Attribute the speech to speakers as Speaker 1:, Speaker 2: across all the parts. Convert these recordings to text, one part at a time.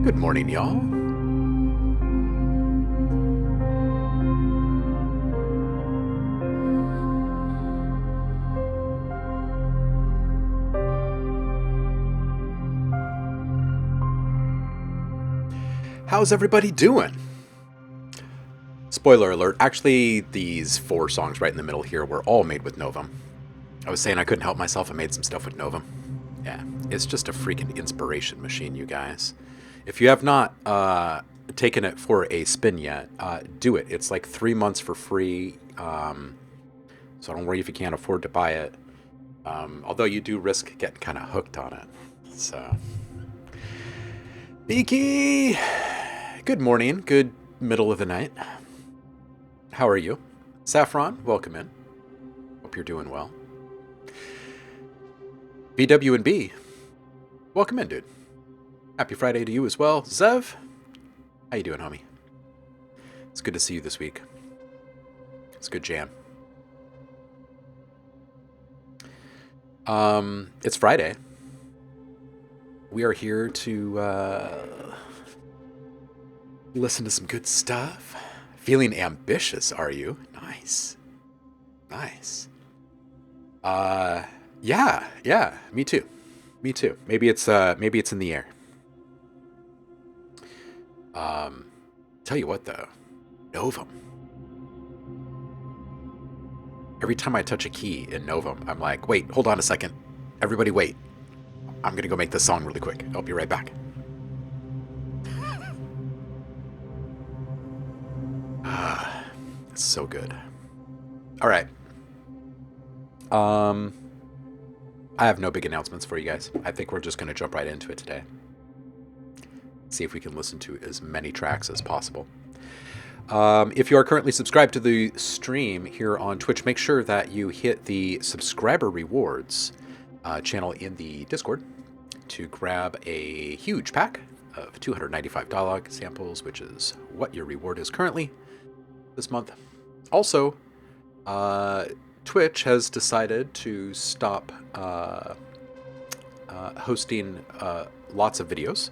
Speaker 1: Good morning, y'all. How's everybody doing? Spoiler alert, actually, these 4 songs right in the middle here were all made with Novum. I was saying I couldn't help myself, I made some stuff with Novum. Yeah, it's just a freaking inspiration machine, you guys. If you have not taken it for a spin yet, do it. It's like 3 months for free, so don't worry if you can't afford to buy it. Although you do risk getting kind of hooked on it. So, Beaky, good morning, good middle of the night. How are you? Saffron, welcome in. Hope you're doing well. BW&B, welcome in, dude. Happy Friday to you as well. Zev, how you doing, homie? It's good to see you this week. It's a good jam. It's Friday. We are here to listen to some good stuff. Feeling ambitious, are you? Nice. Nice. Yeah, me too. Me too. Maybe it's in the air. Tell you what though, Novum. Every time I touch a key in Novum, I'm like, wait, hold on a second. Everybody wait. I'm gonna go make this song really quick. I'll be right back. It's so good. All right. I have no big announcements for you guys. I think we're just gonna jump right into it today. See if we can listen to as many tracks as possible. If you are currently subscribed to the stream here on Twitch, make sure that you hit the subscriber rewards channel in the Discord to grab a huge pack of 295 dog samples, which is what your reward is currently this month. Also, Twitch has decided to stop hosting lots of videos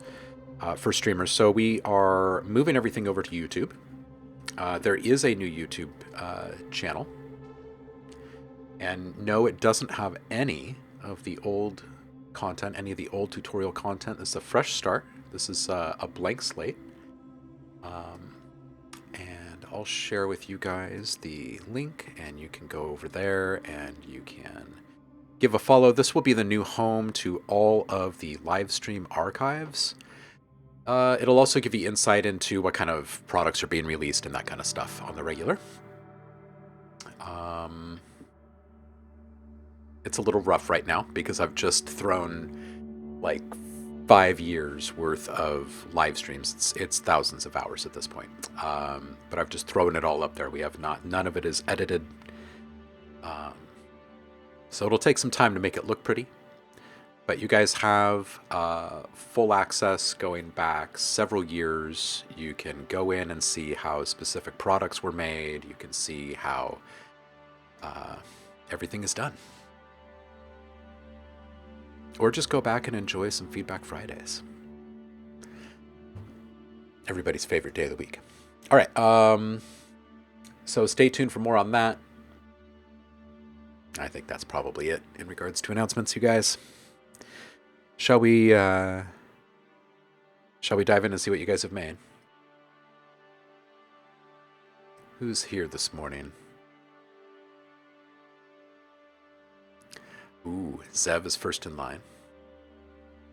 Speaker 1: for streamers, so we are moving everything over to YouTube. There is a new YouTube channel, and no, it doesn't have any of the old content, any of the old tutorial content. This is a fresh start. This is a blank slate. And I'll share with you guys the link, and you can go over there and you can give a follow. This will be the new home to all of the live stream archives. It'll also give you insight into what kind of products are being released and that kind of stuff on the regular. It's a little rough right now because I've just thrown like 5 years worth of live streams. It's thousands of hours at this point. But I've just thrown it all up there. We have none of it is edited. So it'll take some time to make it look pretty. But you guys have full access going back several years. You can go in and see how specific products were made. You can see how everything is done. Or just go back and enjoy some Feedback Fridays. Everybody's favorite day of the week. All right. So stay tuned for more on that. I think that's probably it in regards to announcements, you guys. Shall we dive in and see what you guys have made? Who's here this morning? Ooh, Zev is first in line.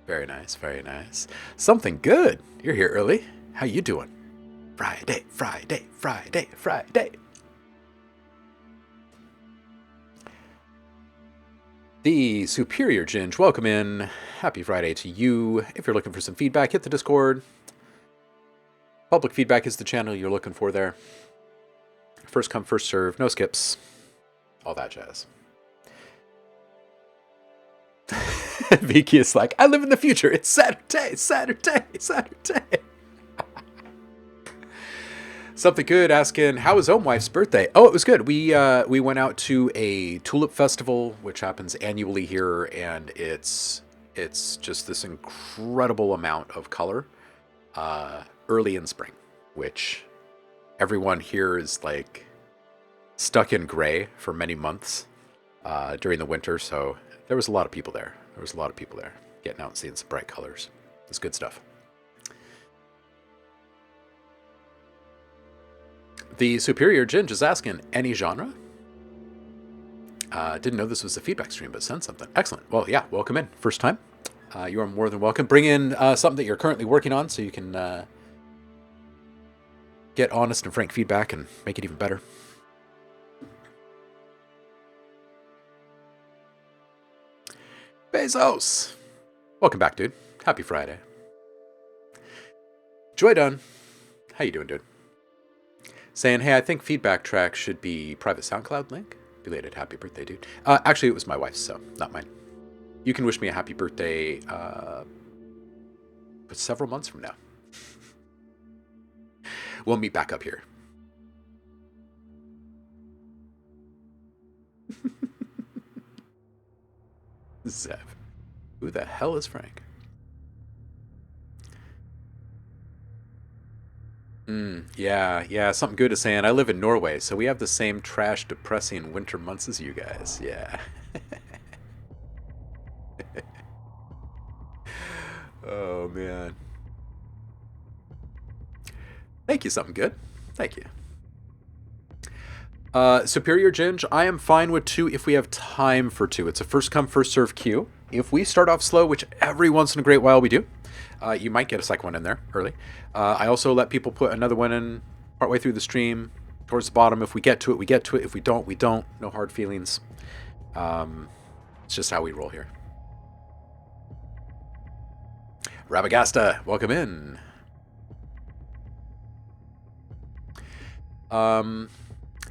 Speaker 1: Very nice, very nice. Something good. You're here early. How you doing? Friday, Friday, Friday, Friday. The Superior Ginge, welcome in. Happy Friday to you. If you're looking for some feedback, hit the Discord. Public feedback is the channel you're looking for there. First come, first serve, no skips. All that jazz. Vicky is like, I live in the future. It's Saturday, Saturday, Saturday. Something good asking, how was Wife's birthday? Oh, it was good. We went out to a tulip festival, which happens annually here, and it's just this incredible amount of color. early in spring, which everyone here is like stuck in gray for many months during the winter. So there was a lot of people there. Getting out and seeing some bright colors. It's good stuff. The Superior Ginge is asking, any genre? Didn't know this was a feedback stream, but send something. Excellent. Well, yeah, welcome in. First time. You are more than welcome. Bring in something that you're currently working on so you can get honest and frank feedback and make it even better. Bezos. Welcome back, dude. Happy Friday. Joy Dunn. How you doing, dude? Saying, hey, I think feedback track should be private SoundCloud link. Belated happy birthday, dude. Actually, it was my wife's, so not mine. You can wish me a happy birthday but several months from now. We'll meet back up here. Zev. Who the hell is Frank? Yeah, something good is saying. I live in Norway, so we have the same trash, depressing winter months as you guys. Yeah. Oh, man. Thank you, something good. Thank you. Superior Ginge, I am fine with 2 if we have time for 2. It's a first come, first serve queue. If we start off slow, which every once in a great while we do, you might get a second one in there early. I also let people put another one in partway through the stream, towards the bottom. If we get to it, we get to it. If we don't, we don't. No hard feelings. It's just how we roll here. Rabagasta, welcome in.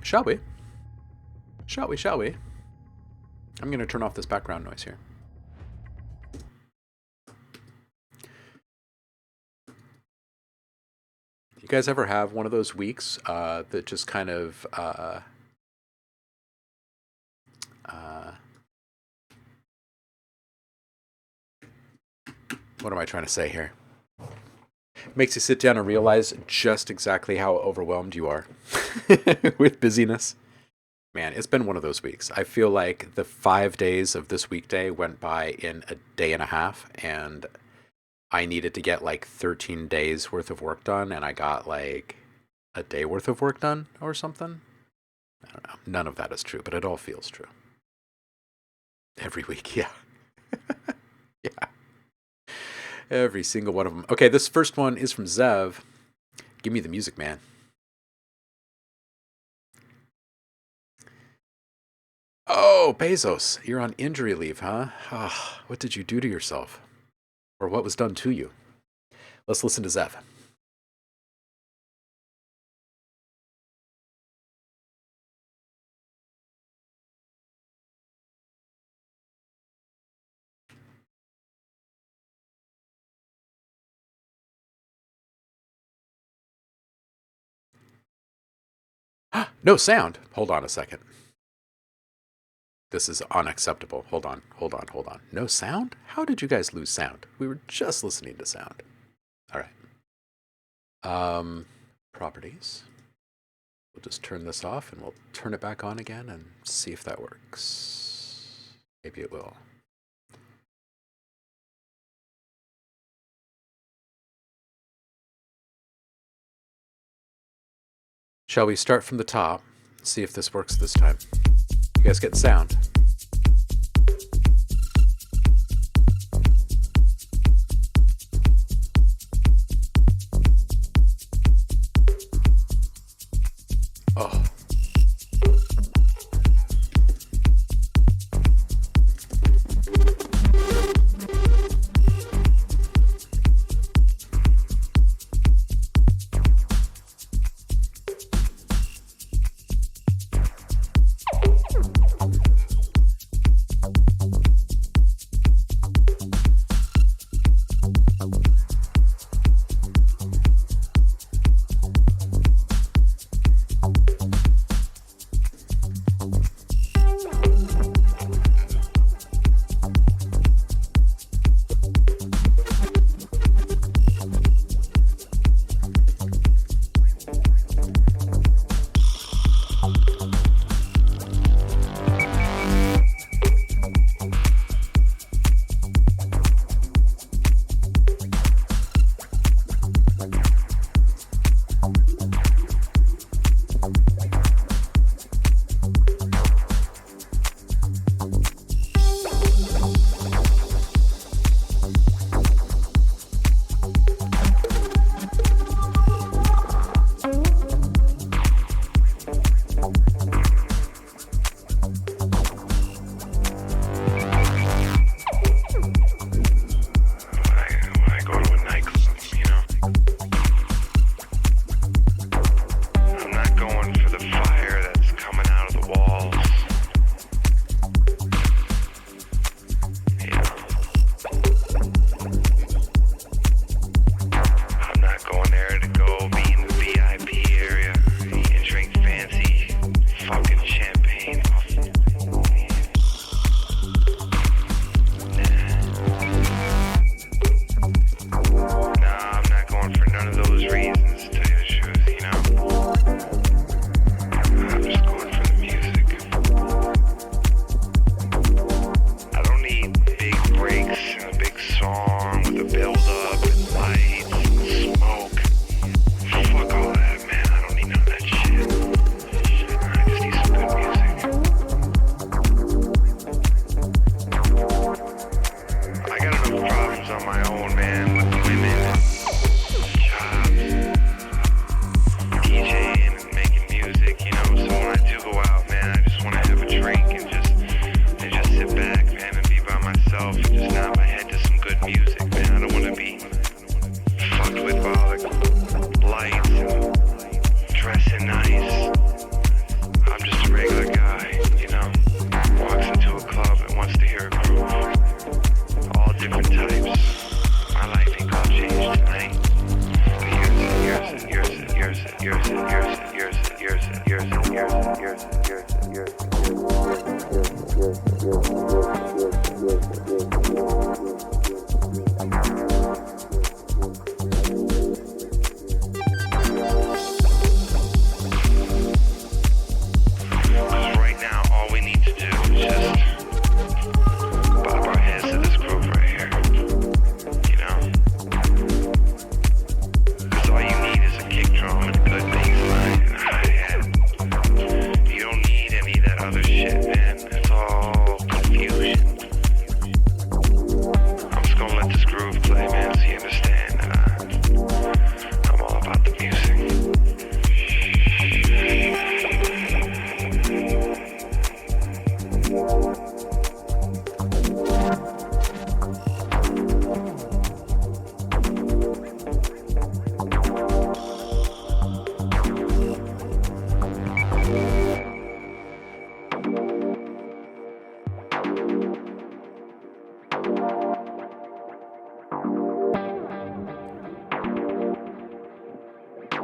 Speaker 1: Shall we? Shall we? I'm going to turn off this background noise here. You guys ever have one of those weeks that just kind of what am I trying to say here? Makes you sit down and realize just exactly how overwhelmed you are with busyness. Man, it's been one of those weeks. I feel like the 5 days of this weekday went by in a day and a half, and I needed to get like 13 days worth of work done, and I got like a day worth of work done or something. I don't know. None of that is true, but it all feels true. Every week, yeah. Yeah. Every single one of them. Okay, this first one is from Zev. Give me the music, man. Oh, Bezos, you're on injury leave, huh? Oh, what did you do to yourself? Or what was done to you? Let's listen to Zev. No sound. Hold on a second. This is unacceptable. Hold on. No sound? How did you guys lose sound? We were just listening to sound. All right. Properties. We'll just turn this off and we'll turn it back on again and see if that works. Maybe it will. Shall we start from the top? See if this works this time. You guys get sound? Oh.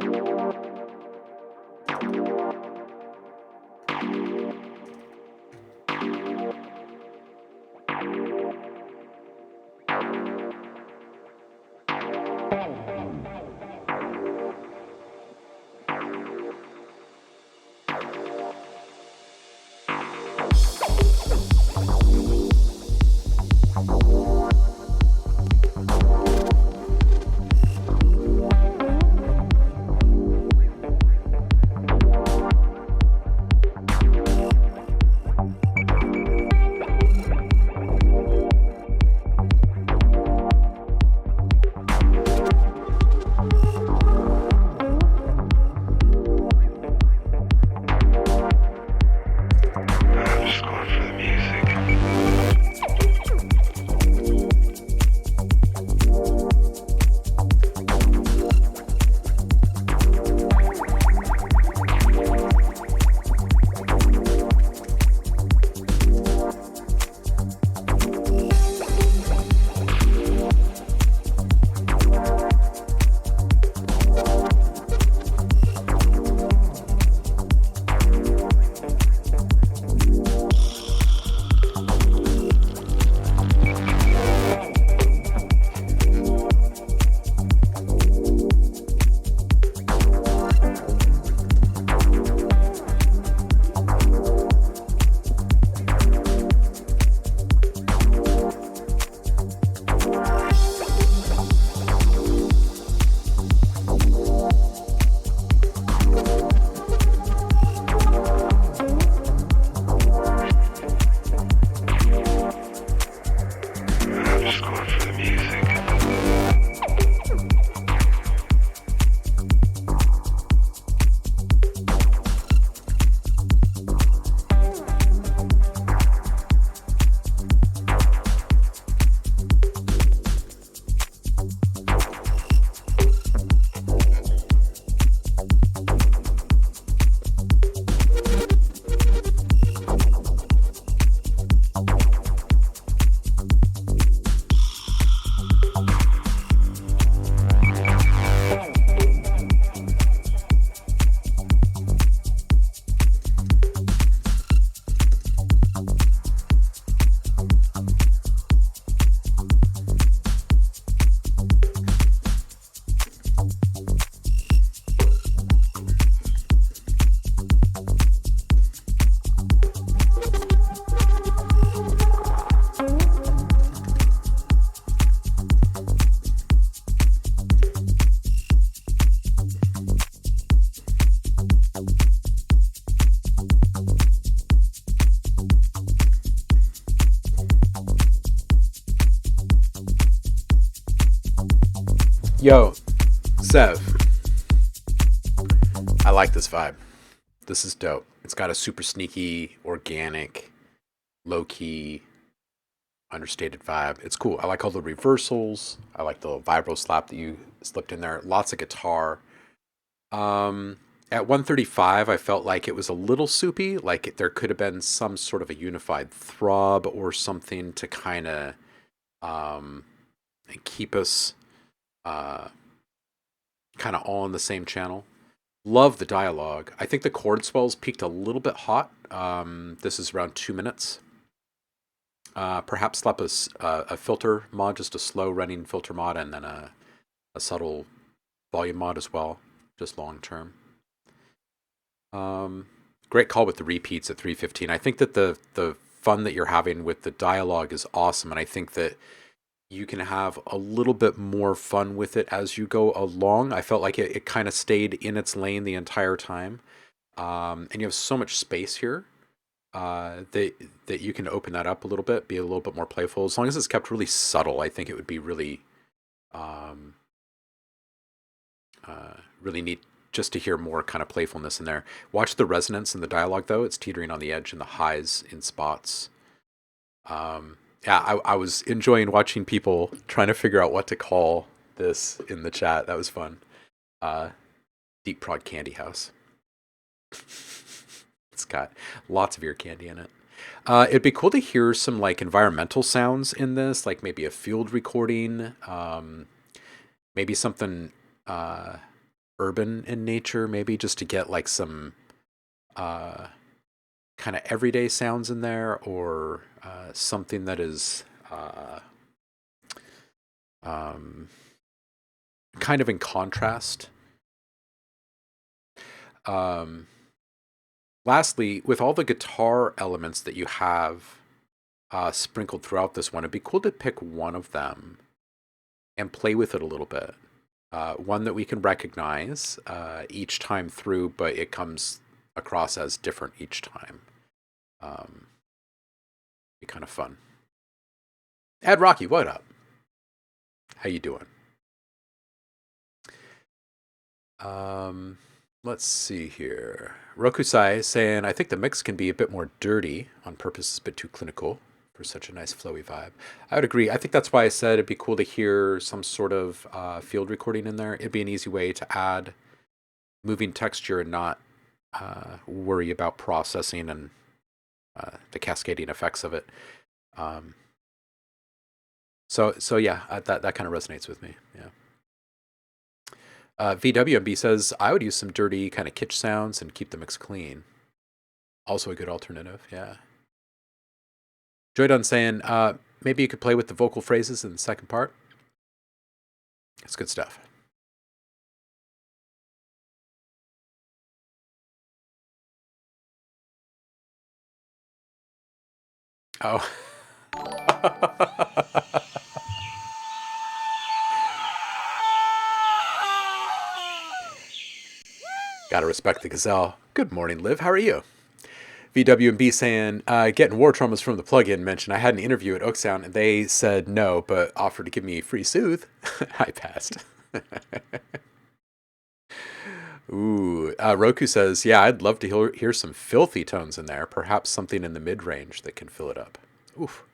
Speaker 2: I'm just going for the music. I'm just going for the music.
Speaker 1: Yo, Zev, I like this vibe. This is dope. It's got a super sneaky, organic, low key, understated vibe. It's cool. I like all the reversals. I like the vibro slap that you slipped in there. Lots of guitar. At 135, I felt like it was a little soupy. Like there could have been some sort of a unified throb or something to kind of um, keep us uh, kind of all on the same channel. Love the dialogue. I think the chord swells peaked a little bit hot. This is around 2 minutes. Perhaps slap a filter mod, just a slow running filter mod, and then a subtle volume mod as well, just long term. Great call with the repeats at 315. I think that the fun that you're having with the dialogue is awesome, and I think that you can have a little bit more fun with it as you go along. I felt like it kind of stayed in its lane the entire time. And you have so much space here that you can open that up a little bit, be a little bit more playful. As long as it's kept really subtle, I think it would be really, um, really neat just to hear more kind of playfulness in there. Watch the resonance in the dialogue, though. It's teetering on the edge and the highs in spots. Yeah, I was enjoying watching people trying to figure out what to call this in the chat. That was fun. Uh, Deep Prod Candy House. It's got lots of ear candy in it. It'd be cool to hear some like environmental sounds in this, like maybe a field recording, maybe something urban in nature, maybe just to get like some kind of everyday sounds in there, or something that is kind of in contrast. Lastly, with all the guitar elements that you have sprinkled throughout this one, it'd be cool to pick one of them and play with it a little bit. One that we can recognize each time through, but it comes across as different each time. Be kind of fun. Ed Rocky, what up? How you doing? Let's see here. Rokusai is saying, I think the mix can be a bit more dirty on purpose. It's a bit too clinical for such a nice flowy vibe. I would agree. I think that's why I said it'd be cool to hear some sort of field recording in there. It'd be an easy way to add moving texture and not worry about processing and the cascading effects of it. So yeah, that kind of resonates with me. Yeah. VWMB says, I would use some dirty kind of kitsch sounds and keep the mix clean. Also a good alternative, yeah. Joydun saying, maybe you could play with the vocal phrases in the second part. It's good stuff. Oh. Gotta respect the gazelle. Good morning, Liv. How are you? VWMB saying, getting war traumas from the plugin mentioned I had an interview at Oaksound and they said no, but offered to give me a free soothe. I passed. Ooh, Roku says, yeah, I'd love to hear some filthy tones in there. Perhaps something in the mid-range that can fill it up. Oof.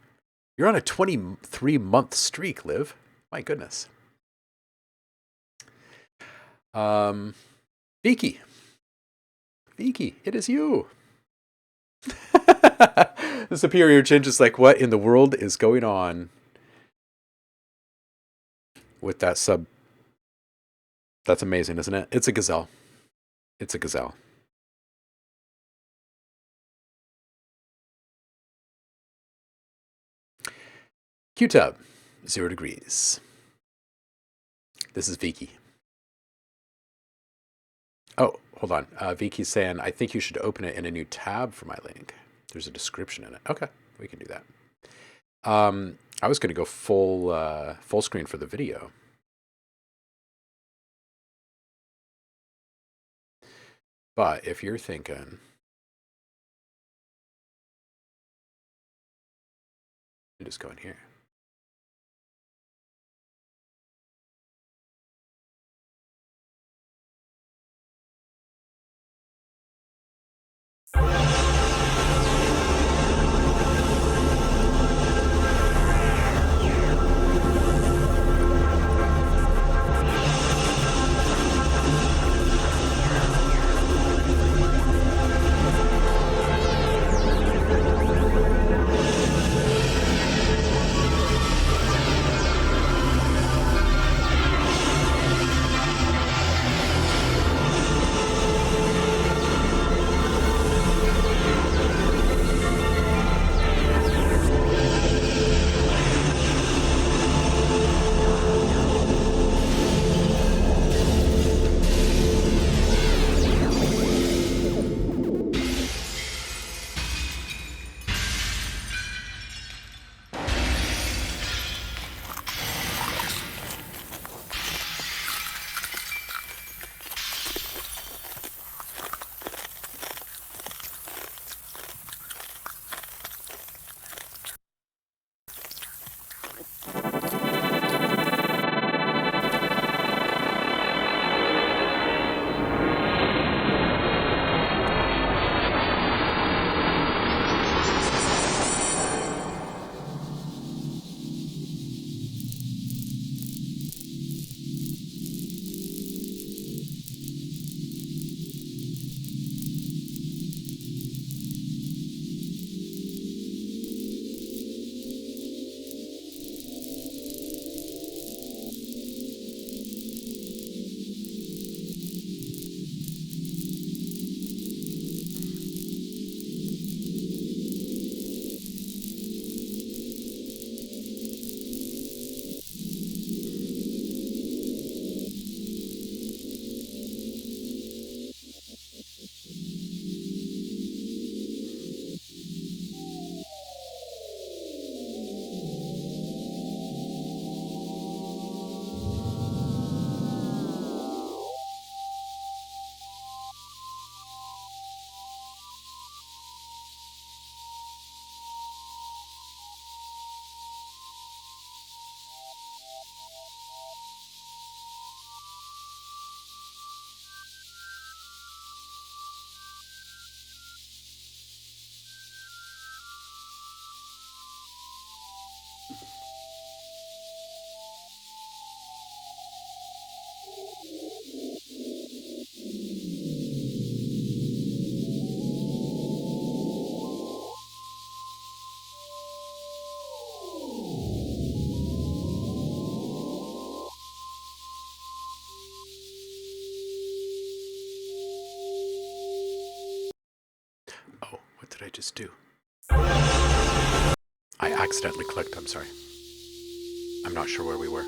Speaker 1: You're on a 23-month streak, Liv. My goodness. Vicky, it is you. The Superior Chin just like, what in the world is going on with that sub? That's amazing, isn't it? It's a gazelle. It's a gazelle. Q-Tub, 0 degrees. This is Vicky. Oh, hold on. Vicky's saying, I think you should open it in a new tab for my link. There's a description in it. Okay, we can do that. I was going to go full screen for the video. But if you're thinking, you just go in here. did I just do? I accidentally clicked, I'm sorry. I'm not sure where we were.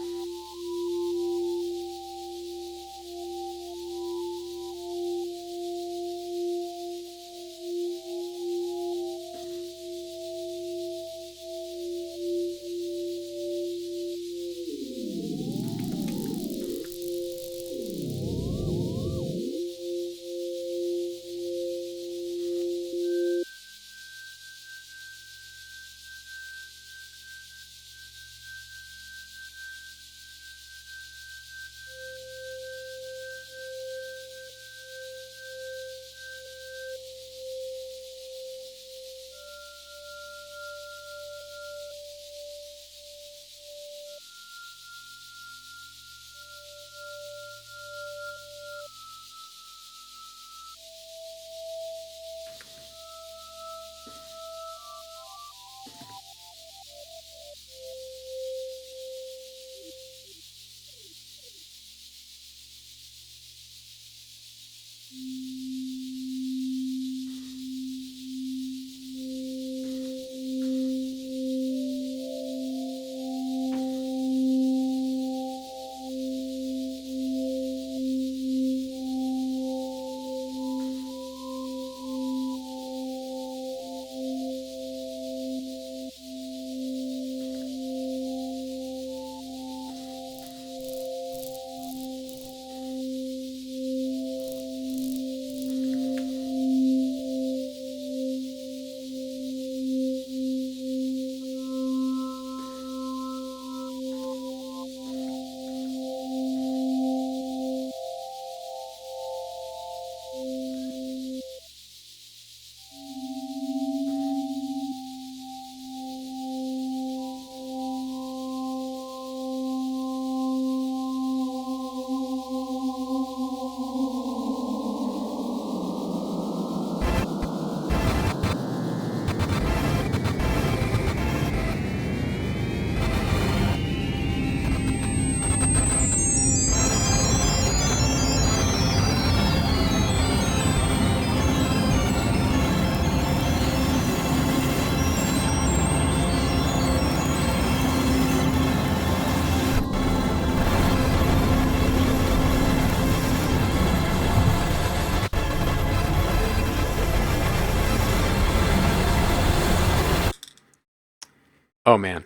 Speaker 1: Oh man,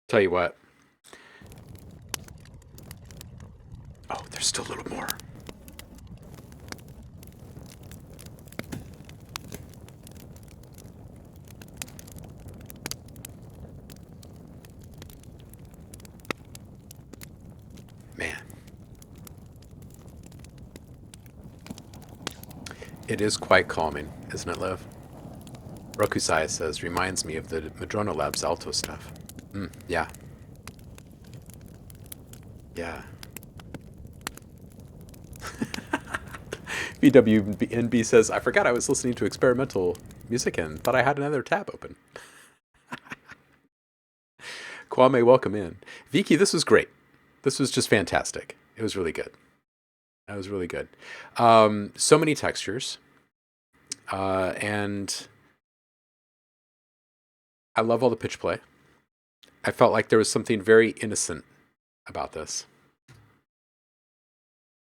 Speaker 1: tell you what. Oh, there's still a little more. Man. It is quite calming, isn't it, Liv? Rokusai says, reminds me of the Madrono Lab's alto stuff. Yeah. Yeah. BWNB says, I forgot I was listening to experimental music and thought I had another tab open. Kwame, welcome in. Viki, this was great. This was just fantastic. It was really good. That was really good. So many textures. And I love all the pitch play. I felt like there was something very innocent about this.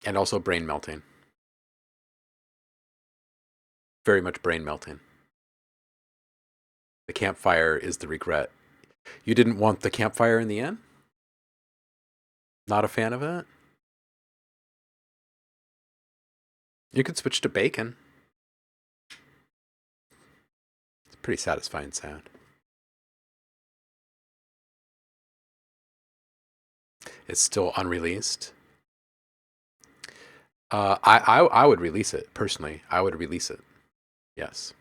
Speaker 1: And also brain melting. Very much brain melting. The campfire is the regret. You didn't want the campfire in the end? Not a fan of it? You could switch to bacon. It's a pretty satisfying sound. It's still unreleased. I would release it, personally. I would release it. Yes.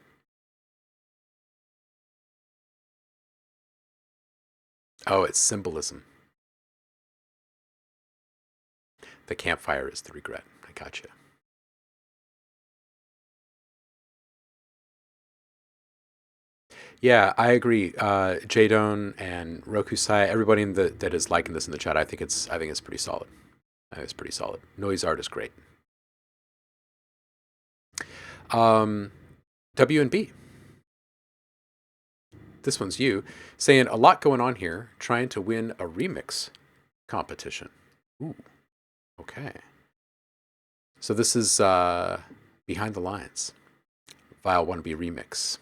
Speaker 1: Oh, it's symbolism. The campfire is the regret. I gotcha. Yeah, I agree. Jadone and Rokusai, everybody that is liking this in the chat, I think it's pretty solid. I think it's pretty solid. Noise art is great. WNB. This one's you saying a lot going on here, trying to win a remix competition. Ooh, okay. So this is Behind the Lines, Vile Wannabe Remix.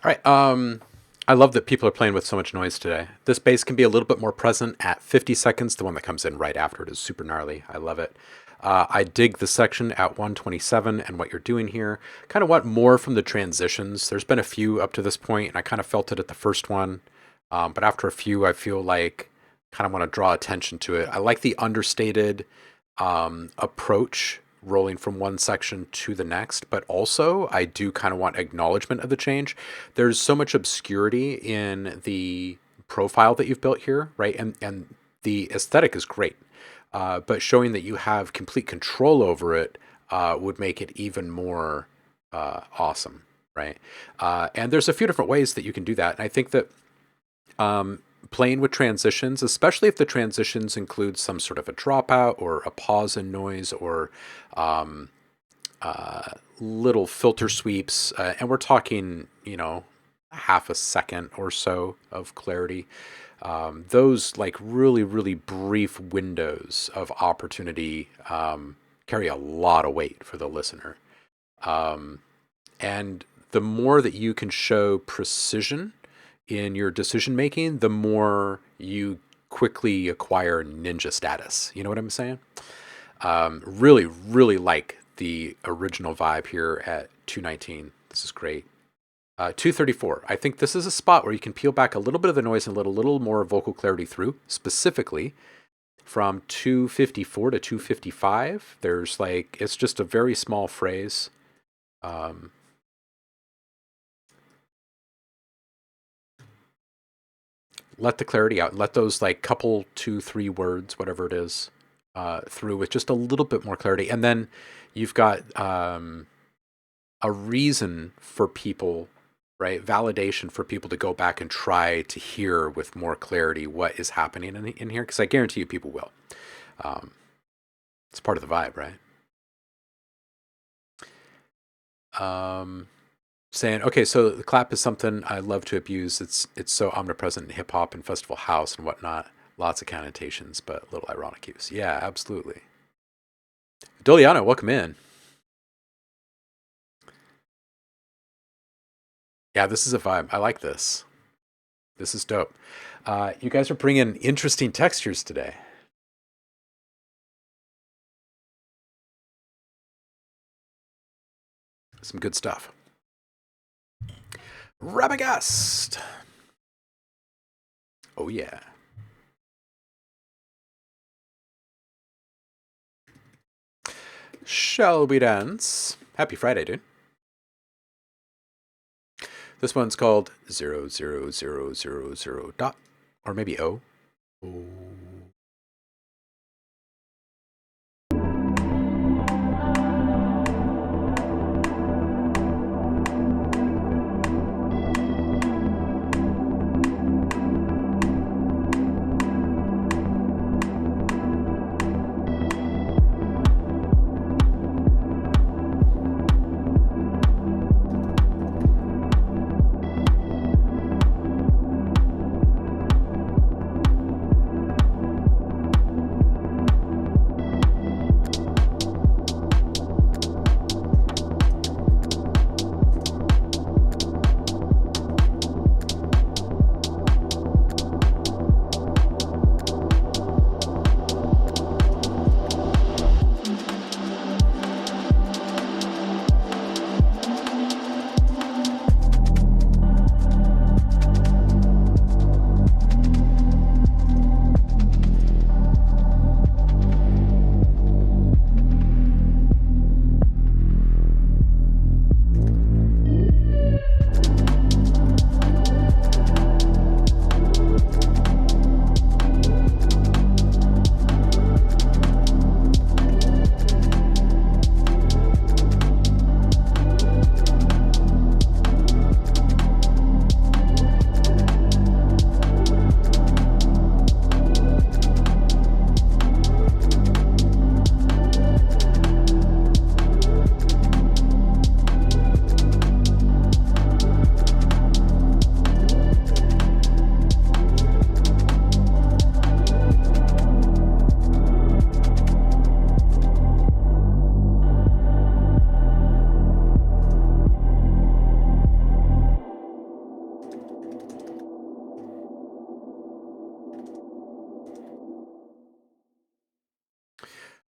Speaker 1: All right. I love that people are playing with so much noise today. This bass can be a little bit more present at 50 seconds. The one that comes in right after it is super gnarly. I love it. I dig the section at 127 and what you're doing here. Kind of want more from the transitions. There's been a few up to this point, and I kind of felt it at the first one. But after a few, I feel like kind of want to draw attention to it. I like the understated approach rolling from one section to the next, but also I do kind of want acknowledgement of the change. There's so much obscurity in the profile that you've built here, right? And the aesthetic is great, but showing that you have complete control over it would make it even more awesome, right? And there's a few different ways that you can do that. And I think that playing with transitions, especially if the transitions include some sort of a dropout or a pause in noise or little filter sweeps, and we're talking, half a second or so of clarity. Those like really, really brief windows of opportunity carry a lot of weight for the listener. And the more that you can show precision in your decision making, the more you quickly acquire ninja status. You know what I'm saying? Really, really like the original vibe here at 219. This is great. 234. I think this is a spot where you can peel back a little bit of the noise and let a little more vocal clarity through. Specifically, from 254 to 255, there's like, it's just a very small phrase. Let the clarity out. Let those like couple, 2, 3 words, whatever it is, through with just a little bit more clarity. And then you've got a reason for people, right? Validation for people to go back and try to hear with more clarity what is happening in here. Because I guarantee you people will. It's part of the vibe, right? Saying, okay, so the clap is something I love to abuse. It's so omnipresent in hip hop and festival house and whatnot. Lots of connotations, but little ironic use. Yeah, absolutely. Doliano, welcome in. Yeah, this is a vibe. I like this. This is dope. You guys are bringing interesting textures today. Some good stuff. Rabagast. Oh, yeah. Shall we dance? Happy Friday, dude. This one's called 00000 dot, or maybe O. Oh.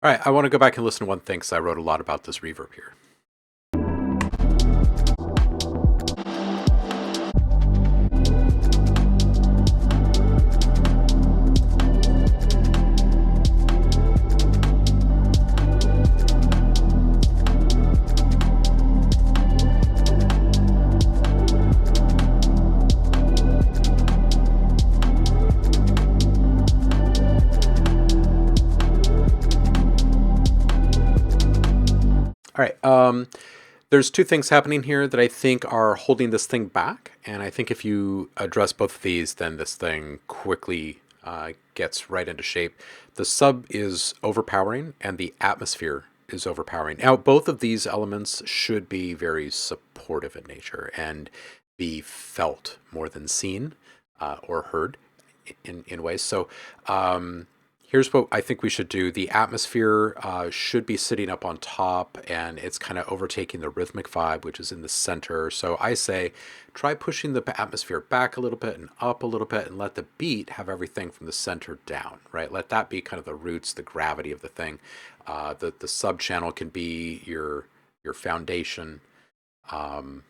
Speaker 1: All right, I want to go back and listen to one thing because I wrote a lot about this reverb here. All right. There's two things happening here that I think are holding this thing back. And I think if you address both of these, then this thing quickly gets right into shape. The sub is overpowering and the atmosphere is overpowering. Now, both of these elements should be very supportive in nature and be felt more than seen or heard in ways. So Here's what I think we should do. The atmosphere should be sitting up on top, and it's kind of overtaking the rhythmic vibe, which is in the center. So I say try pushing the atmosphere back a little bit and up a little bit, and let the beat have everything from the center down, right? Let that be kind of the roots, the gravity of the thing. The sub channel can be your foundation, and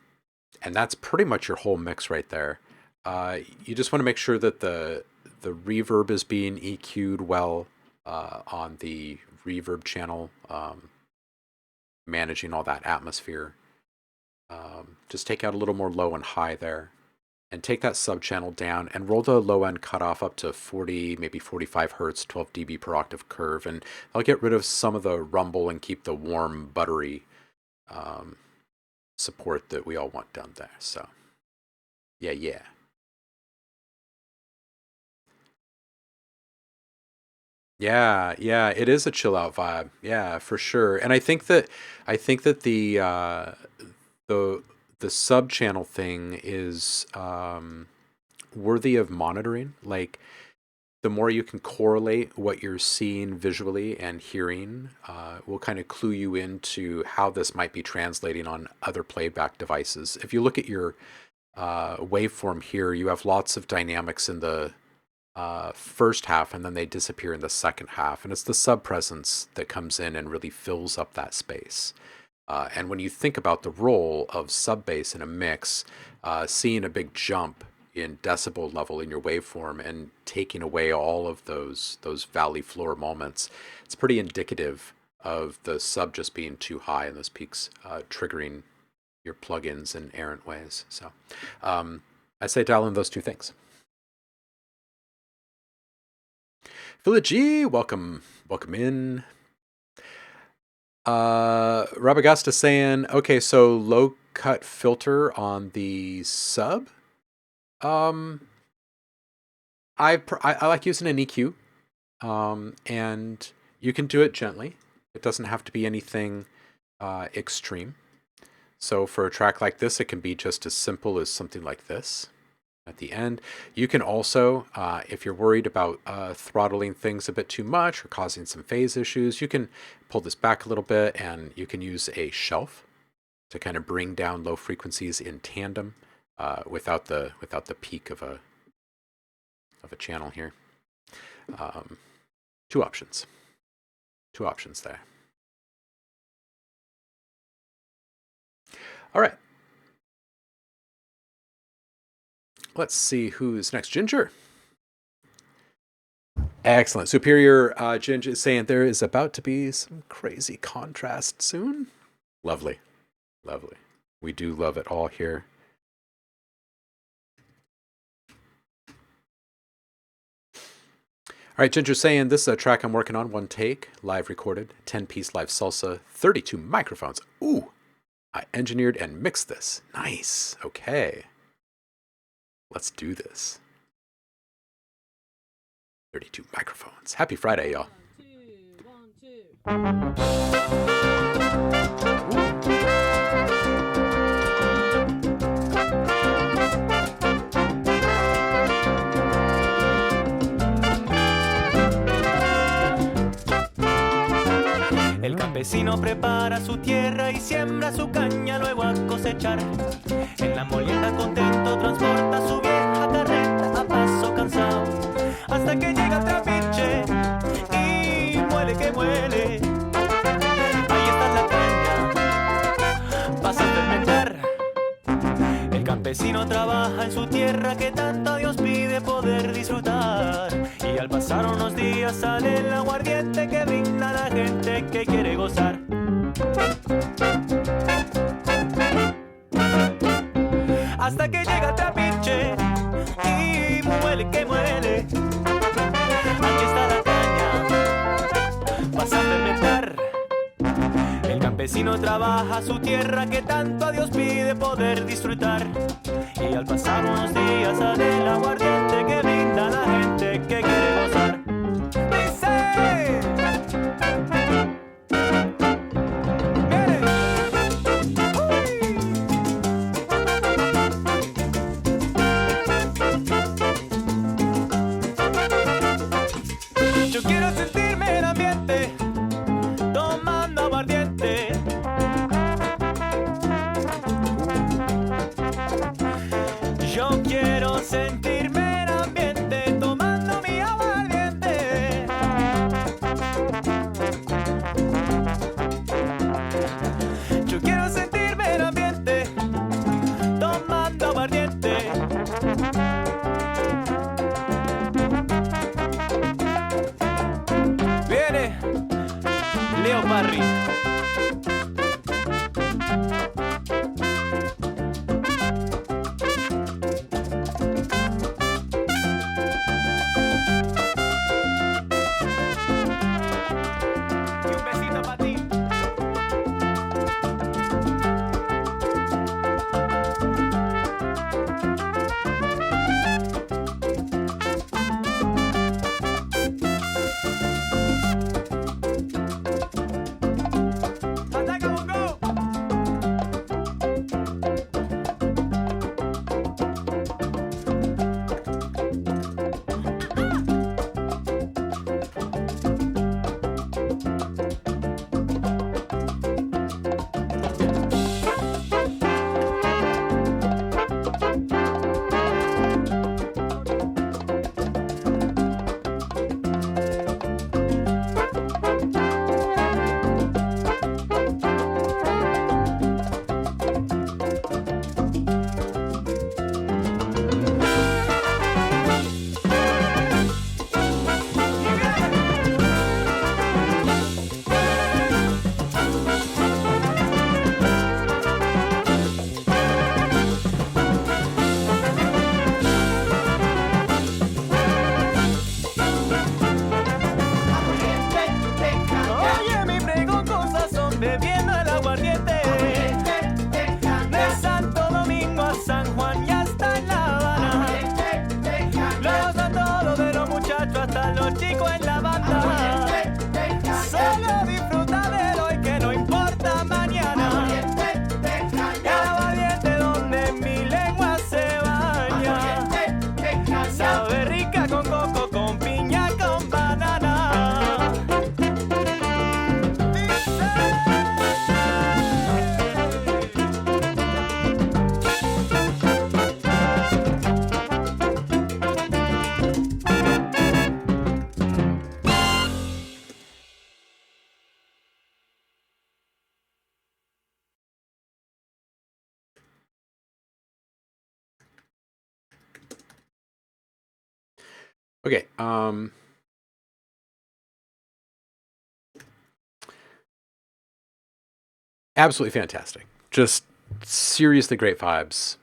Speaker 1: that's pretty much your whole mix right there. You just want to make sure that the reverb is being EQ'd well on the reverb channel, managing all that atmosphere. Just take out a little more low and high there, and take that sub channel down and roll the low end cutoff up to 40, maybe 45 hertz, 12 dB per octave curve, and I'll get rid of some of the rumble and keep the warm, buttery support that we all want down there. So, yeah. Yeah, it is a chill out vibe. Yeah, for sure. And I think that the the sub channel thing is worthy of monitoring. Like, the more you can correlate what you're seeing visually and hearing will kind of clue you into how this might be translating on other playback devices. If you look at your waveform here, you have lots of dynamics in the first half, and then they disappear in the second half, and it's the sub presence that comes in and really fills up that space. And when you think about the role of sub bass in a mix, seeing a big jump in decibel level in your waveform and taking away all of those valley floor moments, it's pretty indicative of the sub just being too high and those peaks triggering your plugins in errant ways. So I say dial in those two things. Philip G, welcome in. Rabagasta saying, okay, so low cut filter on the sub. I like using an EQ, and you can do it gently. It doesn't have to be anything extreme. So for a track like this, it can be just as simple as something like this at the end. You can also, if you're worried about throttling things a bit too much or causing some phase issues, you can pull this back a little bit, and you can use a shelf to kind of bring down low frequencies in tandem without the peak of a channel here. Two options there. All right. Let's see who's next. Ginger. Excellent. Superior Ginger is saying there is about to be some crazy contrast soon. Lovely. We do love it all here. All right, Ginger's saying this is a track I'm working on, one take, live recorded, 10-piece live salsa, 32 microphones. Ooh, I engineered and mixed this. Nice. Okay. Let's do this. 32 microphones. Happy Friday, y'all. 1, 2,
Speaker 3: 1. El campesino prepara su tierra y siembra su caña luego a cosechar. En la molienda contento transporta su vieja carreta a paso cansado, hasta que llega el trapiche y muele que muele. Ahí está la caña, pasa a fermentar. El campesino trabaja en su tierra que tanto a Dios pide poder disfrutar. Y al pasar unos días sale el aguardiente que brinda a la gente que quiere gozar. Hasta que llega el trapiche y muele que muele. Aquí está la caña, pasa a fermentar. El campesino trabaja su tierra que tanto a Dios pide poder disfrutar. Y al pasar unos días sale el aguardiente que brinda a la gente que quiere gozar. ¡Dice! Yo quiero Barry. Y un besito para ti. Ataca, Bongo. Oye, mi pregón con sazón, bebiendo el aguardiente. De Santo Domingo a San Juan y hasta en La Habana. Los dan todos de los muchachos hasta los chicos en la banda. Solo disfruta de hoy que no importa mañana. Y el aguardiente donde mi lengua se baña. Sabe rica con coco, con piña, con banana.
Speaker 1: Okay. Absolutely fantastic. Just seriously great vibes.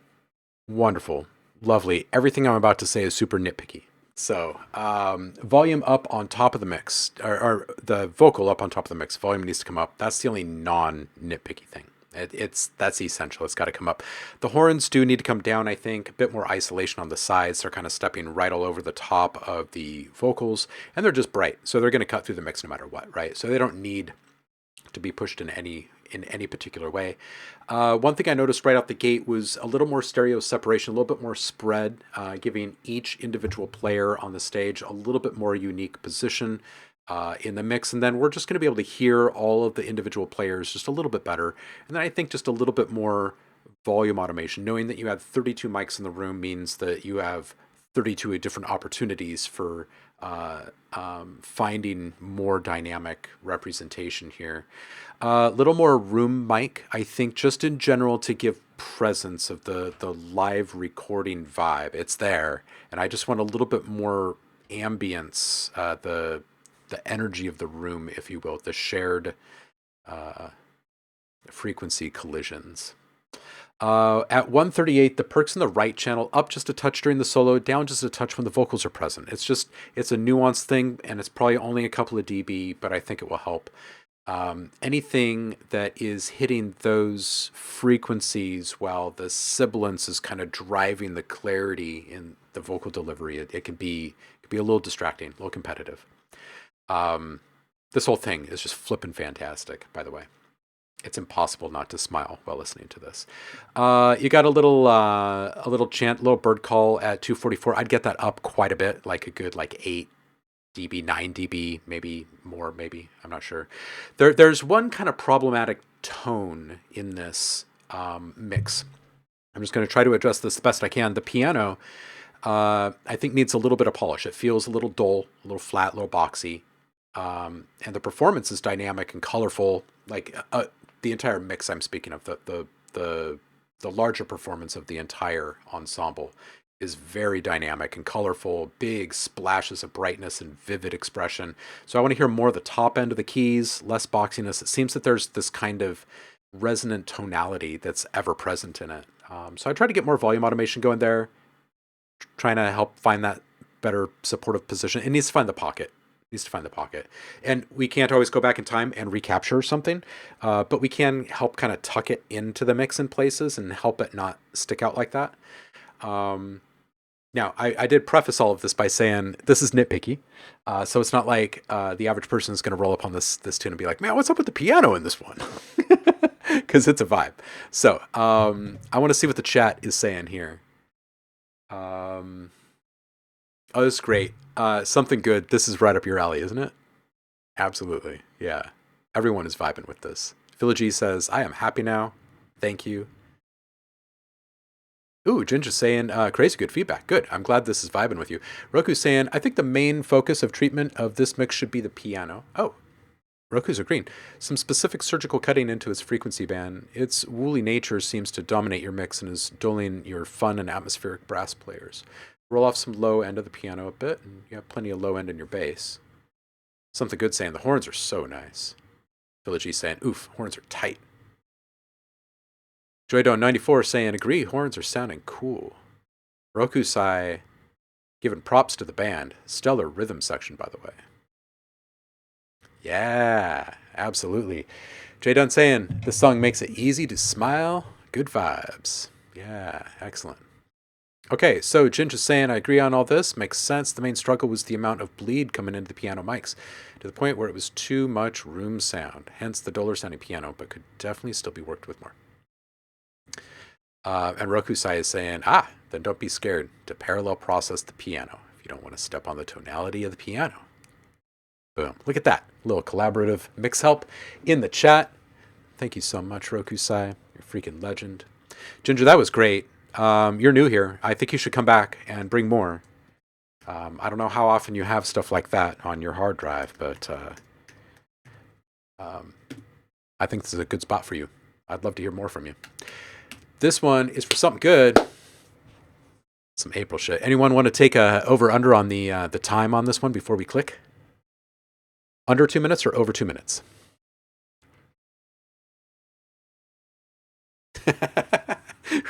Speaker 1: Wonderful. Lovely. Everything I'm about to say is super nitpicky. So, volume up on top of the mix, or the vocal up on top of the mix. Volume needs to come up. That's the only non-nitpicky thing. That's essential. It's got to come up. The horns do need to come down, I think. A bit more isolation on the sides. They're kind of stepping right all over the top of the vocals, and they're just bright. So they're going to cut through the mix no matter what, right? So they don't need to be pushed in any particular way. One thing I noticed right out the gate was a little more stereo separation, a little bit more spread, giving each individual player on the stage a little bit more unique position in the mix. And then we're just going to be able to hear all of the individual players just a little bit better. And then I think just a little bit more volume automation. Knowing that you have 32 mics in the room means that you have 32 different opportunities for finding more dynamic representation here. A little more room mic, I think, just in general to give presence of the live recording vibe. It's there, and I just want a little bit more ambience, the energy of the room, if you will, the shared frequency collisions. At 138, the perks in the right channel up just a touch during the solo, down just a touch when the vocals are present. It's a nuanced thing, and it's probably only a couple of dB, but I think it will help. Anything that is hitting those frequencies while the sibilance is kind of driving the clarity in the vocal delivery, it can be a little distracting, a little competitive. This whole thing is just flippin' fantastic, by the way. It's impossible not to smile while listening to this. You got a little chant, little bird call at 244. I'd get that up quite a bit, like a good 8 dB, 9 dB, maybe more, maybe. I'm not sure. There's one kind of problematic tone in this mix. I'm just going to try to address this the best I can. The piano, I think, needs a little bit of polish. It feels a little dull, a little flat, a little boxy. And the performance is dynamic and colorful. Like the entire mix I'm speaking of, the larger performance of the entire ensemble is very dynamic and colorful, big splashes of brightness and vivid expression. So I want to hear more of the top end of the keys, less boxiness. It seems that there's this kind of resonant tonality that's ever present in it. So I try to get more volume automation going there, trying to help find that better supportive position. It needs to find the pocket. And we can't always go back in time and recapture something, but we can help kind of tuck it into the mix in places and help it not stick out like that. Now, I did preface all of this by saying this is nitpicky, so it's not like the average person is going to roll up on this tune and be like, man, what's up with the piano in this one? Because it's a vibe. So I want to see what the chat is saying here. Oh, this is great. Something good. This is right up your alley, isn't it? Absolutely. Yeah. Everyone is vibing with this. Philly G says, I am happy now. Thank you. Ooh, Ginger's saying, crazy good feedback. Good. I'm glad this is vibing with you. Roku's saying, I think the main focus of treatment of this mix should be the piano. Oh, Roku's agreeing. Some specific surgical cutting into its frequency band. Its woolly nature seems to dominate your mix and is dulling your fun and atmospheric brass players. Roll off some low end of the piano a bit, and you have plenty of low end in your bass. Something good saying, the horns are so nice. Village E saying, oof, horns are tight. Joydon94 saying, agree, horns are sounding cool. Rokusai giving props to the band. Stellar rhythm section, by the way. Yeah, absolutely. Joydon saying, this song makes it easy to smile. Good vibes. Yeah, excellent. Okay, so Ginger's saying, I agree on all this. Makes sense. The main struggle was the amount of bleed coming into the piano mics to the point where it was too much room sound. Hence the duller sounding piano, but could definitely still be worked with more. And Rokusai is saying, then don't be scared to parallel process the piano if you don't want to step on the tonality of the piano. Boom. Look at that. A little collaborative mix help in the chat. Thank you so much, Rokusai. You're a freaking legend. Ginger, that was great. You're new here. I think you should come back and bring more. I don't know how often you have stuff like that on your hard drive, but I think this is a good spot for you. I'd love to hear more from you. This one is for something good. Some April shit. Anyone want to take a over-under on the time on this one before we click? Under 2 minutes or over 2 minutes?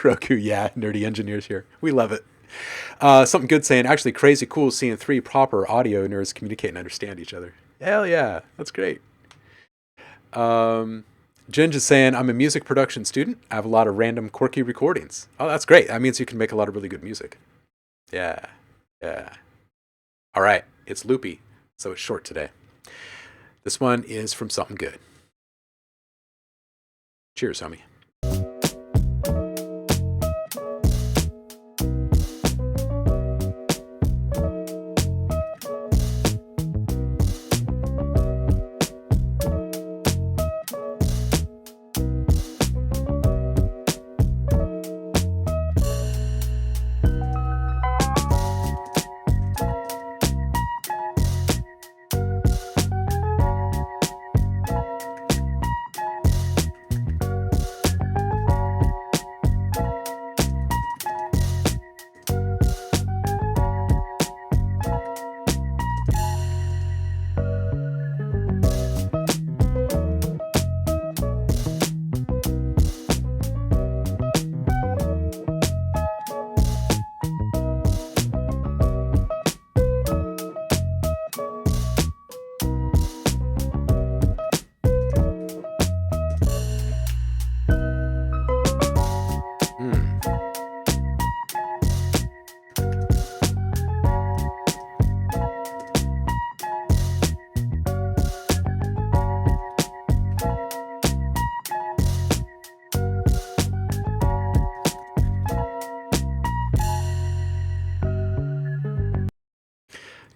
Speaker 1: Roku, yeah, nerdy engineers here. We love it. Something good saying, actually crazy cool seeing 3 proper audio nerds communicate and understand each other. Hell yeah, that's great. Ginge is saying, I'm a music production student. I have a lot of random quirky recordings. Oh, that's great. That means you can make a lot of really good music. Yeah. All right, it's loopy, so it's short today. This one is from Something Good. Cheers, homie.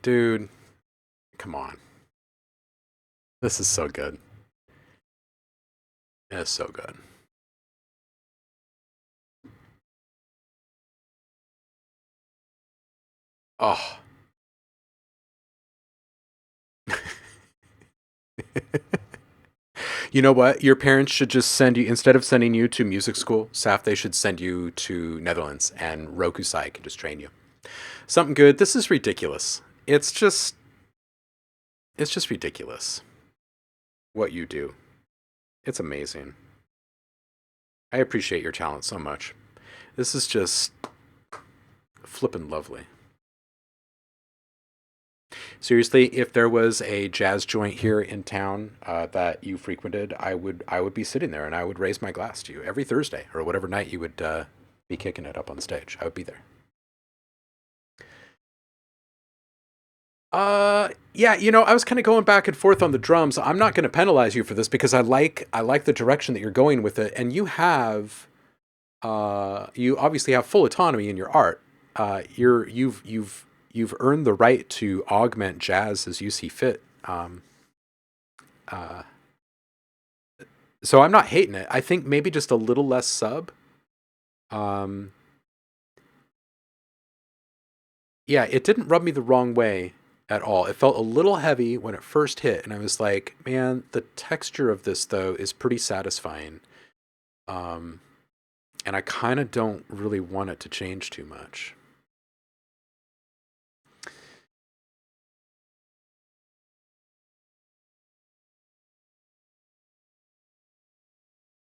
Speaker 1: Dude, come on. This is so good. It's so good. Oh. You know what? Your parents should just send you, instead of sending you to music school, Saf, they should send you to Netherlands and Rokusai can just train you. Something good. This is ridiculous. It's just ridiculous what you do. It's amazing. I appreciate your talent so much. This is just flippin' lovely. Seriously, if there was a jazz joint here in town that you frequented, I would be sitting there and I would raise my glass to you every Thursday or whatever night you would be kicking it up on stage. I would be there. Yeah, I was kind of going back and forth on the drums. I'm not going to penalize you for this because I like the direction that you're going with it, and you obviously have full autonomy in your art. You've earned the right to augment jazz as you see fit. Uh, so I'm not hating it. I think maybe just a little less sub. Um, yeah, it didn't rub me the wrong way at all. It felt a little heavy when it first hit, and I was like, man, the texture of this though is pretty satisfying. Um, and I kind of don't really want it to change too much.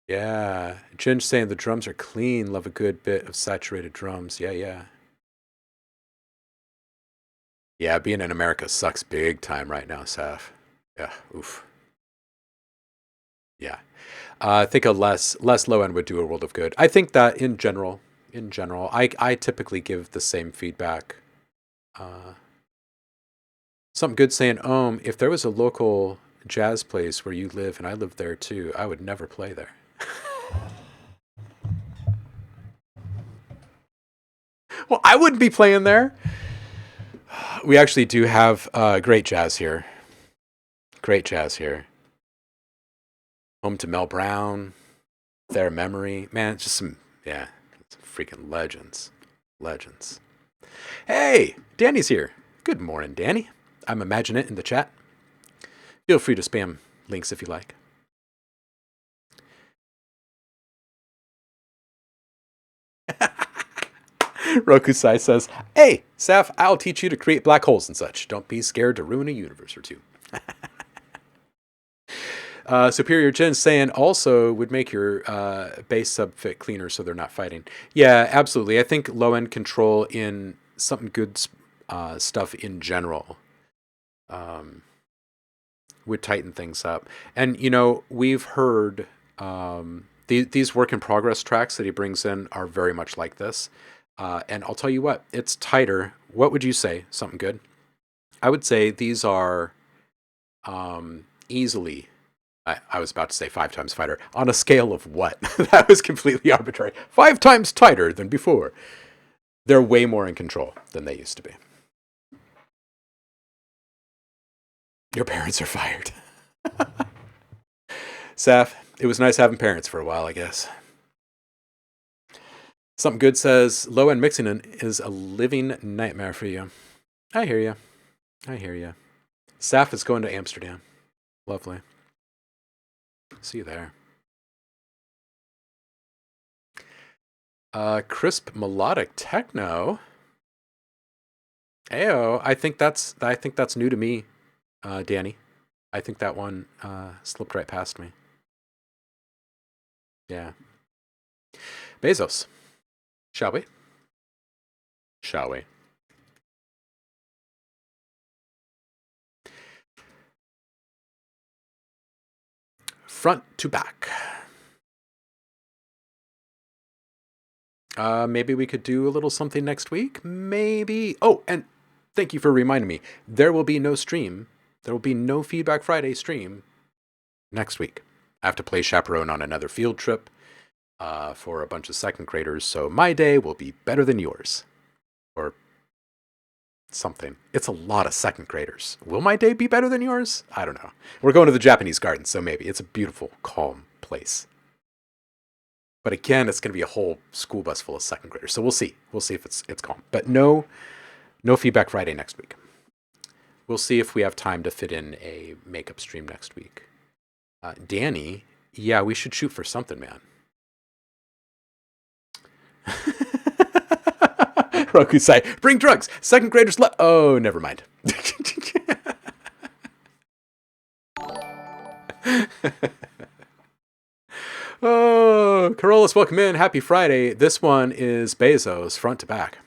Speaker 1: Yeah, Jin's saying the drums are clean. Love a good bit of saturated drums. Yeah, yeah. Yeah, being in America sucks big time right now, Saf. Yeah, oof. Yeah. I think a less low end would do a world of good. I think that in general, I typically give the same feedback. Uh, Something good saying, if there was a local jazz place where you live and I live there too, I would never play there. Well, I wouldn't be playing there. We actually do have great jazz here. Great jazz here. Home to Mel Brown, Their Memory. Man, it's just yeah, some freaking legends. Legends. Hey, Danny's here. Good morning, Danny. I'm imagining it in the chat. Feel free to spam links if you like. Rokusai says, hey, Saf, I'll teach you to create black holes and such. Don't be scared to ruin a universe or two. Superior Jen saying also would make your base sub fit cleaner so they're not fighting. Yeah, absolutely. I think low end control in something good stuff in general would tighten things up. And, we've heard these work in progress tracks that he brings in are very much like this. And I'll tell you what, it's tighter. What would you say? Something good? I would say these are easily, I was about to say 5 times fighter. On a scale of what? That was completely arbitrary. 5 times tighter than before. They're way more in control than they used to be. Your parents are fired. Saf, it was nice having parents for a while, I guess. Something good says low end mixing is a living nightmare for you. I hear you. I hear you. Saf is going to Amsterdam. Lovely. See you there. Crisp melodic techno. Ayo, I think that's new to me, Danny. I think that one slipped right past me. Yeah. Bezos. Shall we? Shall we? Front to back. Maybe we could do a little something next week. Maybe. Oh, and thank you for reminding me. There will be no stream. There will be no Feedback Friday stream next week. I have to play chaperone on another field trip for a bunch of second graders, so my day will be better than yours. Or something. It's a lot of second graders. Will my day be better than yours? I don't know. We're going to the Japanese garden, so maybe. It's a beautiful, calm place. But again, it's going to be a whole school bus full of second graders. So we'll see. We'll see if it's calm. But no Feedback Friday next week. We'll see if we have time to fit in a makeup stream next week. Danny, yeah, we should shoot for something, man. Roku Sai, bring drugs. Second graders oh, never mind. Oh, Carolus, welcome in. Happy Friday. This one is Bezos, front to back.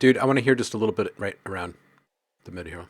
Speaker 1: Dude, I want to hear just a little bit right around the mid here.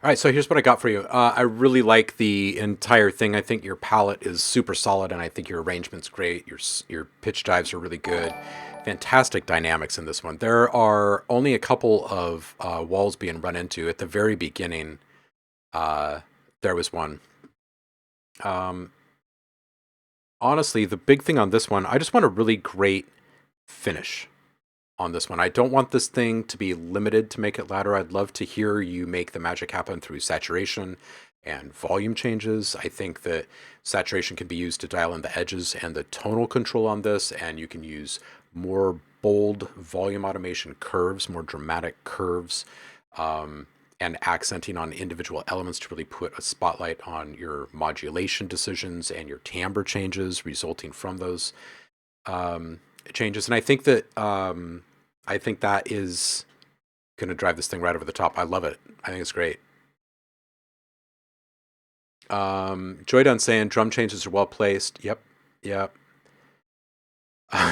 Speaker 1: All right, so here's what I got for you. I really like the entire thing. I think your palette is super solid, and I think your arrangement's great. Your pitch dives are really good. Fantastic dynamics in this one. There are only a couple of walls being run into. At the very beginning, there was one. Honestly, the big thing on this one, I just want a really great finish on this one. I don't want this thing to be limited to make it louder. I'd love to hear you make the magic happen through saturation and volume changes. I think that saturation can be used to dial in the edges and the tonal control on this, and you can use more bold volume automation curves, more dramatic curves, and accenting on individual elements to really put a spotlight on your modulation decisions and your timbre changes resulting from those changes. And I think that is going to drive this thing right over the top. I love it. I think it's great. Joydon saying drum changes are well placed. Yep.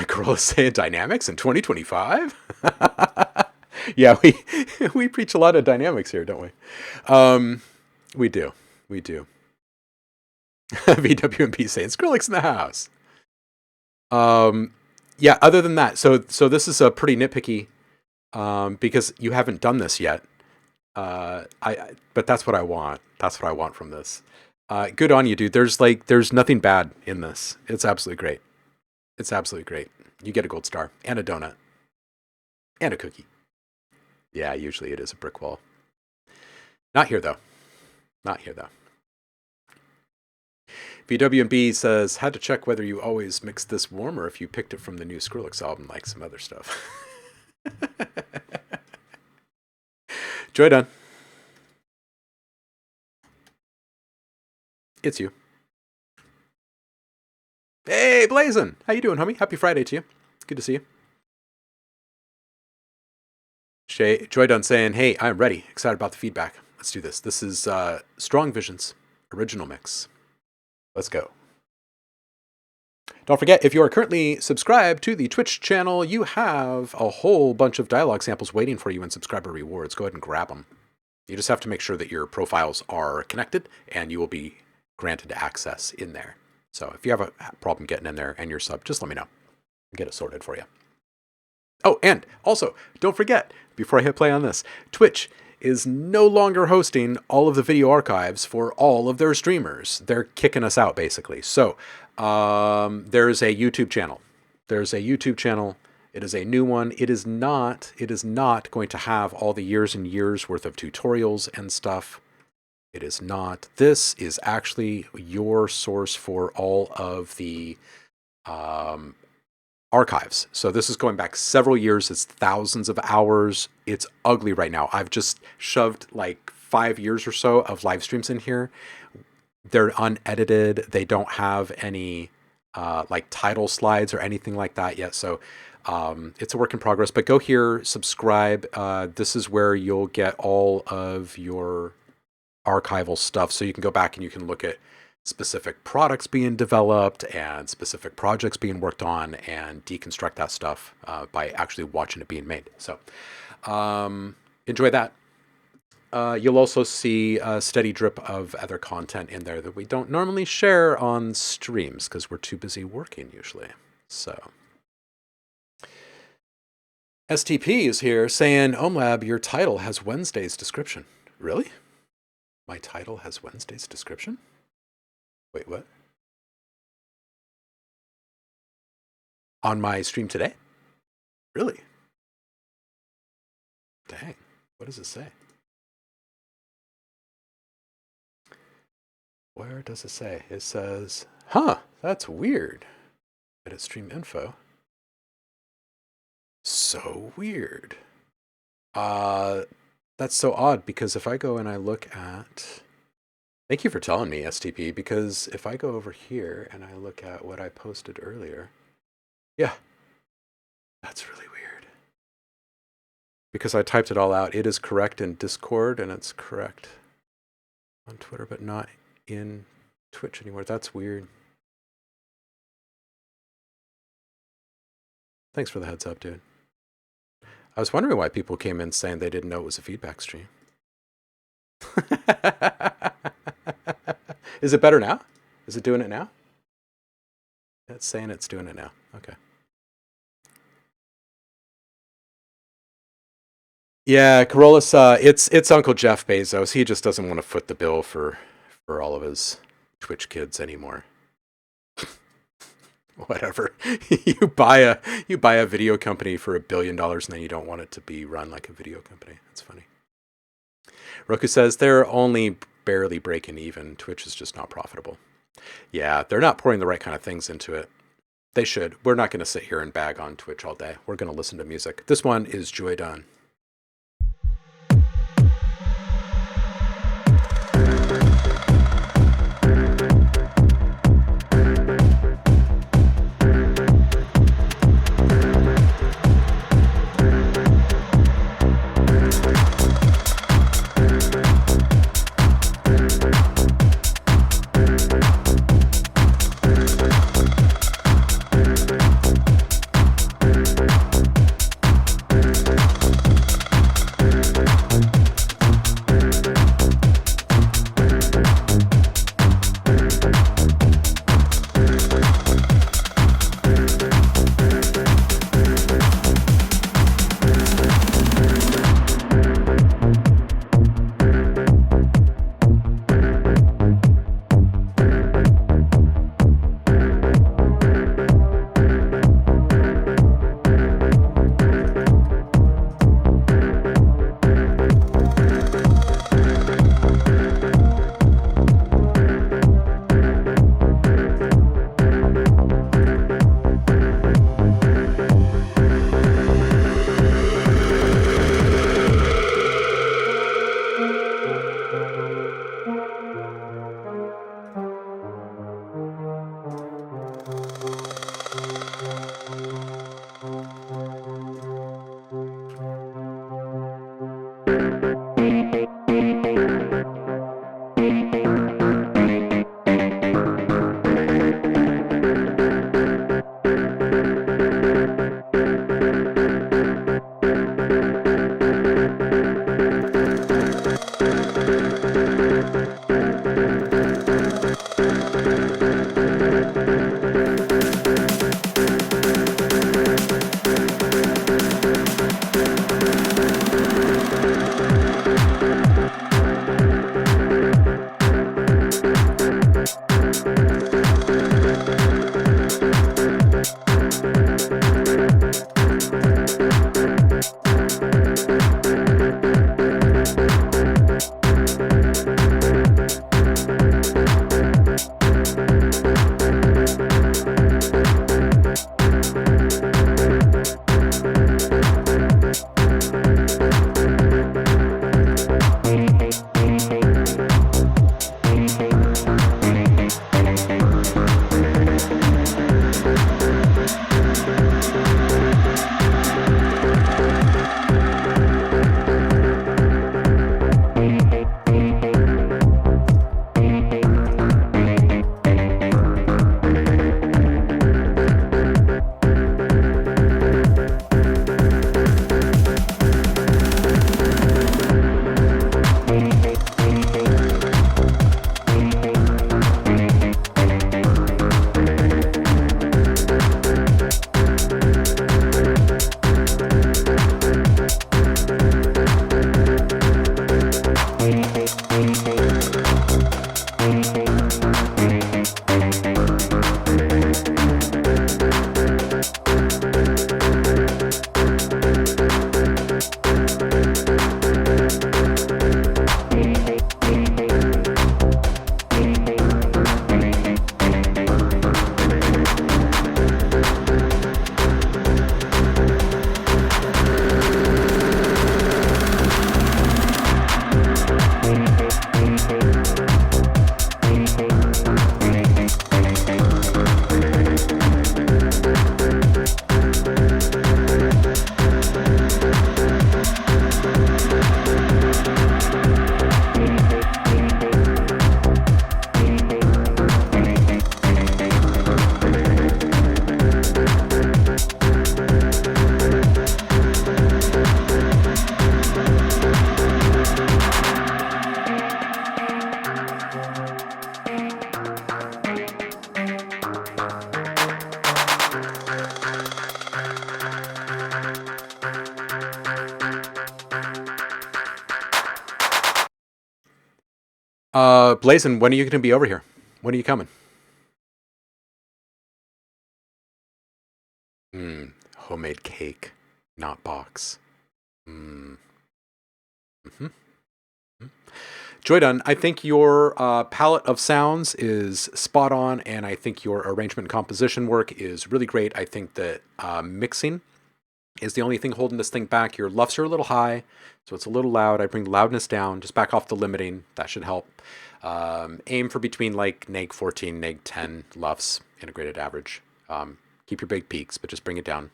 Speaker 1: Corolla's saying dynamics in 2025. Yeah, we preach a lot of dynamics here, don't we? We do. VWMP saying Skrillex in the house. Yeah, other than that, so this is a pretty nitpicky, because you haven't done this yet. But that's what I want. That's what I want from this. Good on you, dude. There's nothing bad in this. It's absolutely great. You get a gold star and a donut and a cookie. Yeah, usually it is a brick wall. Not here, though. Not here, though. BWB says, had to check whether you always mix this warm or if you picked it from the new Skrillex album like some other stuff. Joy done. It's you. Hey, Blazin'! How you doing, homie? Happy Friday to you. Good to see you. Joy done saying, hey, I'm ready. Excited about the feedback. Let's do this. This is Strong Visions original mix. Let's go. Don't forget, if you are currently subscribed to the Twitch channel, you have a whole bunch of dialogue samples waiting for you in subscriber rewards. Go ahead and grab them. You just have to make sure that your profiles are connected, and you will be granted access in there. So if you have a problem getting in there and you're sub, just let me know. I'll get it sorted for you. Oh, and also, don't forget, before I hit play on this, Twitch is no longer hosting all of the video archives for all of their streamers. They're kicking us out, basically. So there's a YouTube channel. There's a YouTube channel. It is a new one. It is not going to have all the years and years worth of tutorials and stuff. It is not. This is actually your source for all of the archives. So this is going back several years. It's thousands of hours. It's ugly right now. I've just shoved like 5 years or so of live streams in here. They're unedited. They don't have any like title slides or anything like that yet. So it's a work in progress, but go here, subscribe. This is where you'll get all of your archival stuff. So you can go back and you can look at specific products being developed and specific projects being worked on and deconstruct that stuff by actually watching it being made. So enjoy that. You'll also see a steady drip of other content in there that we don't normally share on streams because we're too busy working usually. So STP is here saying, OhmLab, your title has Wednesday's description. Really? My title has Wednesday's description? Wait, what? On my stream today? Really? Dang. What does it say? Where does it say? It says, that's weird. Edit stream info. So weird. That's so odd because if I go and I look at... Thank you for telling me, STP, because if I go over here and I look at what I posted earlier, yeah, that's really weird. Because I typed it all out. It is correct in Discord and it's correct on Twitter, but not in Twitch anymore. That's weird. Thanks for the heads up, dude. I was wondering why people came in saying they didn't know it was a feedback stream. Is it better now? Is it doing it now? It's saying it's doing it now. Okay. Yeah, Corollas, it's Uncle Jeff Bezos. He just doesn't want to foot the bill for all of his Twitch kids anymore. Whatever. You buy a video company for $1 billion and then you don't want it to be run like a video company. That's funny. Roku says they're only barely breaking even. Twitch is just not profitable. Yeah, they're not pouring the right kind of things into it. They should. We're not going to sit here and bag on Twitch all day. We're going to listen to music. This one is Joy Done. Blazin, when are you going to be over here? When are you coming? Homemade cake, not box. Joy Dun, I think your palette of sounds is spot on, and I think your arrangement and composition work is really great. I think that mixing is the only thing holding this thing back. Your LUFs are a little high, so it's a little loud. I bring the loudness down, just back off the limiting. That should help. Aim for between like neg 14, neg 10 LUFs, integrated average. Keep your big peaks, but just bring it down.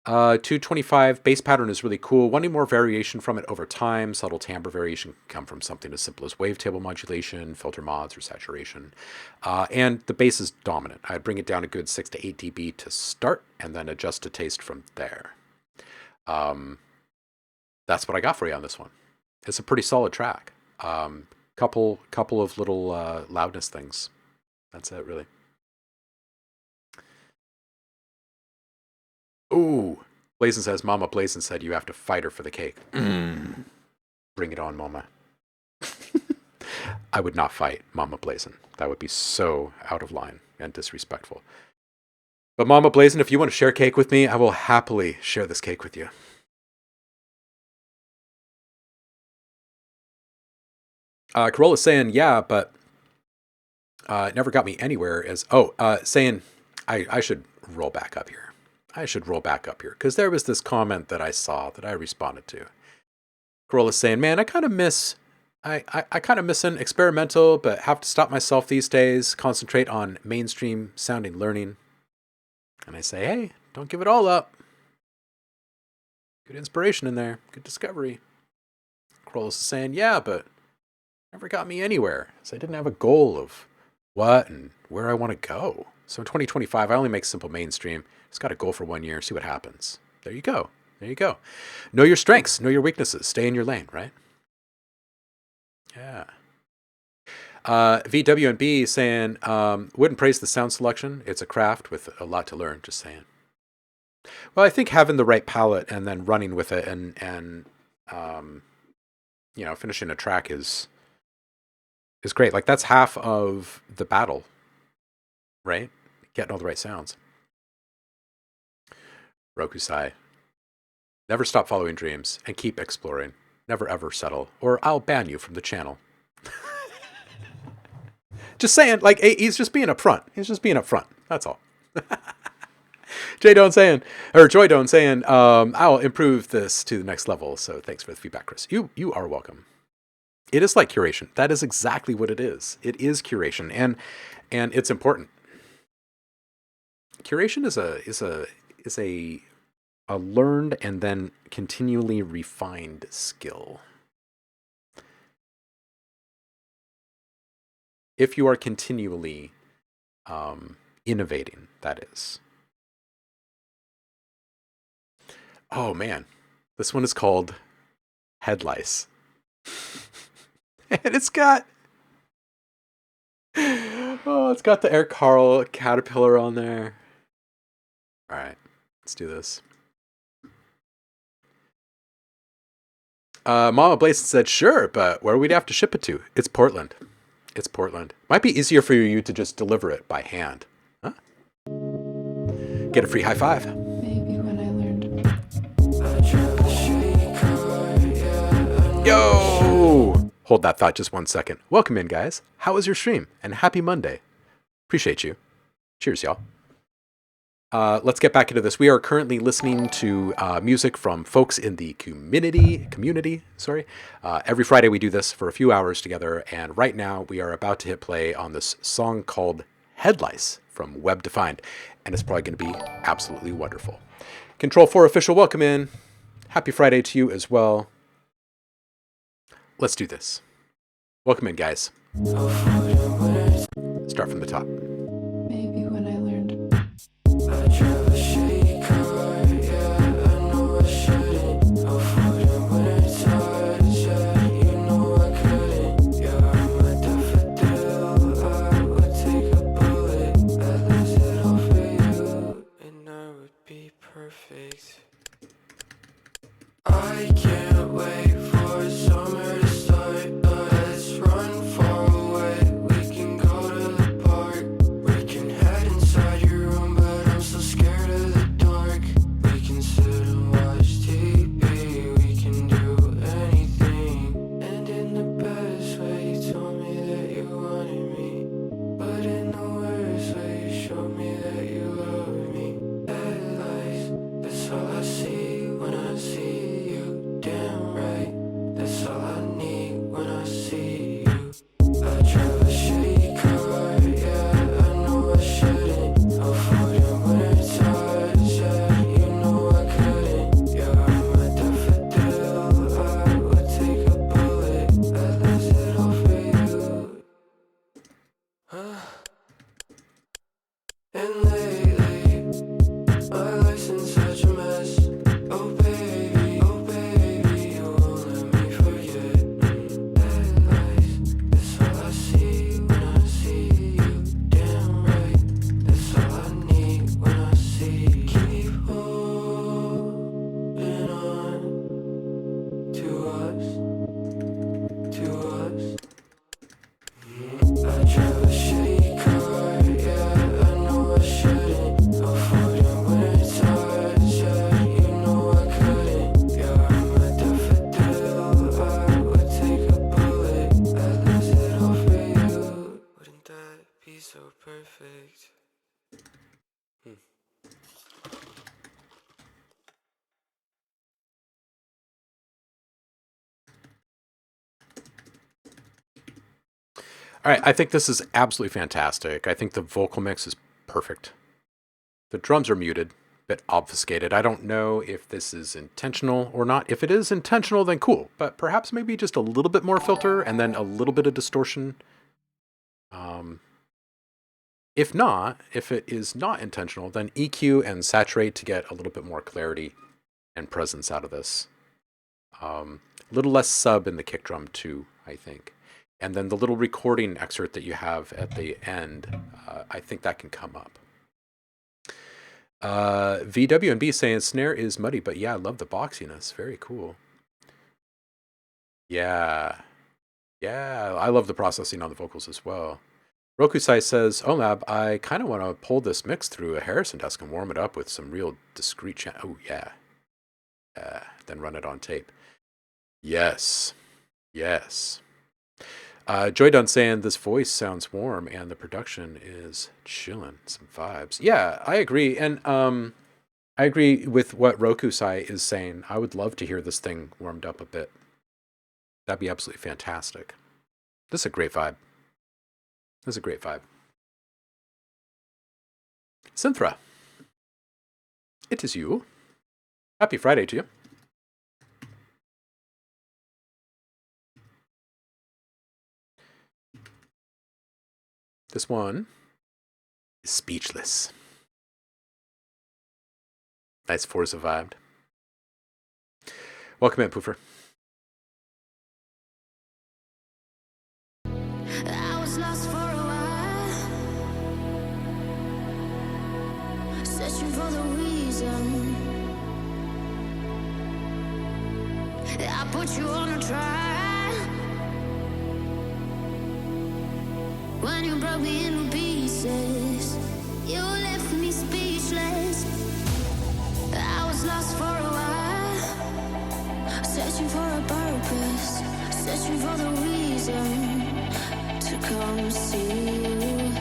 Speaker 1: 225 bass pattern is really cool. Wanting more variation from it over time. Subtle timbre variation can come from something as simple as wavetable modulation, filter mods, or saturation. And the bass is dominant. I'd bring it down a good 6 to 8 dB to start, and then adjust to taste from there. That's what I got for you on this one. It's a pretty solid track. Couple of little loudness things. That's it, really. Ooh, Blazin says, Mama Blazin said you have to fight her for the cake. Bring it on, Mama. I would not fight Mama Blazin. That would be so out of line and disrespectful. But Mama Blazin, if you want to share cake with me, I will happily share this cake with you. Corolla's saying, yeah, but it never got me anywhere. Saying I should roll back up here. Because there was this comment that I saw that I responded to. Corolla's saying, man, I kind of miss an experimental, but have to stop myself these days, concentrate on mainstream sounding learning. And I say, hey, don't give it all up. Good inspiration in there. Good discovery. Cockrell is saying, yeah, but never got me anywhere. So I didn't have a goal of what and where I want to go. So in 2025, I only make simple mainstream. Just got a goal for 1 year, see what happens. There you go. There you go. Know your strengths, know your weaknesses, stay in your lane, right? Yeah. VWNB saying, wouldn't praise the sound selection. It's a craft with a lot to learn, just saying. Well, I think having the right palette and then running with it and finishing a track is great. Like that's half of the battle, right? Getting all the right sounds. Rokusai. Never stop following dreams and keep exploring. Never ever settle, or I'll ban you from the channel. Just saying, like, he's just being upfront. He's just being upfront. That's all. Joy Don saying, I'll improve this to the next level. So thanks for the feedback, Chris. You are welcome. It is like curation. That is exactly what it is. It is curation, and it's important. Curation is a learned and then continually refined skill. If you are continually innovating, that is. Oh man, this one is called Head Lice. And it's got the Air Carl caterpillar on there. All right, let's do this. Mama Blaze said, sure, but where would we have to ship it to? It's Portland. It's Portland. Might be easier for you to just deliver it by hand. Huh? Get a free high five.
Speaker 4: Maybe when I learned.
Speaker 1: Yo! Hold that thought just 1 second. Welcome in, guys. How was your stream? And happy Monday. Appreciate you. Cheers, y'all. Let's get back into this. We are currently listening to music from folks in the community. Every Friday we do this for a few hours together, and right now we are about to hit play on this song called Head Lice from Web Defined, and it's probably going to be absolutely wonderful. Control 4 official, welcome in. Happy Friday to you as well. Let's do this. Welcome in, guys. Start from the top.
Speaker 4: Maybe when I learned.
Speaker 5: I can't wait for summer to start. Let's run far away. We can go to the park. We can head inside your room, but I'm so scared of the dark. We can sit and watch TV. We can do anything. And in the best way, you told me that you wanted me. But in the worst way, you showed me that you love me. That lies, that's all I see when I see. Damn right, that's all I need when I see you. I drive a shitty car, yeah, I know I shouldn't afford it when it's hard, yeah, you know I couldn't. Yeah, I'm a daffodil, I would take a bullet, I'd lose it all for you. And lately, my life's in such a mess. Oh baby, you won't let me forget. That lies, that's all I see when I see you. Damn right, that's all I need when I see you. Keep holding on to us. I drive a shitty car, yeah, I know I shouldn't afford it when it's hard, yeah, you know I couldn't. Yeah, I'm a daffodil, I would take a bullet, I'd lose it all for you. Wouldn't that be so perfect?
Speaker 1: All right, I think this is absolutely fantastic. I think the vocal mix is perfect. The drums are muted, bit obfuscated. I don't know if this is intentional or not. If it is intentional, then cool. But perhaps maybe just a little bit more filter and then a little bit of distortion. If not, if it is not intentional, then EQ and saturate to get a little bit more clarity and presence out of this. A little less sub in the kick drum too, I think. And then the little recording excerpt that you have at the end, I think that can come up. VWNB saying snare is muddy, but yeah, I love the boxiness. Very cool. Yeah. Yeah, I love the processing on the vocals as well. Rokusai says, OhmLab, I kind of want to pull this mix through a Harrison desk and warm it up with some real discrete oh, yeah. Then run it on tape. Yes. Yes. Joy Dunn saying this voice sounds warm and the production is chillin'. Some vibes. Yeah, I agree. And I agree with what Rokusai is saying. I would love to hear this thing warmed up a bit. That'd be absolutely fantastic. This is a great vibe. This is a great vibe. Synthra, it is you. Happy Friday to you. This one is Speechless. Nice Forza vibed. Welcome in, Poofer.
Speaker 6: I was lost for a while, searching for the reason. I put you on a trial when you broke me into pieces. You left me speechless. I was lost for a while, searching for a purpose, searching for the reason to come see you.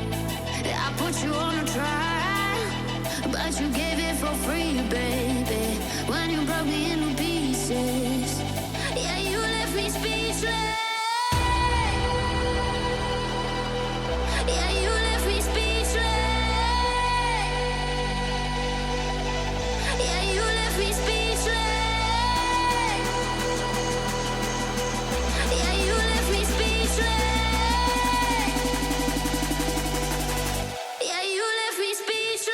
Speaker 6: I put you on a trial, but you gave it for free, baby. When you broke me into pieces, yeah, you left me speechless. Yeah, you left me speechless. Yeah, you left me speechless. Yeah, you left me speechless. Yeah, you left me speechless.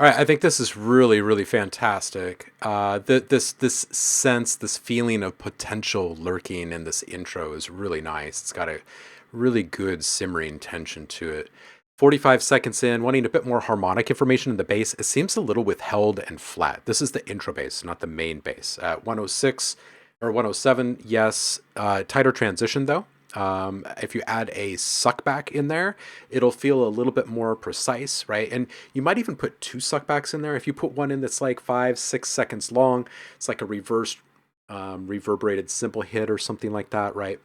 Speaker 1: All right, I think this is really, really fantastic. This sense, this feeling of potential lurking in this intro is really nice. It's got a really good simmering tension to it. 45 seconds in, wanting a bit more harmonic information in the bass. It seems a little withheld and flat. This is the intro bass, not the main bass. At 106 or 107, yes, tighter transition though. If you add a suckback in there, it'll feel a little bit more precise, right? And you might even put two suckbacks in there. If you put one in that's like 5-6 seconds long, it's like a reversed reverberated simple hit or something like that, right?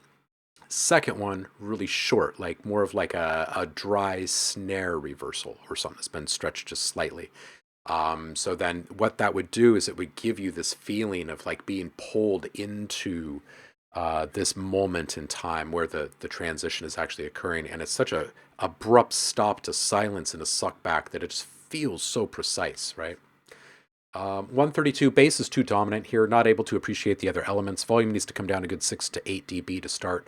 Speaker 1: Second one, really short, like more of like a dry snare reversal or something that's been stretched just slightly. So then what that would do is it would give you this feeling of like being pulled into this moment in time where the transition is actually occurring, and it's such a abrupt stop to silence in a suck back that it just feels so precise, right? 132, bass is too dominant here, not able to appreciate the other elements. Volume needs to come down a good 6 to 8 dB to start.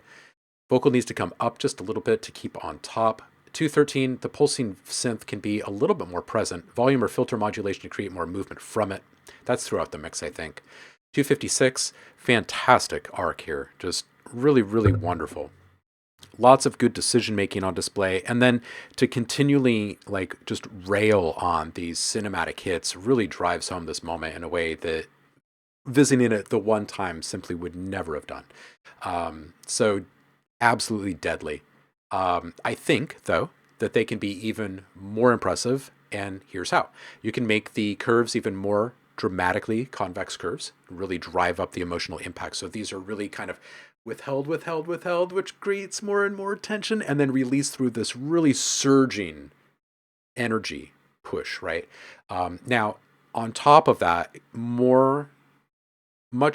Speaker 1: Vocal needs to come up just a little bit to keep on top. 213, the pulsing synth can be a little bit more present. Volume or filter modulation to create more movement from it. That's throughout the mix, I think. 256, fantastic arc here. Just really, really wonderful. Lots of good decision making on display. And then to continually like just rail on these cinematic hits really drives home this moment in a way that visiting it the one time simply would never have done. So absolutely deadly. I think, though, that they can be even more impressive, and here's how. You can make the curves even more dramatically convex curves, really drive up the emotional impact. So these are really kind of withheld, which creates more and more tension, and then release through this really surging energy push, right? Now, on top of that, much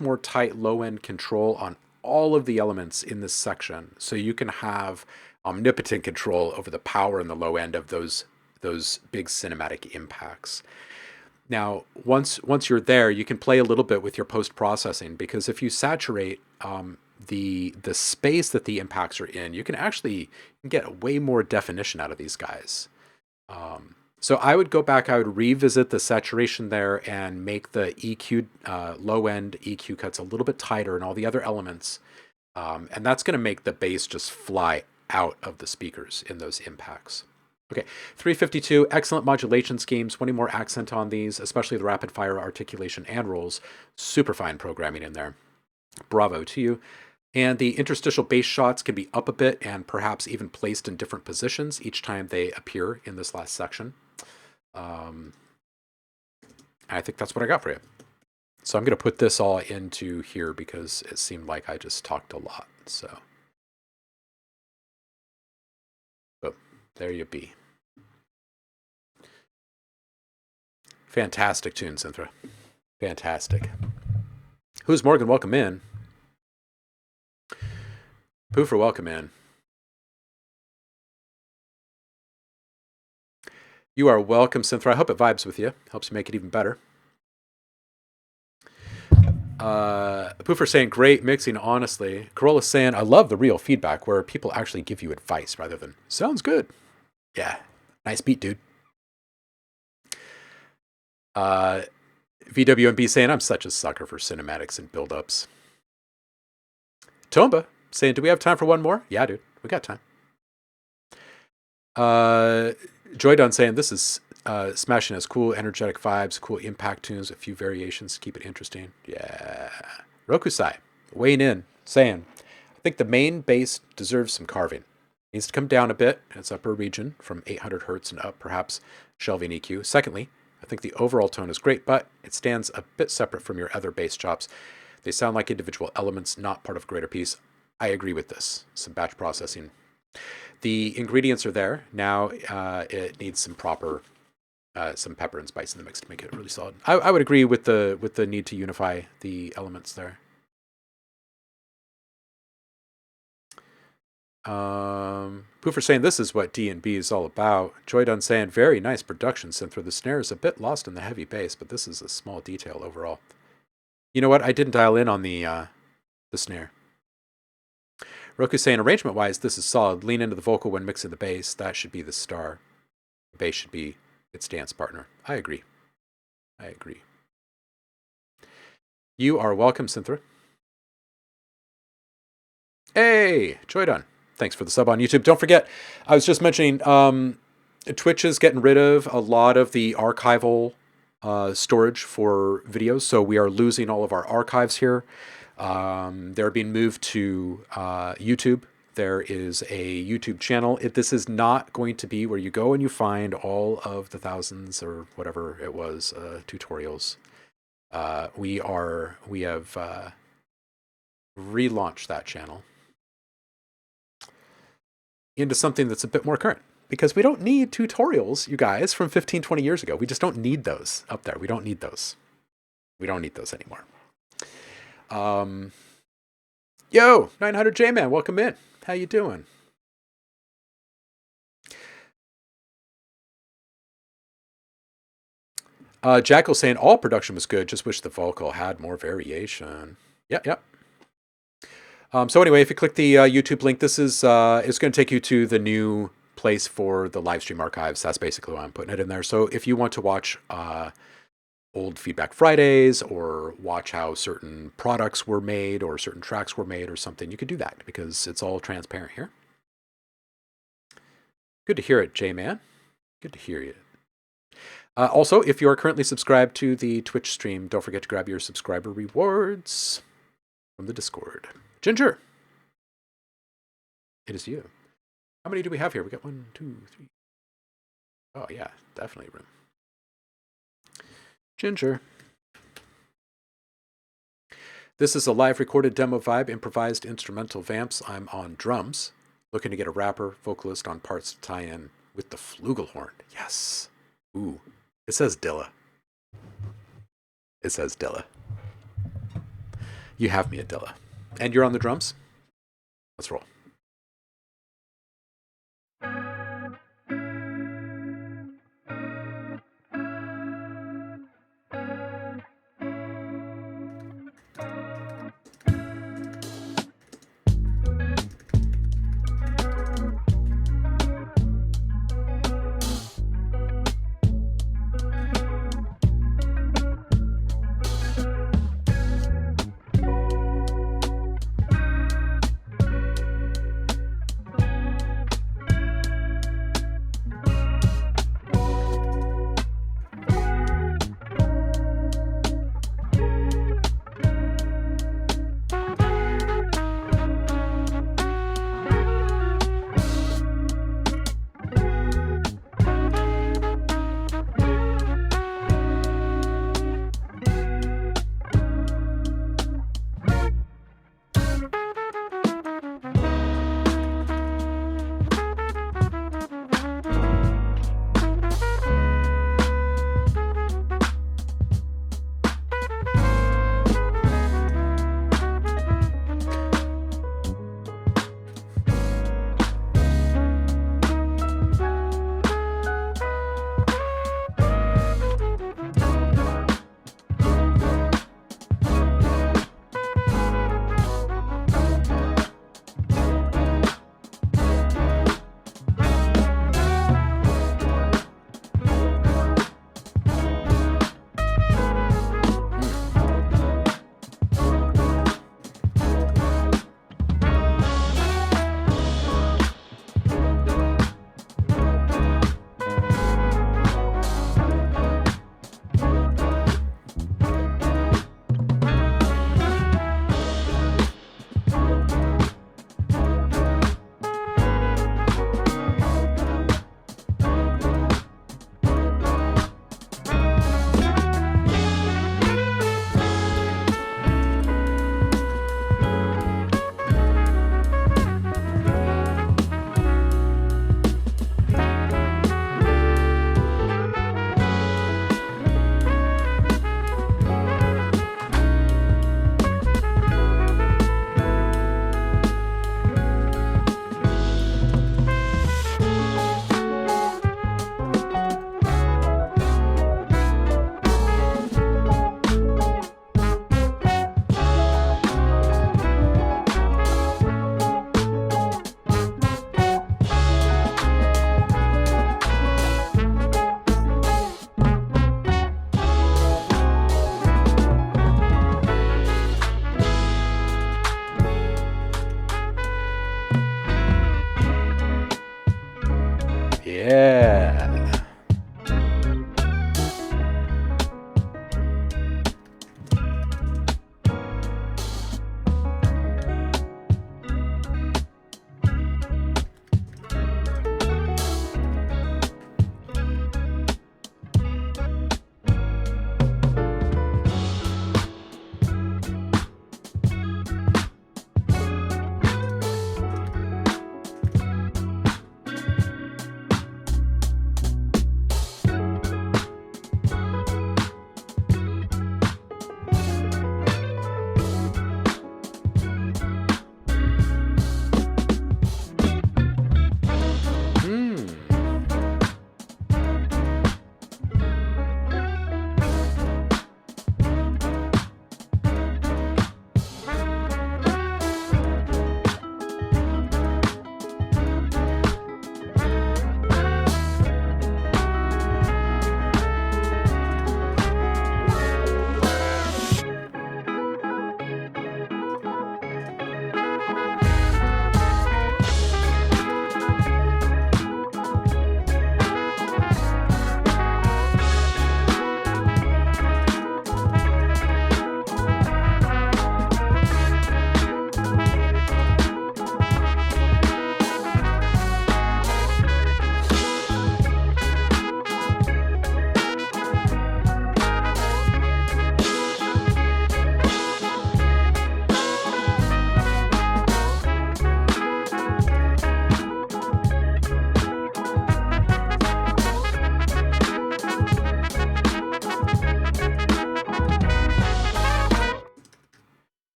Speaker 1: more tight low-end control on all of the elements in this section. So you can have omnipotent control over the power and the low end of those big cinematic impacts. Now, once you're there, you can play a little bit with your post-processing, because if you saturate the space that the impacts are in, you can actually get way more definition out of these guys. So I would go back, I would revisit the saturation there and make the EQ, low-end EQ cuts a little bit tighter and all the other elements. And that's going to make the bass just fly out of the speakers in those impacts. Okay, 352, excellent modulation schemes, wanting more accent on these, especially the rapid fire articulation and rolls. Super fine programming in there. Bravo to you. And the interstitial bass shots can be up a bit and perhaps even placed in different positions each time they appear in this last section. I think that's what I got for you. So I'm going to put this all into here because it seemed like I just talked a lot. So, boom, there you be. Fantastic tune, Cynthia. Fantastic. Who's Morgan? Welcome in. Poofer, welcome in. You are welcome, Cynthia. I hope it vibes with you. Helps you make it even better. Poofer saying, great mixing, honestly. Corolla saying, I love the real feedback where people actually give you advice rather than, sounds good. Yeah, nice beat, dude. VWMB saying, I'm such a sucker for cinematics and build-ups. Tomba saying, do we have time for one more? Yeah, dude, we got time. Joydon saying, this is smashing has cool, energetic vibes, cool impact tunes, a few variations to keep it interesting. Yeah. Rokusai weighing in, saying, I think the main bass deserves some carving. Needs to come down a bit in its upper region from 800 hertz and up, perhaps shelving EQ. Secondly, I think the overall tone is great, but it stands a bit separate from your other bass chops. They sound like individual elements, not part of a greater piece. I agree with this. Some batch processing. The ingredients are there. Now it needs some proper, some pepper and spice in the mix to make it really solid. I would agree with the need to unify the elements there. Poofer saying this is what D&B is all about. Joydon saying very nice production, Cynthia. The snare is a bit lost in the heavy bass, but this is a small detail overall. You know what? I didn't dial in on the snare. Roku saying arrangement-wise, this is solid. Lean into the vocal when mixing the bass. That should be the star. The bass should be It's dance partner. I agree. I agree. You are welcome, Cynthia. Hey, Joydon. Thanks for the sub on YouTube. Don't forget, I was just mentioning, Twitch is getting rid of a lot of the archival storage for videos. So we are losing all of our archives here. They're being moved to YouTube. There is a YouTube channel. This is not going to be where you go and you find all of the thousands or whatever it was tutorials. We have relaunched that channel into something that's a bit more current, because we don't need tutorials, you guys, from 15, 20 years ago. We just don't need those up there. We don't need those. We don't need those anymore. Yo, 900 J-Man, welcome in. How you doing? Jackal saying all production was good. Just wish the vocal had more variation. Yep. So anyway, if you click the YouTube link, this is it's going to take you to the new place for the live stream archives. That's basically why I'm putting it in there. So if you want to watch old Feedback Fridays or watch how certain products were made or certain tracks were made or something, you could do that because it's all transparent here. Good to hear it, J-Man. Good to hear you. Also, if you are currently subscribed to the Twitch stream, don't forget to grab your subscriber rewards from the Discord. Ginger, it is you. How many do we have here? We got 1, 2, 3. Oh, yeah, definitely room. Ginger. This is a live recorded demo vibe, improvised instrumental vamps. I'm on drums, looking to get a rapper, vocalist on parts to tie in with the flugelhorn. Yes. Ooh, it says Dilla. It says Dilla. You have me at Dilla. And you're on the drums? Let's roll.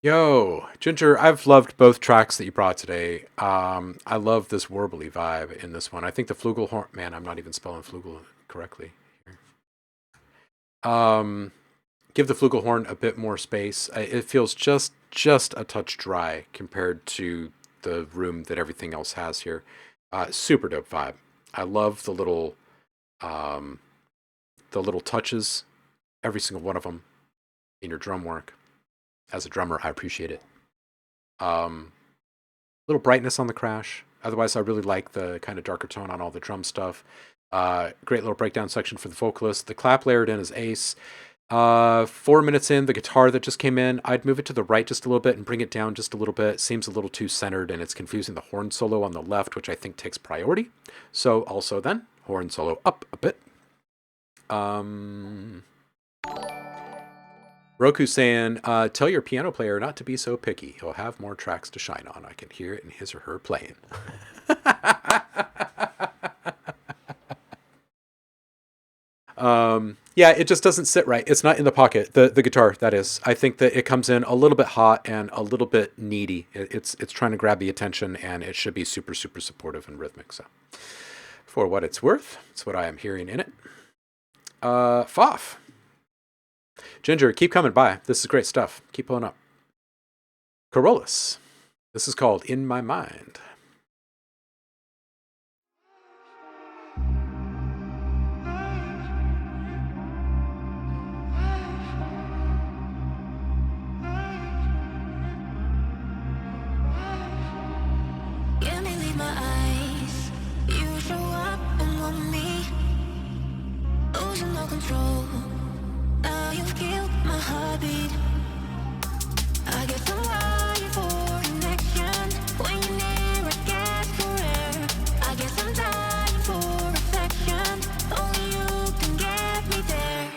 Speaker 1: Yo, Ginger, I've loved both tracks that you brought today. I love this warbly vibe in this one. I think the flugelhorn, man, I'm not even spelling flugel correctly here. Give the flugelhorn a bit more space. It feels just a touch dry compared to the room that everything else has here. Super dope vibe. I love um, the little touches, every single one of them in your drum work. As a drummer, I appreciate it. Little brightness on the crash. Otherwise, I really like the kind of darker tone on all the drum stuff. Great little breakdown section for the vocalist. The clap layered in is ace. 4 minutes in, the guitar that just came in, I'd move it to the right just a little bit and bring it down just a little bit. It seems a little too centered, and it's confusing the horn solo on the left, which I think takes priority. So also then, horn solo up a bit. Roku saying, tell your piano player not to be so picky. He'll have more tracks to shine on. I can hear it in his or her playing. Yeah, it just doesn't sit right. It's not in the pocket. The guitar, that is. I think that it comes in a little bit hot and a little bit needy. It's trying to grab the attention, and it should be super, super supportive and rhythmic. So, for what it's worth, it's what I am hearing in it. Foff. Ginger, keep coming by. This is great stuff. Keep pulling up. Corollas. This is called In My Mind.
Speaker 6: Let me leave my eyes. You show up and want me, losing no control. Now you've killed my heartbeat. I guess I'm lying for connection. When you're near, I gasp for air. I guess I'm dying for affection. Only you can get me there.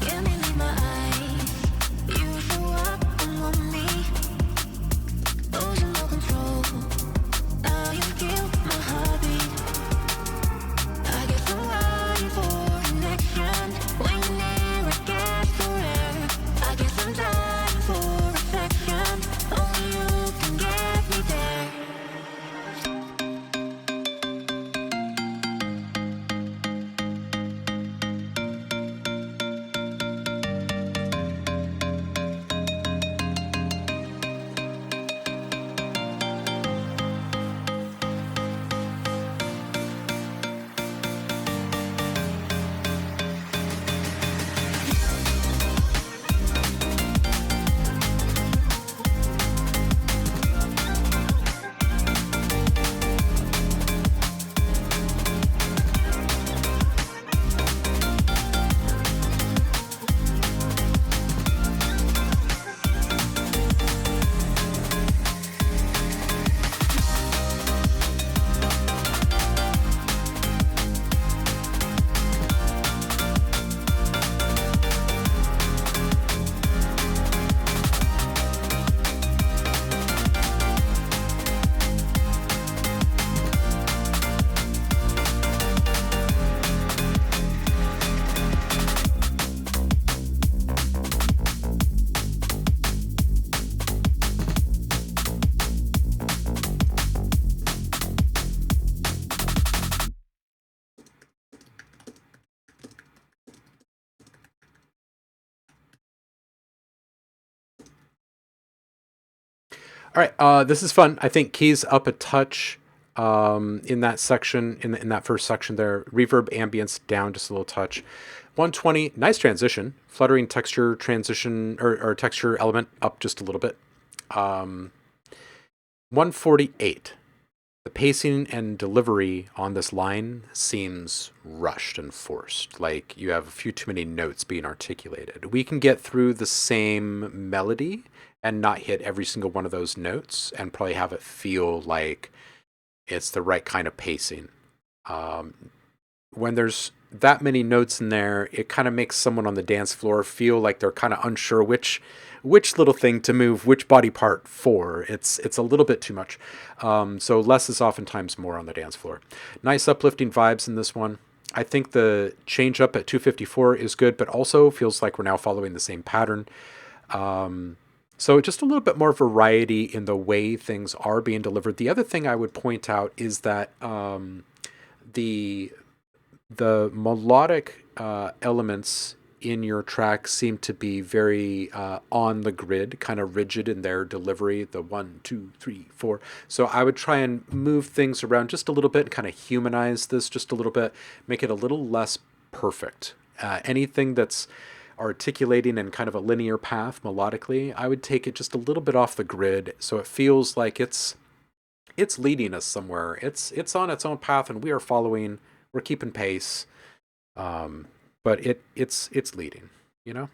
Speaker 6: Let me leave my eyes. You show up and want me, losing no control. Now you've killed my heartbeat. I guess I'm lying for connection. When you're near, I gasp for air. I guess I'm dying for affection. Only you can get me there.
Speaker 1: All right, this is fun. I think keys up a touch. in that section, in that first section there. Reverb, ambience down just a little touch. 120, nice transition. Fluttering texture transition or texture element up just a little bit. 148. The pacing and delivery on this line seems rushed and forced, like you have a few too many notes being articulated. We can get through the same melody and not hit every single one of those notes and probably have it feel like it's the right kind of pacing. When there's that many notes in there, it kind of makes someone on the dance floor feel like they're kind of unsure which little thing to move which body part for. It's a little bit too much. So less is oftentimes more on the dance floor. Nice uplifting vibes in this one. I think the change up at 254 is good, but also feels like we're now following the same pattern. So just a little bit more variety in the way things are being delivered. The other thing I would point out is that the melodic elements in your track seem to be very on the grid, kind of rigid in their delivery, the 1, 2, 3, 4. So I would try and move things around just a little bit, kind of humanize this just a little bit, make it a little less perfect. Anything that's articulating in kind of a linear path melodically, I would take it just a little bit off the grid so it feels like it's leading us somewhere. It's on its own path and we are following, we're keeping pace. But it's leading, you know?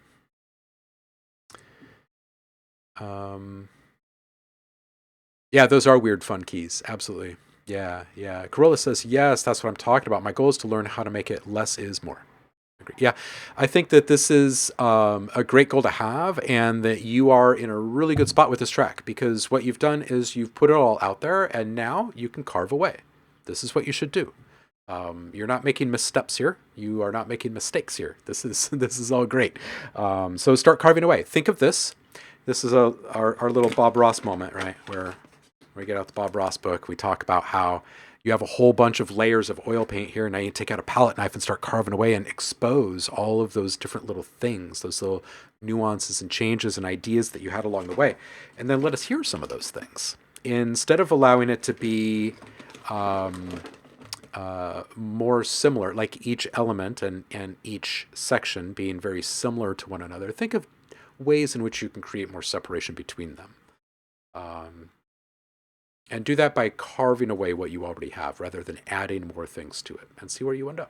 Speaker 1: Yeah, those are weird fun keys. Absolutely. Yeah. Corolla says, yes, that's what I'm talking about. My goal is to learn how to make it less is more. Yeah, I think that this is a great goal to have and that you are in a really good spot with this track because what you've done is you've put it all out there and now you can carve away. This is what you should do. You're not making missteps here. You are not making mistakes here. This is all great. So start carving away. Think of this. This is our little Bob Ross moment, right? Where we get out the Bob Ross book. We talk about how you have a whole bunch of layers of oil paint here. Now you take out a palette knife and start carving away and expose all of those different little things, those little nuances and changes and ideas that you had along the way. And then let us hear some of those things. Instead of allowing it to be more similar, like each element and each section being very similar to one another, think of ways in which you can create more separation between them. And do that by carving away what you already have rather than adding more things to it and see where you end up.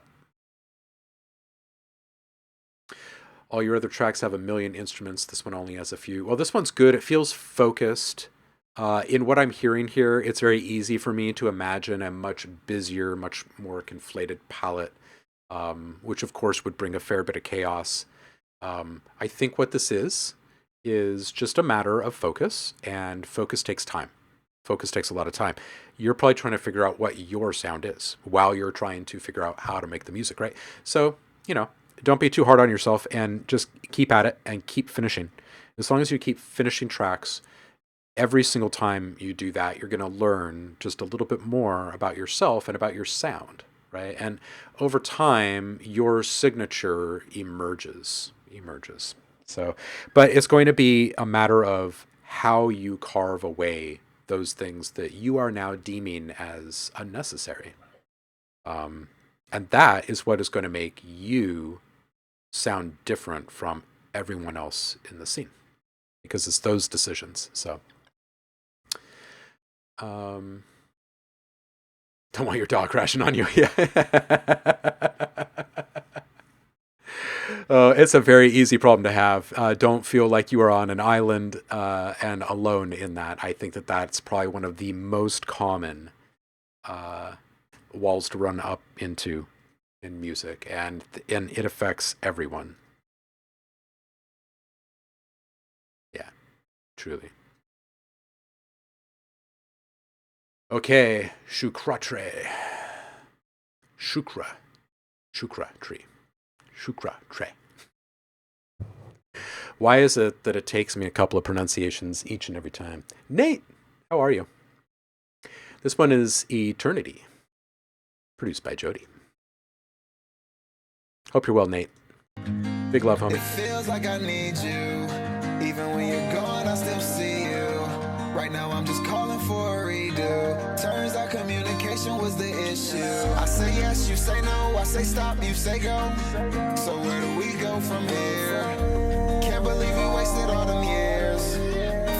Speaker 1: All your other tracks have a million instruments. This one only has a few. Well, this one's good. It feels focused. In what I'm hearing here, it's very easy for me to imagine a much busier, much more conflated palette, which of course would bring a fair bit of chaos. I think what this is just a matter of focus, and focus takes time. Focus takes a lot of time. You're probably trying to figure out what your sound is while you're trying to figure out how to make the music, right? So, don't be too hard on yourself and just keep at it and keep finishing. As long as you keep finishing tracks, every single time you do that, you're going to learn just a little bit more about yourself and about your sound, right? And over time, your signature emerges. So, but it's going to be a matter of how you carve away those things that you are now deeming as unnecessary. And that is what is going to make you sound different from everyone else in the scene, because it's those decisions. So, don't want your dog crashing on you. Yeah. It's a very easy problem to have. Don't feel like you are on an island and alone in that. I think that that's probably one of the most common walls to run up into in music, and it affects everyone. Yeah, truly. Okay, shukra tree. Shukra tree. Why is it that it takes me a couple of pronunciations each and every time? Nate, how are you? This one is Eternity, produced by Jody. Hope you're well, Nate. Big love, homie.
Speaker 7: It feels like I need you. Even when you're gone, I still see you. Right now I'm just calling for a redo. Turns out communication communication was the issue. I say yes, you say no, I say stop, you say go. So where do we go from here? Can't believe we wasted all them years.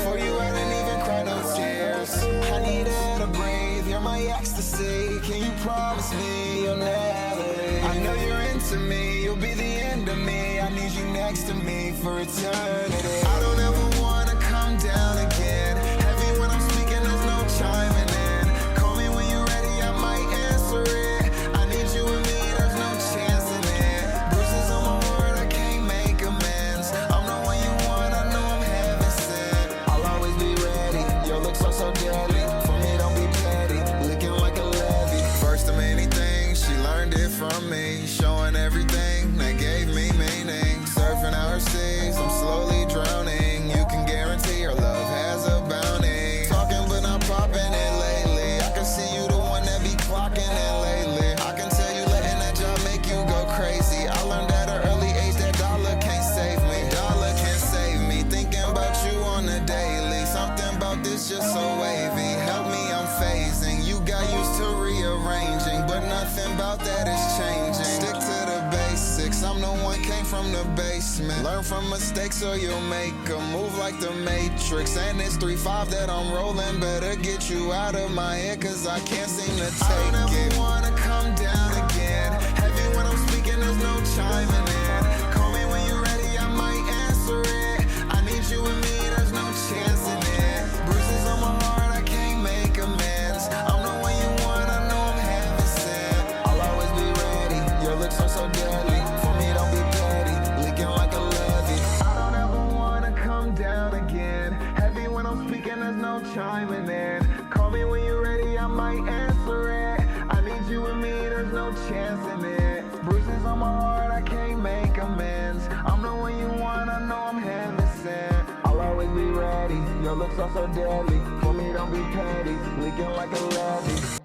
Speaker 7: For you I didn't even cry no tears. I need air to breathe, you're my ecstasy. Can you promise me you'll never leave? I know you're into me, you'll be the end of me. I need you next to me for eternity. I don't ever wanna come down again. Heavy when I'm speaking, there's no chiming in. Call me when you're ready, I might answer it. I need you and me, there's no chance in it. Bruises on my heart, I can't make amends. I'm the one you want, I know I'm heaven sent. I'll always be ready, your looks are so deadly. For me, don't be petty, licking like a levy. First of many things, she learned it from me. Showing everything that gave me meaning. Surfing our seas, I'm slowly drowning. You can guarantee your love has a bounty. Talking but not popping it lately. I can see you the one that be clocking it lately. I can tell you letting that job make you go crazy. I learned at an early age that dollar can't save me. Dollar can't save me. Thinking about you on the daily. Something about this just so wavy. Help me, I'm phasing. You got used to rearranging, but nothing about that is changing. Stick to the basics. I'm the one came from the basement. Learn from mistakes or you'll make a move like the Matrix. And it's 3-5 that I'm rolling. Better get you out of my head, cause I can't seem to take it. I don't ever wanna come down again. Heavy when I'm speaking, there's no chiming in. Call me when you're ready, I might answer it. I need you and me, there's no chance in it. Bruises on my heart, I can't make amends. I'm the one you want, I know I'm heaven sent. I'll always be ready, your looks are so deadly. For me, don't be petty, leaking like a levee. I don't ever wanna come down again. Heavy when I'm speaking, there's no chiming in. Call me when you're ready, I might answer it. I need you and me, there's no chance in it. Bruises on my heart, I can't make amends. I'm the one you want, I know I'm heaven sent. I'll always be ready, your looks are so deadly. For me, don't be petty, leaking like a levee.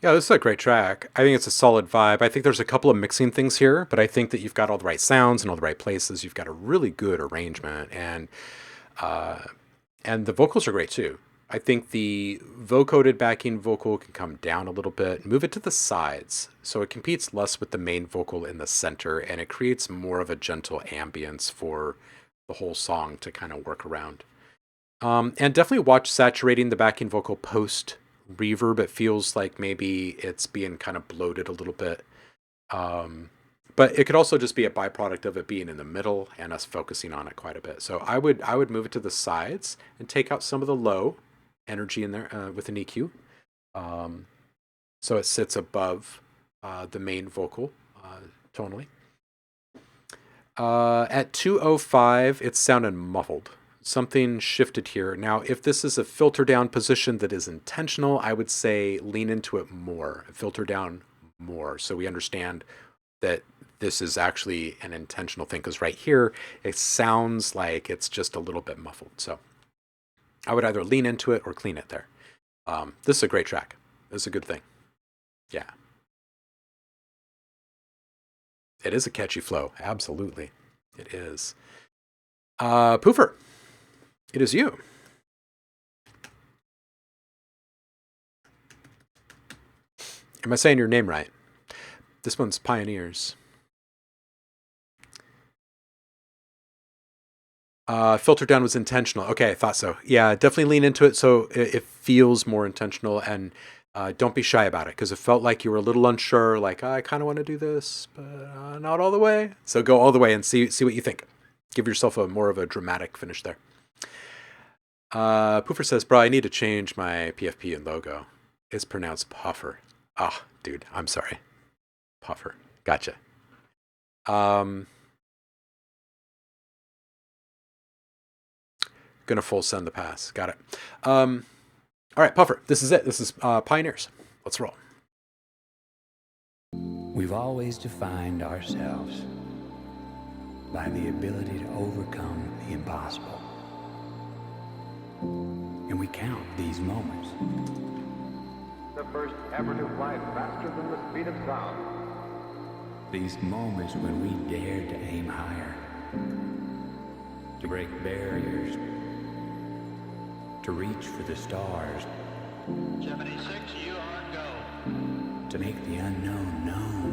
Speaker 1: Yeah, this is a great track. I think it's a solid vibe. I think there's a couple of mixing things here, but I think that you've got all the right sounds in all the right places. You've got a really good arrangement, and the vocals are great too. I think the vocoded backing vocal can come down a little bit, move it to the sides, so it competes less with the main vocal in the center, and it creates more of a gentle ambience for the whole song to kind of work around. And definitely watch saturating the backing vocal post reverb. It feels like maybe it's being kind of bloated a little bit. But it could also just be a byproduct of it being in the middle and us focusing on it quite a bit. So I would move it to the sides and take out some of the low energy in there with an EQ. So it sits above the main vocal tonally. At 205, it's sounding muffled. Something shifted here. Now, if this is a filter down position that is intentional, I would say lean into it more, filter down more, so we understand that this is actually an intentional thing, because right here, it sounds like it's just a little bit muffled. So I would either lean into it or clean it there. This is a great track. This is a good thing. Yeah. It is a catchy flow. Absolutely. It is. Poofer. It is you. Am I saying your name right? This one's Pioneers. Filter down was intentional. Okay, I thought so. Yeah, definitely lean into it so it feels more intentional, and don't be shy about it, because it felt like you were a little unsure, like, I kind of want to do this, but not all the way. So go all the way and see what you think. Give yourself more of a dramatic finish there. Poofer says, bro, I need to change my PFP and logo. It's pronounced Puffer. Ah, dude, I'm sorry. Puffer. Gotcha. Gonna full send the pass. Got it. All right, Puffer, this is it. This is Pioneers. Let's roll.
Speaker 8: We've always defined ourselves by the ability to overcome the impossible. And we count these moments.
Speaker 9: The first ever to fly faster than the speed of sound.
Speaker 8: These moments when we dared to aim higher, to break barriers, to reach for the stars.
Speaker 10: 76, you are
Speaker 8: to make the unknown known.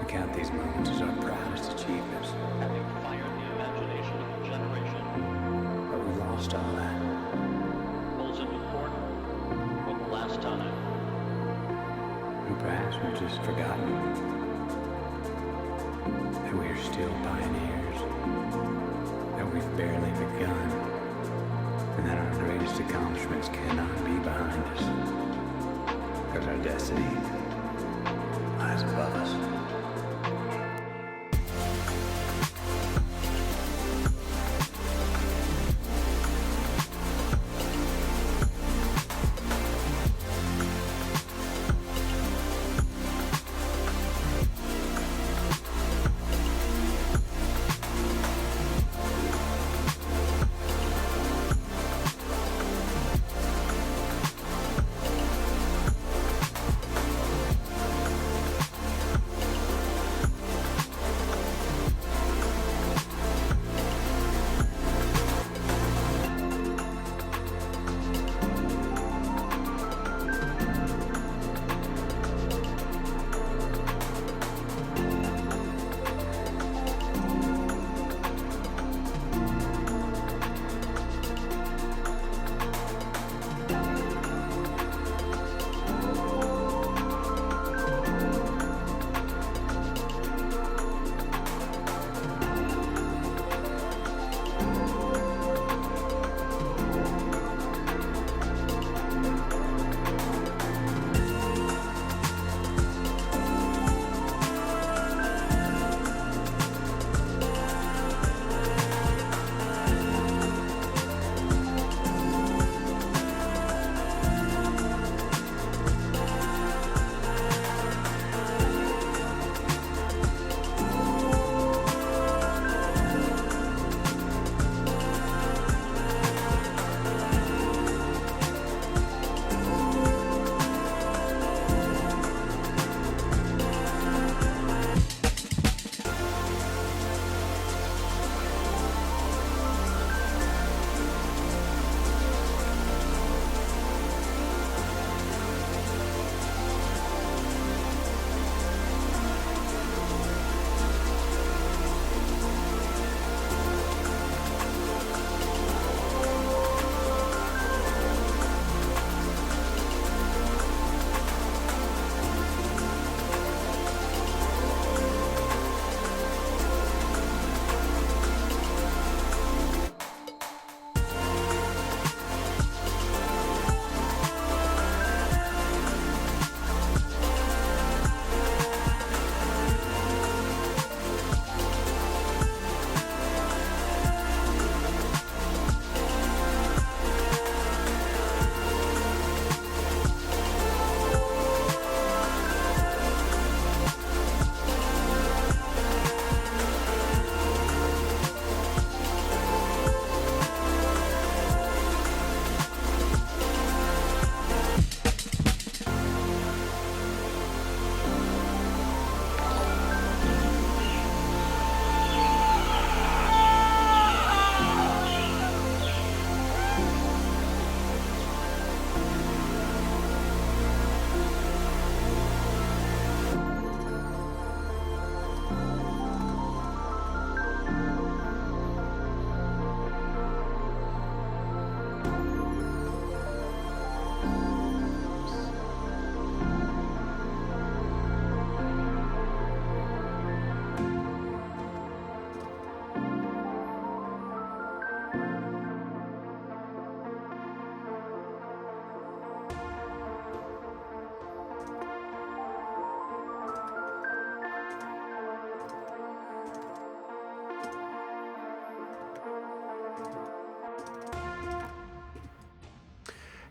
Speaker 8: We count these moments as our proudest achievements.
Speaker 10: Having fired the imagination of a generation,
Speaker 8: But we lost all that.
Speaker 10: pulls into port for the last time.
Speaker 8: And perhaps we've just forgotten that we are still pioneers, that we've barely begun, and that our greatest accomplishments cannot be behind us, because our destiny lies above us.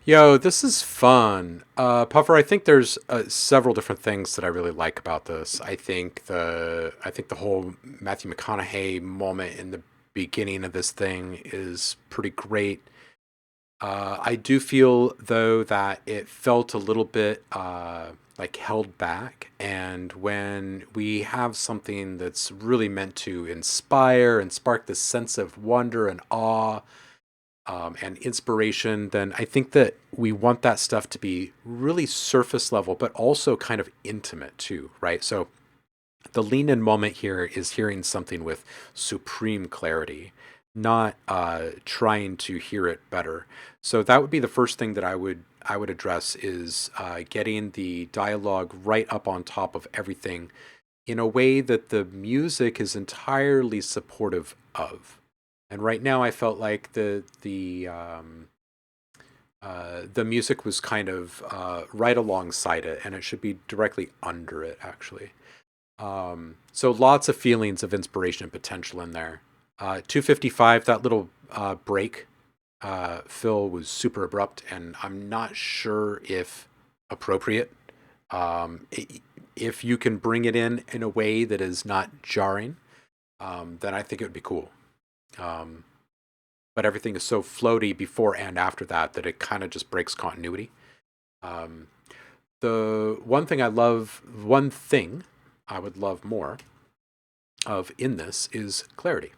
Speaker 1: Yo, this is fun. Puffer, I think there's several different things that I really like about this. I think the whole Matthew McConaughey moment in the beginning of this thing is pretty great. I do feel though that it felt a little bit like held back. And when we have something that's really meant to inspire and spark this sense of wonder and awe, and inspiration, then I think that we want that stuff to be really surface level, but also kind of intimate too, right? So the lean in moment here is hearing something with supreme clarity, not trying to hear it better. So that would be the first thing that I would address is getting the dialogue right up on top of everything in a way that the music is entirely supportive of. And right now, I felt like the music was kind of right alongside it, and it should be directly under it, actually. So lots of feelings of inspiration and potential in there. 255, that little break fill was super abrupt, and I'm not sure if appropriate. If you can bring it in a way that is not jarring, then I think it would be cool. But everything is so floaty before and after that it kind of just breaks continuity. The one thing I would love more of in this is clarity.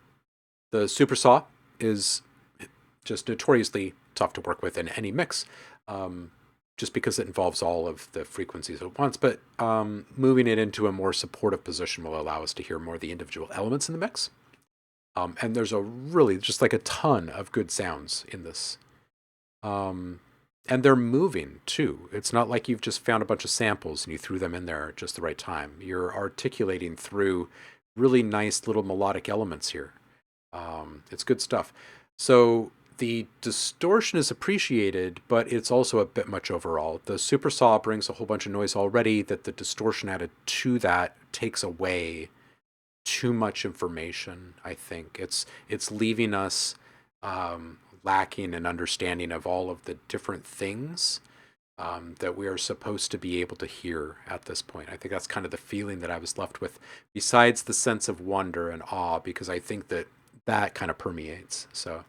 Speaker 1: The super saw is just notoriously tough to work with in any mix, just because it involves all of the frequencies at once. But moving it into a more supportive position will allow us to hear more of the individual elements in the mix. And there's a really just like a ton of good sounds in this. And they're moving too. It's not like you've just found a bunch of samples and you threw them in there at just the right time. You're articulating through really nice little melodic elements here. It's good stuff. So the distortion is appreciated, but it's also a bit much overall. The super saw brings a whole bunch of noise already that the distortion added to that takes away too much information. I think it's leaving us lacking an understanding of all of the different things that we are supposed to be able to hear at this point. I think that's kind of the feeling that I was left with, besides the sense of wonder and awe, because I think that kind of permeates. So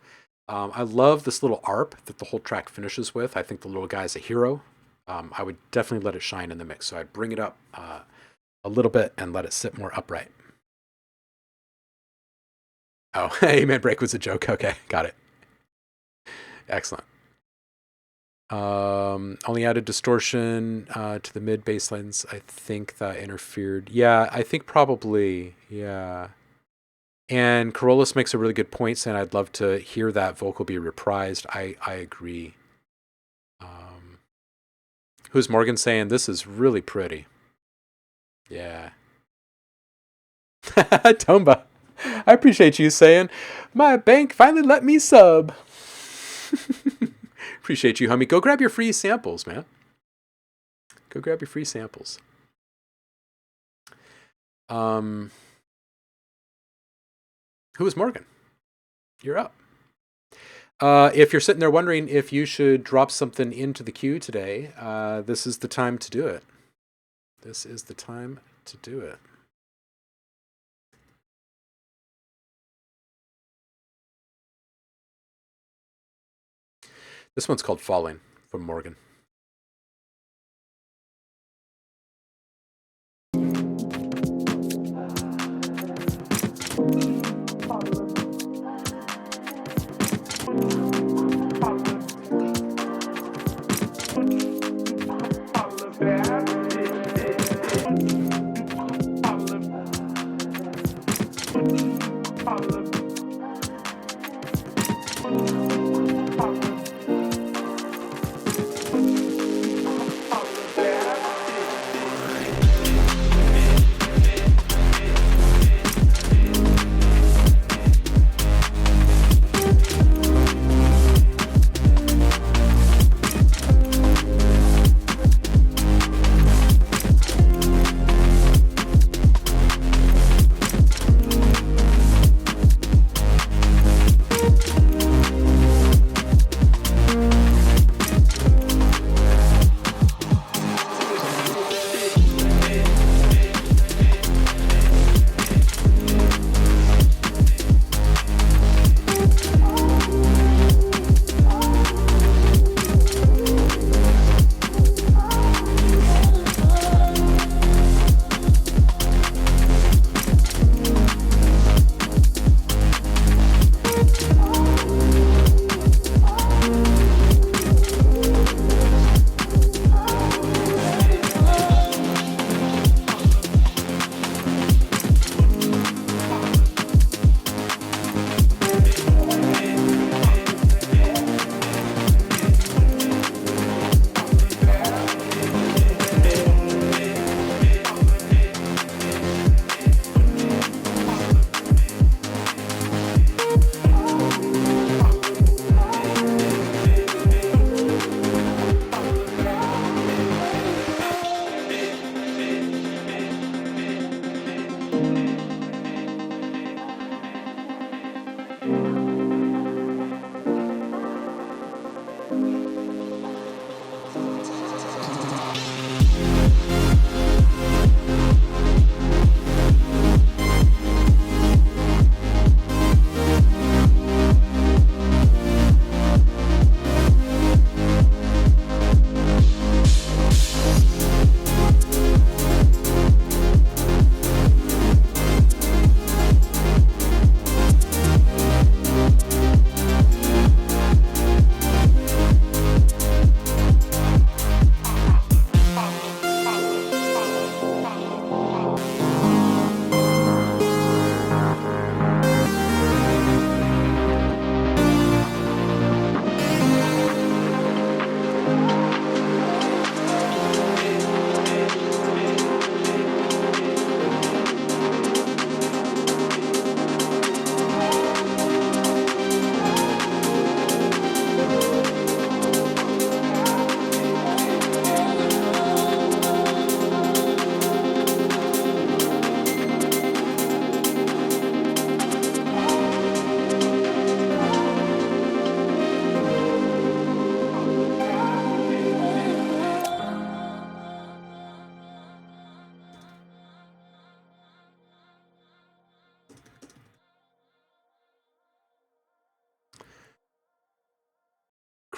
Speaker 1: I love this little arp that the whole track finishes with. I think the little guy's a hero. I would definitely let it shine in the mix. So I'd bring it up a little bit and let it sit more upright. Oh, Amen Break was a joke. Okay, got it. Excellent. Only added distortion to the mid bass lines. I think that interfered. Yeah, I think probably. Yeah. And Carolus makes a really good point, saying I'd love to hear that vocal be reprised. I agree. Who's Morgan saying this is really pretty? Yeah. Tomba. I appreciate you saying, my bank finally let me sub. Appreciate you, homie. Go grab your free samples, man. Go grab your free samples. Who is Morgan? You're up. If you're sitting there wondering if you should drop something into the queue today, this is the time to do it. This is the time to do it. This one's called Falling from Morgan.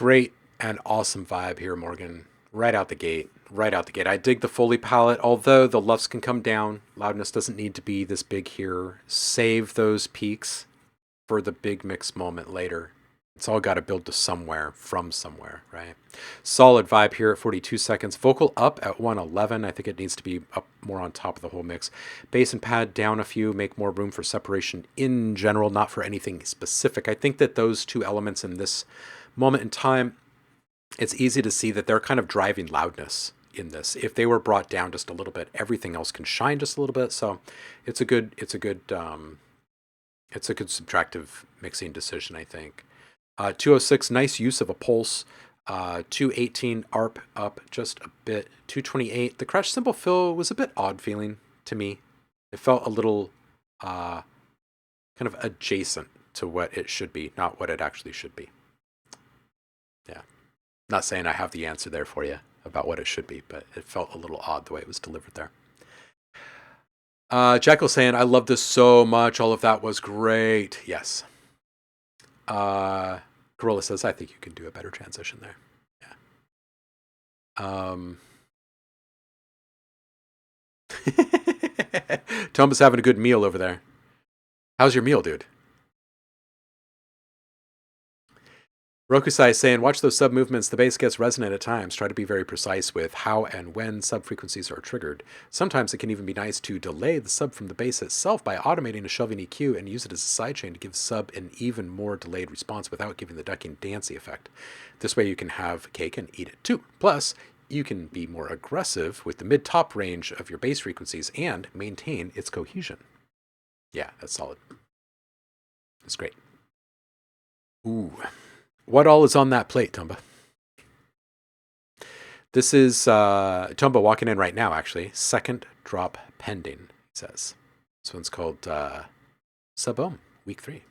Speaker 1: great and awesome vibe here, Morgan. Right out the gate. Right out the gate. I dig the Foley palette, although the LUFS can come down. Loudness doesn't need to be this big here. Save those peaks for the big mix moment later. It's all got to build to somewhere from somewhere, right? Solid vibe here at 42 seconds. Vocal up at 111. I think it needs to be up more on top of the whole mix. Bass and pad down a few, make more room for separation in general, not for anything specific. I think that those two elements in this moment in time, it's easy to see that they're kind of driving loudness in this. If they were brought down just a little bit, everything else can shine just a little bit. So it's a good subtractive mixing decision, I think. 206, nice use of a pulse. 218, ARP up just a bit. 228, the crash cymbal fill was a bit odd feeling to me. It felt a little kind of adjacent to what it should be, not what it actually should be. Yeah. Not saying I have the answer there for you about what it should be, but it felt a little odd the way it was delivered there. Jekyll saying, I love this so much. All of that was great. Yes. Gorilla says, I think you can do a better transition there. Yeah. Tomba's having a good meal over there. How's your meal, dude? Rokusai is saying, watch those sub movements. The bass gets resonant at times. Try to be very precise with how and when sub frequencies are triggered. Sometimes it can even be nice to delay the sub from the bass itself by automating a shelving EQ and use it as a sidechain to give sub an even more delayed response without giving the ducking dancey effect. This way you can have cake and eat it too. Plus, you can be more aggressive with the mid-top range of your bass frequencies and maintain its cohesion. Yeah, that's solid. That's great. Ooh. What all is on that plate, Tumba? This is Tumba walking in right now, actually. Second drop pending, he says. This one's called Sub-Ohm, week 3.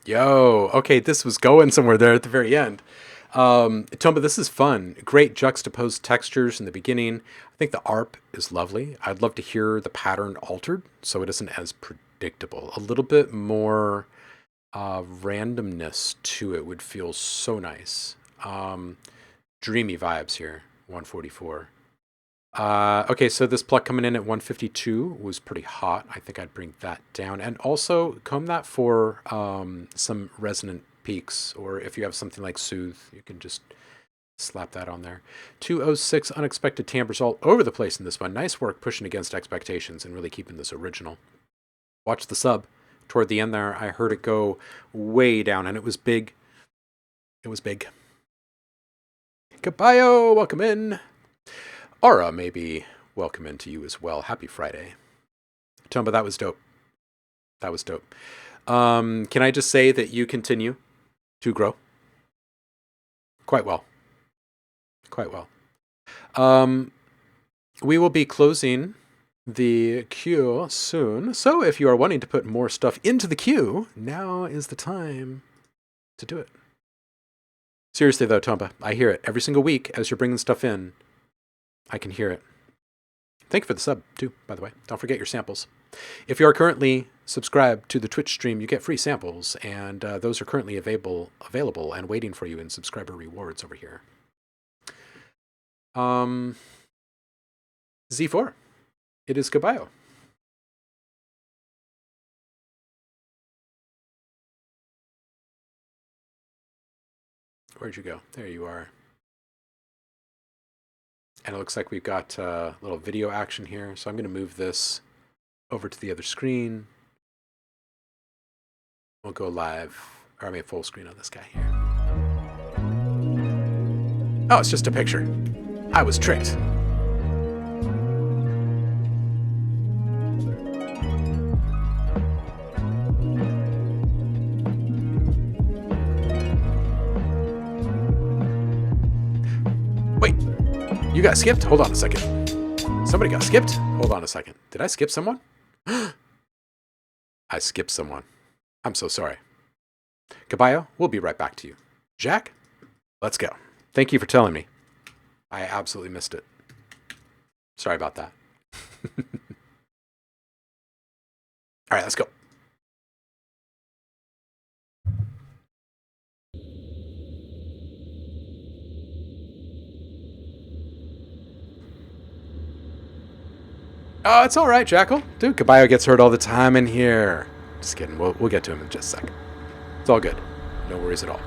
Speaker 1: Yo, okay, this was going somewhere there at the very end. Tomba, this is fun. Great juxtaposed textures in the beginning. I think the ARP is lovely. I'd love to hear the pattern altered so it isn't as predictable. A little bit more randomness to it would feel so nice. Dreamy vibes here, 144. Okay, so this pluck coming in at 152 was pretty hot. I think I'd bring that down. And also comb that for some resonant peaks, or if you have something like Soothe, you can just slap that on there. 206, unexpected timbres all over the place in this one. Nice work pushing against expectations and really keeping this original. Watch the sub. Toward the end there, I heard it go way down, and it was big. It was big. Caballo, welcome in. Aura, maybe welcome into you as well. Happy Friday. Tomba, that was dope. That was dope. Can I just say that you continue to grow? Quite well. Quite well. We will be closing the queue soon. So if you are wanting to put more stuff into the queue, now is the time to do it. Seriously though, Tomba, I hear it every single week as you're bringing stuff in. I can hear it. Thank you for the sub, too, by the way. Don't forget your samples. If you are currently subscribed to the Twitch stream, you get free samples, and those are currently available and waiting for you in subscriber rewards over here. Z4. It is Caballo. Where'd you go? There you are. And it looks like we've got a little video action here. So I'm going to move this over to the other screen. We'll go live, or I mean full screen on this guy here. Oh, it's just a picture. I was tricked. Wait. You got skipped? Hold on a second. Somebody got skipped? Hold on a second. Did I skip someone? I skipped someone. I'm so sorry. Caballo, we'll be right back to you. Jack, let's go. Thank you for telling me. I absolutely missed it. Sorry about that. All right, let's go. Oh, it's all right, Jackal. Dude, Caballo gets hurt all the time in here. Just kidding. We'll get to him in just a second. It's all good. No worries at all.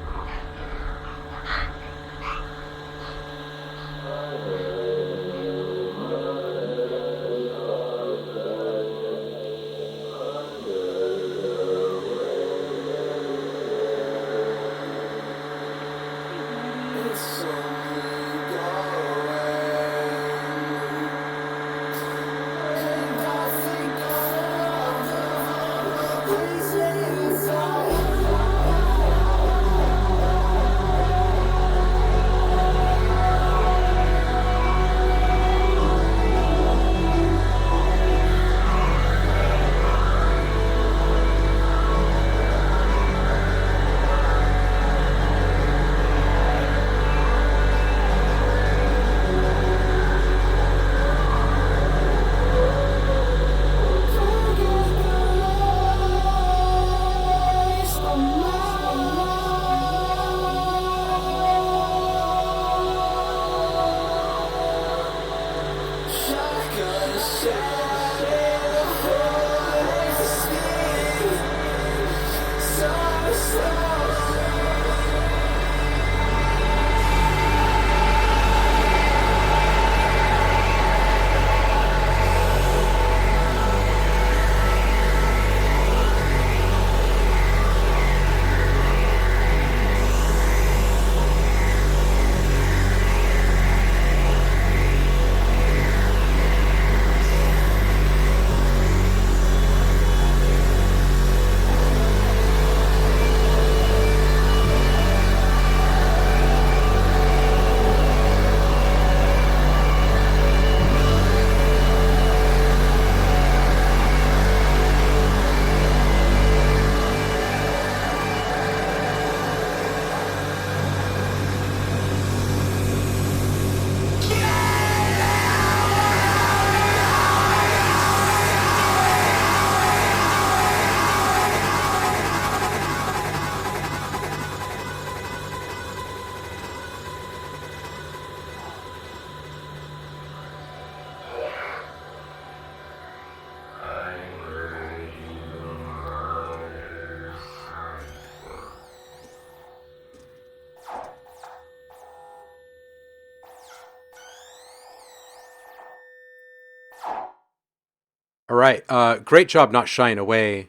Speaker 1: right. Great job not shying away.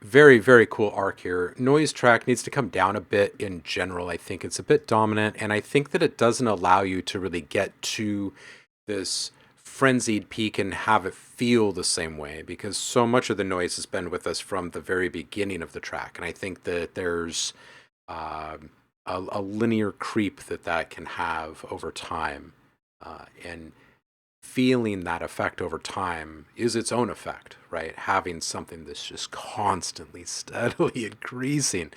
Speaker 1: Very, very cool arc here. Noise track needs to come down a bit in general. I think it's a bit dominant, and I think that it doesn't allow you to really get to this frenzied peak and have it feel the same way, because so much of the noise has been with us from the very beginning of the track. And I think that there's a linear creep that can have over time. And feeling that effect over time is its own effect, right? Having something that's just constantly, steadily increasing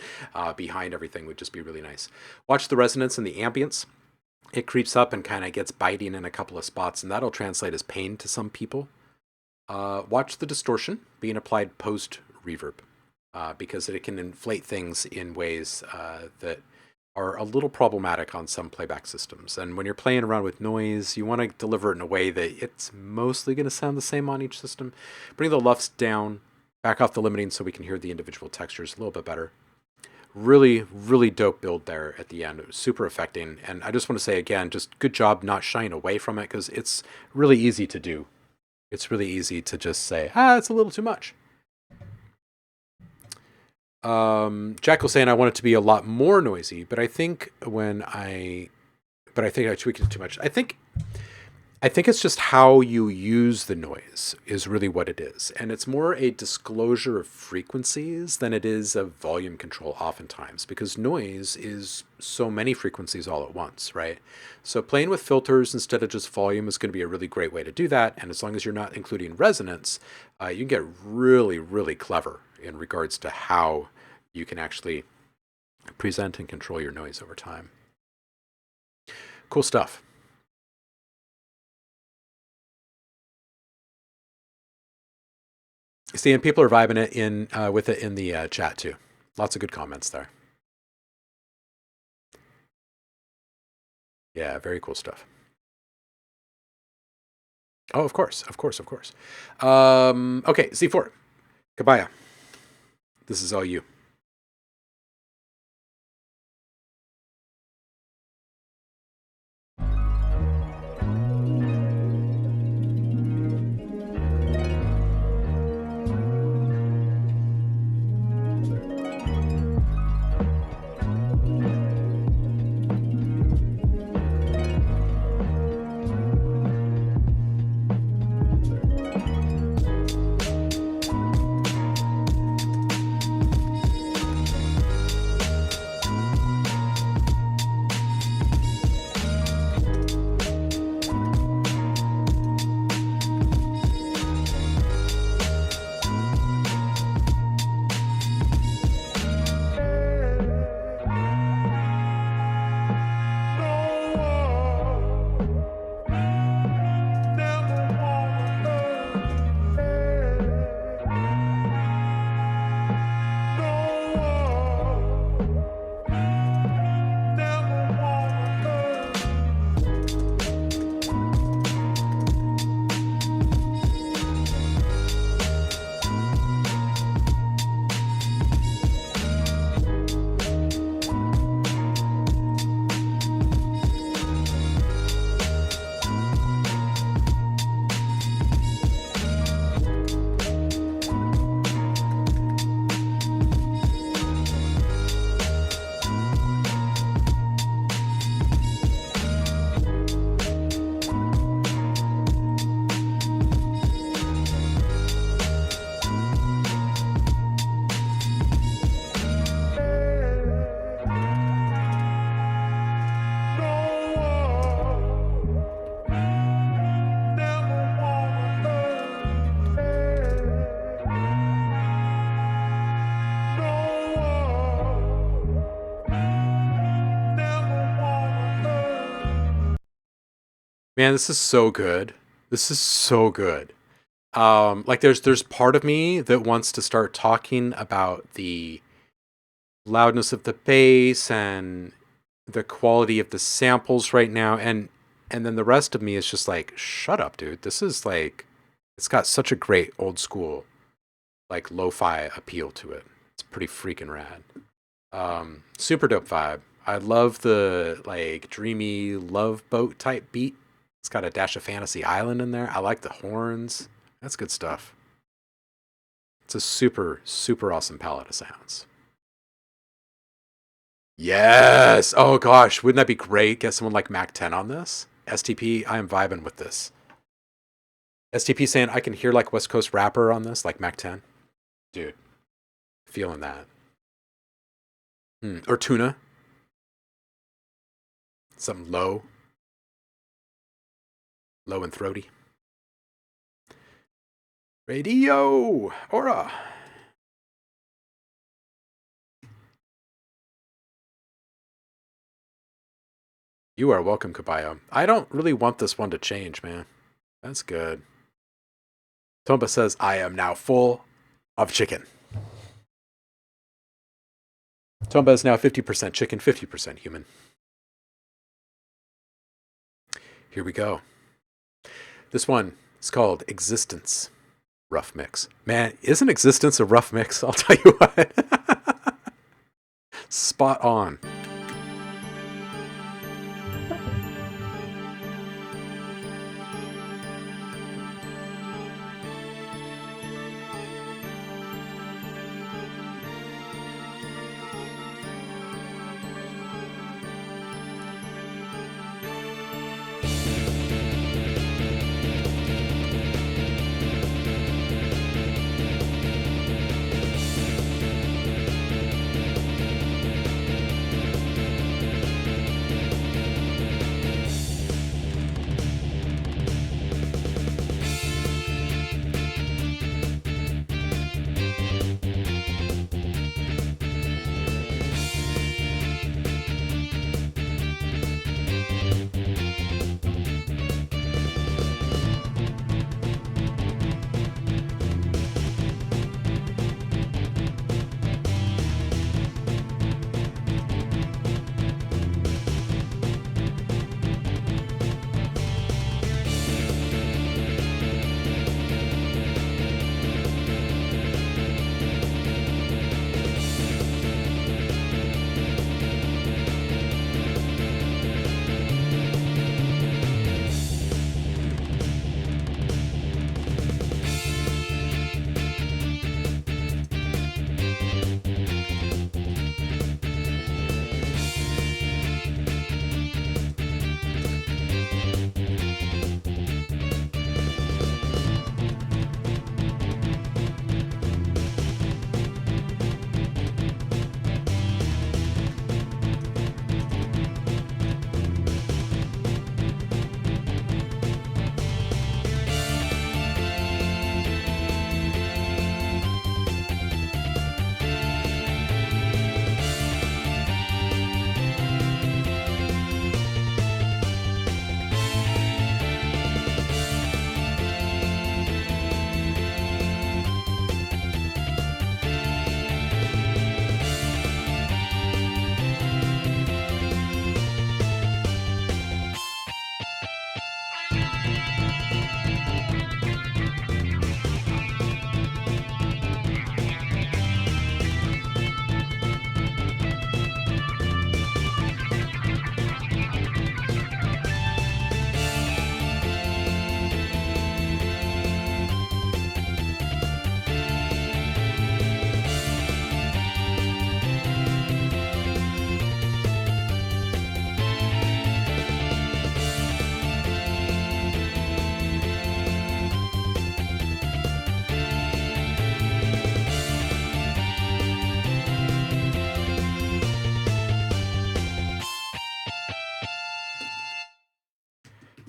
Speaker 1: behind everything would just be really nice. Watch the resonance and the ambience. It creeps up and kind of gets biting in a couple of spots, and that'll translate as pain to some people. Watch the distortion being applied post-reverb, because it can inflate things in ways that are a little problematic on some playback systems. And when you're playing around with noise, you want to deliver it in a way that it's mostly going to sound the same on each system. Bring the LUFS down, back off the limiting so we can hear the individual textures a little bit better. Really, really dope build there at the end. It was super affecting. And I just want to say again, just good job not shying away from it, because it's really easy to do. It's really easy to just say, it's a little too much. Jack was saying I want it to be a lot more noisy, but I think I tweaked it too much. I think it's just how you use the noise is really what it is. And it's more a disclosure of frequencies than it is of volume control oftentimes, because noise is so many frequencies all at once, right? So playing with filters instead of just volume is going to be a really great way to do that. And as long as you're not including resonance, you can get really, really clever in regards to how you can actually present and control your noise over time. Cool stuff. See, and people are vibing it with it in the chat too. Lots of good comments there. Yeah, very cool stuff. Oh, of course. Okay, Z4, Kabaya. This is all you. Man, this is so good. This is so good. Like there's part of me that wants to start talking about the loudness of the bass and the quality of the samples right now, and then the rest of me is just like, shut up, dude. This is like, it's got such a great old school like lo-fi appeal to it. It's pretty freaking rad. Super dope vibe. I love the like dreamy love boat type beat. It's got a dash of Fantasy Island in there. I like the horns. That's good stuff. It's a super, super awesome palette of sounds. Yes! Oh gosh, wouldn't that be great? Get someone like Mac 10 on this? STP, I am vibing with this. STP saying I can hear like West Coast rapper on this, like Mac 10. Dude, feeling that. Or Tuna. Something low. Low and throaty. Radio! Aura! You are welcome, Kabayo. I don't really want this one to change, man. That's good. Tomba says, I am now full of chicken. Tomba is now 50% chicken, 50% human. Here we go. This one is called Existence. Rough mix. Man, isn't Existence a rough mix? I'll tell you what. Spot on.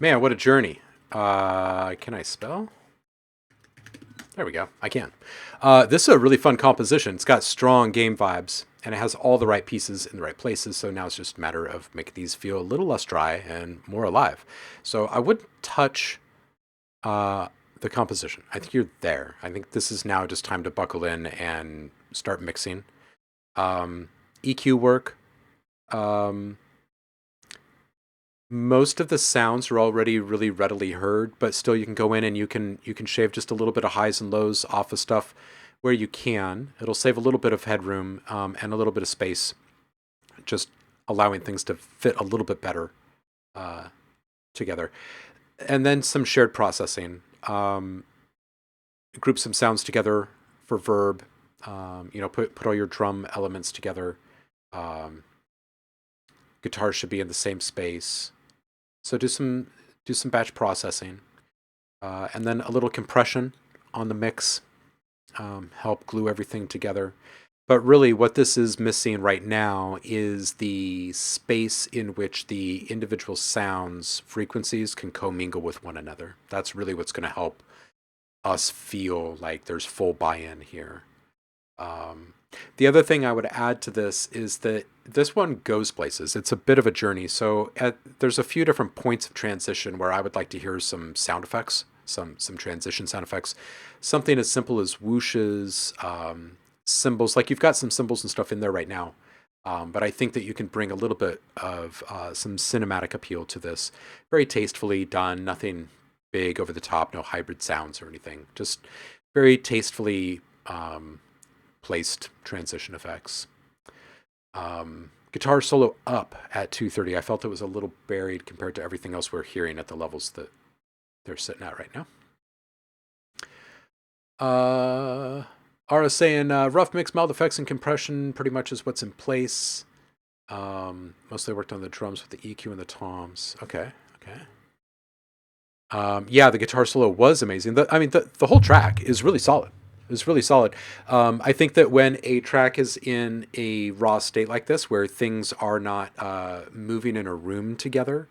Speaker 1: Man, what a journey. Can I spell? There we go. I can. This is a really fun composition. It's got strong game vibes, and it has all the right pieces in the right places. So now it's just a matter of making these feel a little less dry and more alive. So I wouldn't touch the composition. I think you're there. I think this is now just time to buckle in and start mixing. EQ work. Most of the sounds are already really readily heard, but still you can go in and you can shave just a little bit of highs and lows off of stuff where you can. It'll save a little bit of headroom and a little bit of space, just allowing things to fit a little bit better together. And then some shared processing. group some sounds together for verb. Put all your drum elements together. Guitar should be in the same space. So do some batch processing, and then a little compression on the mix. Help glue everything together. But really what this is missing right now is the space in which the individual sounds, frequencies can commingle with one another. That's really what's going to help us feel like there's full buy-in here. The other thing I would add to this is that this one goes places. It's a bit of a journey. So there's a few different points of transition where I would like to hear some sound effects, some transition sound effects. Something as simple as whooshes, cymbals. Like you've got some cymbals and stuff in there right now. But I think that you can bring a little bit of some cinematic appeal to this. Very tastefully done. Nothing big over the top. No hybrid sounds or anything. Just very tastefully placed transition effects. Guitar solo up at 230. I felt it was a little buried compared to everything else we're hearing at the levels that they're sitting at right now. Ara's saying rough mix, mild effects, and compression pretty much is what's in place. Mostly worked on the drums with the EQ and the toms. Okay. Yeah, the guitar solo was amazing. The whole track is really solid. It's really solid. I think that when a track is in a raw state like this, where things are not moving in a room together,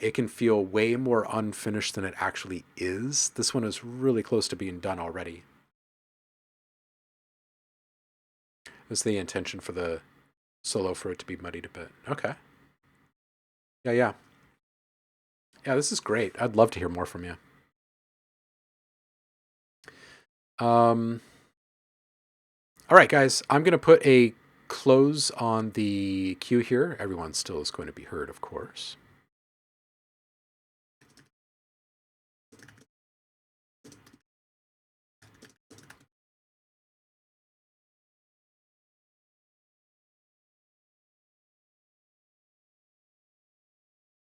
Speaker 1: it can feel way more unfinished than it actually is. This one is really close to being done already. Is the intention for the solo for it to be muddied a bit. Okay. Yeah, this is great. I'd love to hear more from you. All right, guys, I'm going to put a close on the queue here. Everyone still is going to be heard, of course.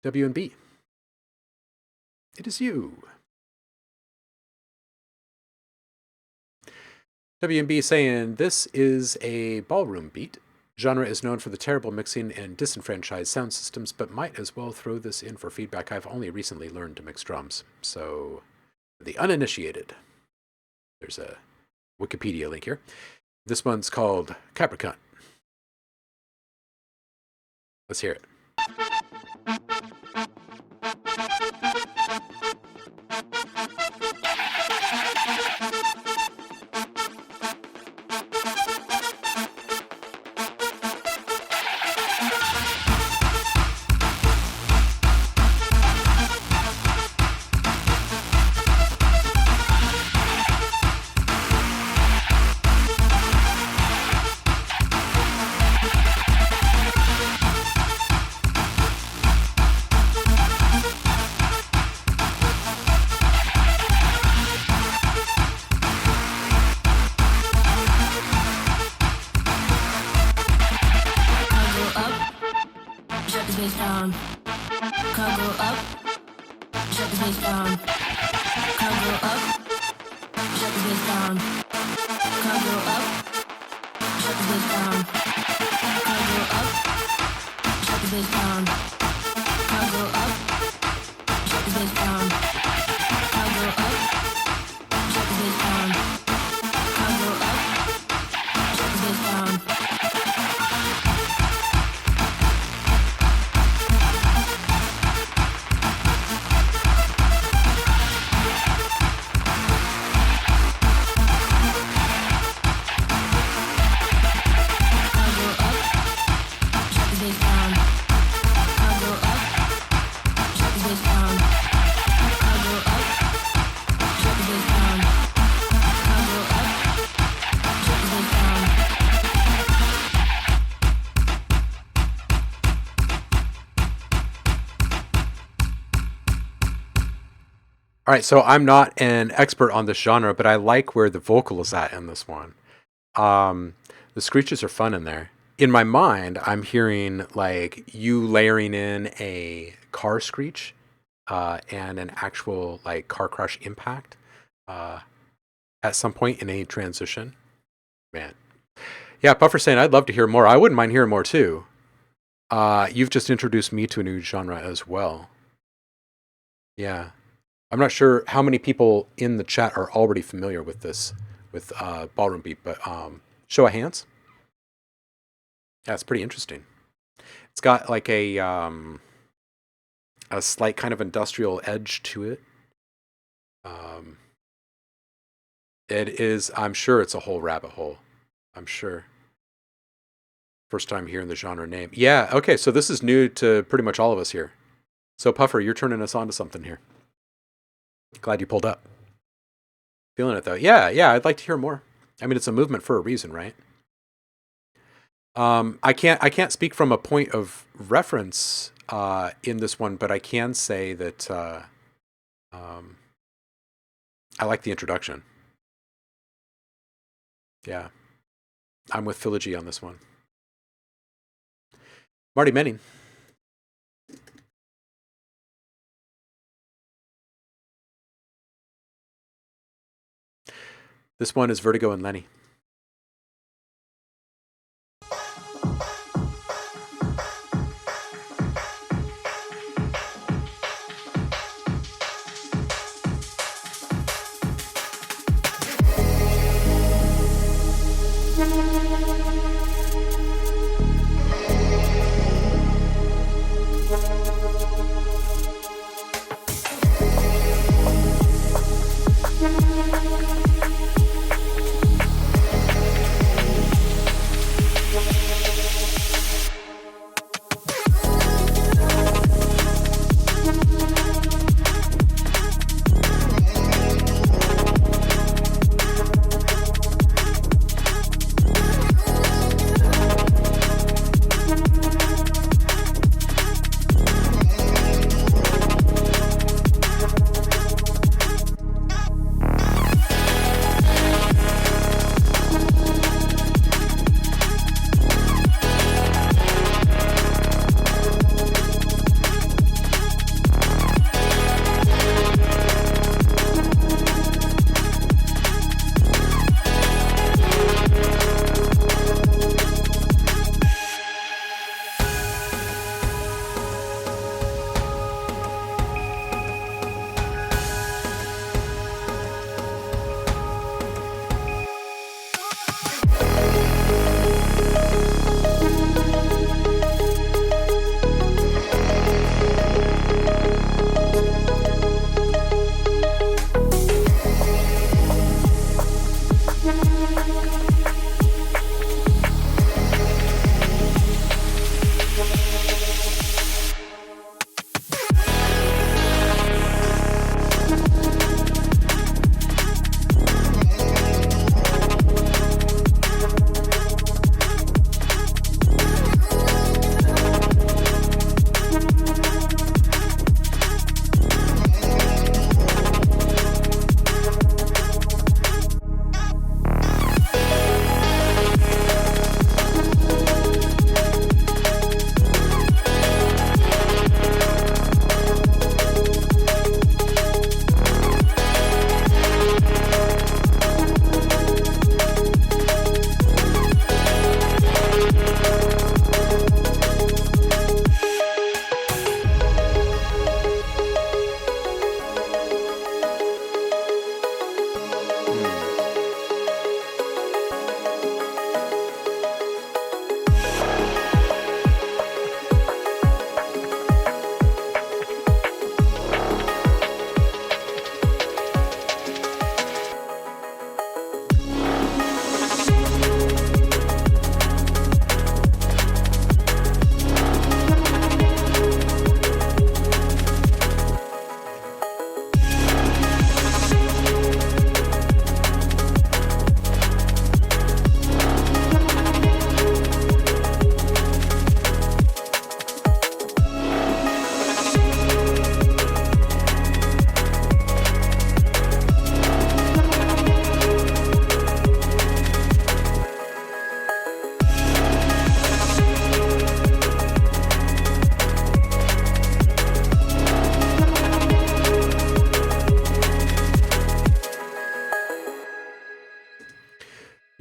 Speaker 1: W&B. It is you. W&B saying, this is a ballroom beat. Genre is known for the terrible mixing and disenfranchised sound systems, but might as well throw this in for feedback. I've only recently learned to mix drums. So, the uninitiated. There's a Wikipedia link here. This one's called Capricorn. Let's hear it. All right, so I'm not an expert on this genre, but I like where the vocal is at in this one. The screeches are fun in there. In my mind, I'm hearing like you layering in a car screech and an actual like car crash impact at at some point in a transition. Man. Yeah, Puffer saying, I'd love to hear more. I wouldn't mind hearing more too. You've just introduced me to a new genre as well. Yeah. I'm not sure how many people in the chat are already familiar with this, with ballroom beat, but show of hands. Yeah, it's pretty interesting. It's got like a slight kind of industrial edge to it. It is, I'm sure it's a whole rabbit hole. I'm sure. First time hearing the genre name. Yeah, okay, so this is new to pretty much all of us here. So Puffer, you're turning us on to something here. Glad you pulled up. Feeling it though. Yeah, I'd like to hear more. I mean, it's a movement for a reason, right? I can't speak from a point of reference in this one, but I can say that I like the introduction. Yeah, I'm with Philology on this one. Marty Menning. This one is Vertigo and Lenny.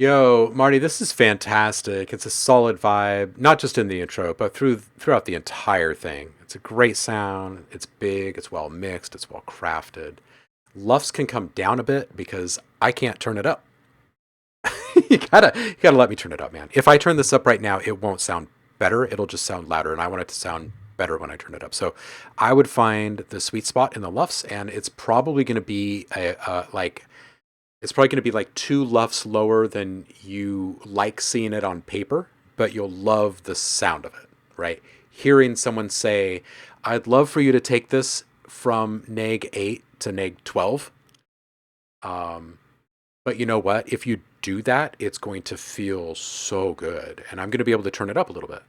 Speaker 1: Yo, Marty, this is fantastic. It's a solid vibe, not just in the intro, but throughout the entire thing. It's a great sound. It's big. It's well mixed. It's well crafted. Lufs can come down a bit because I can't turn it up. you gotta let me turn it up, man. If I turn this up right now, it won't sound better. It'll just sound louder, and I want it to sound better when I turn it up. So I would find the sweet spot in the Lufs, and it's probably going to be it's probably going to be like 2 lufs lower than you like seeing it on paper, but you'll love the sound of it, right? Hearing someone say, I'd love for you to take this from neg 8 to neg 12. But you know what? If you do that, it's going to feel so good. And I'm going to be able to turn it up a little bit.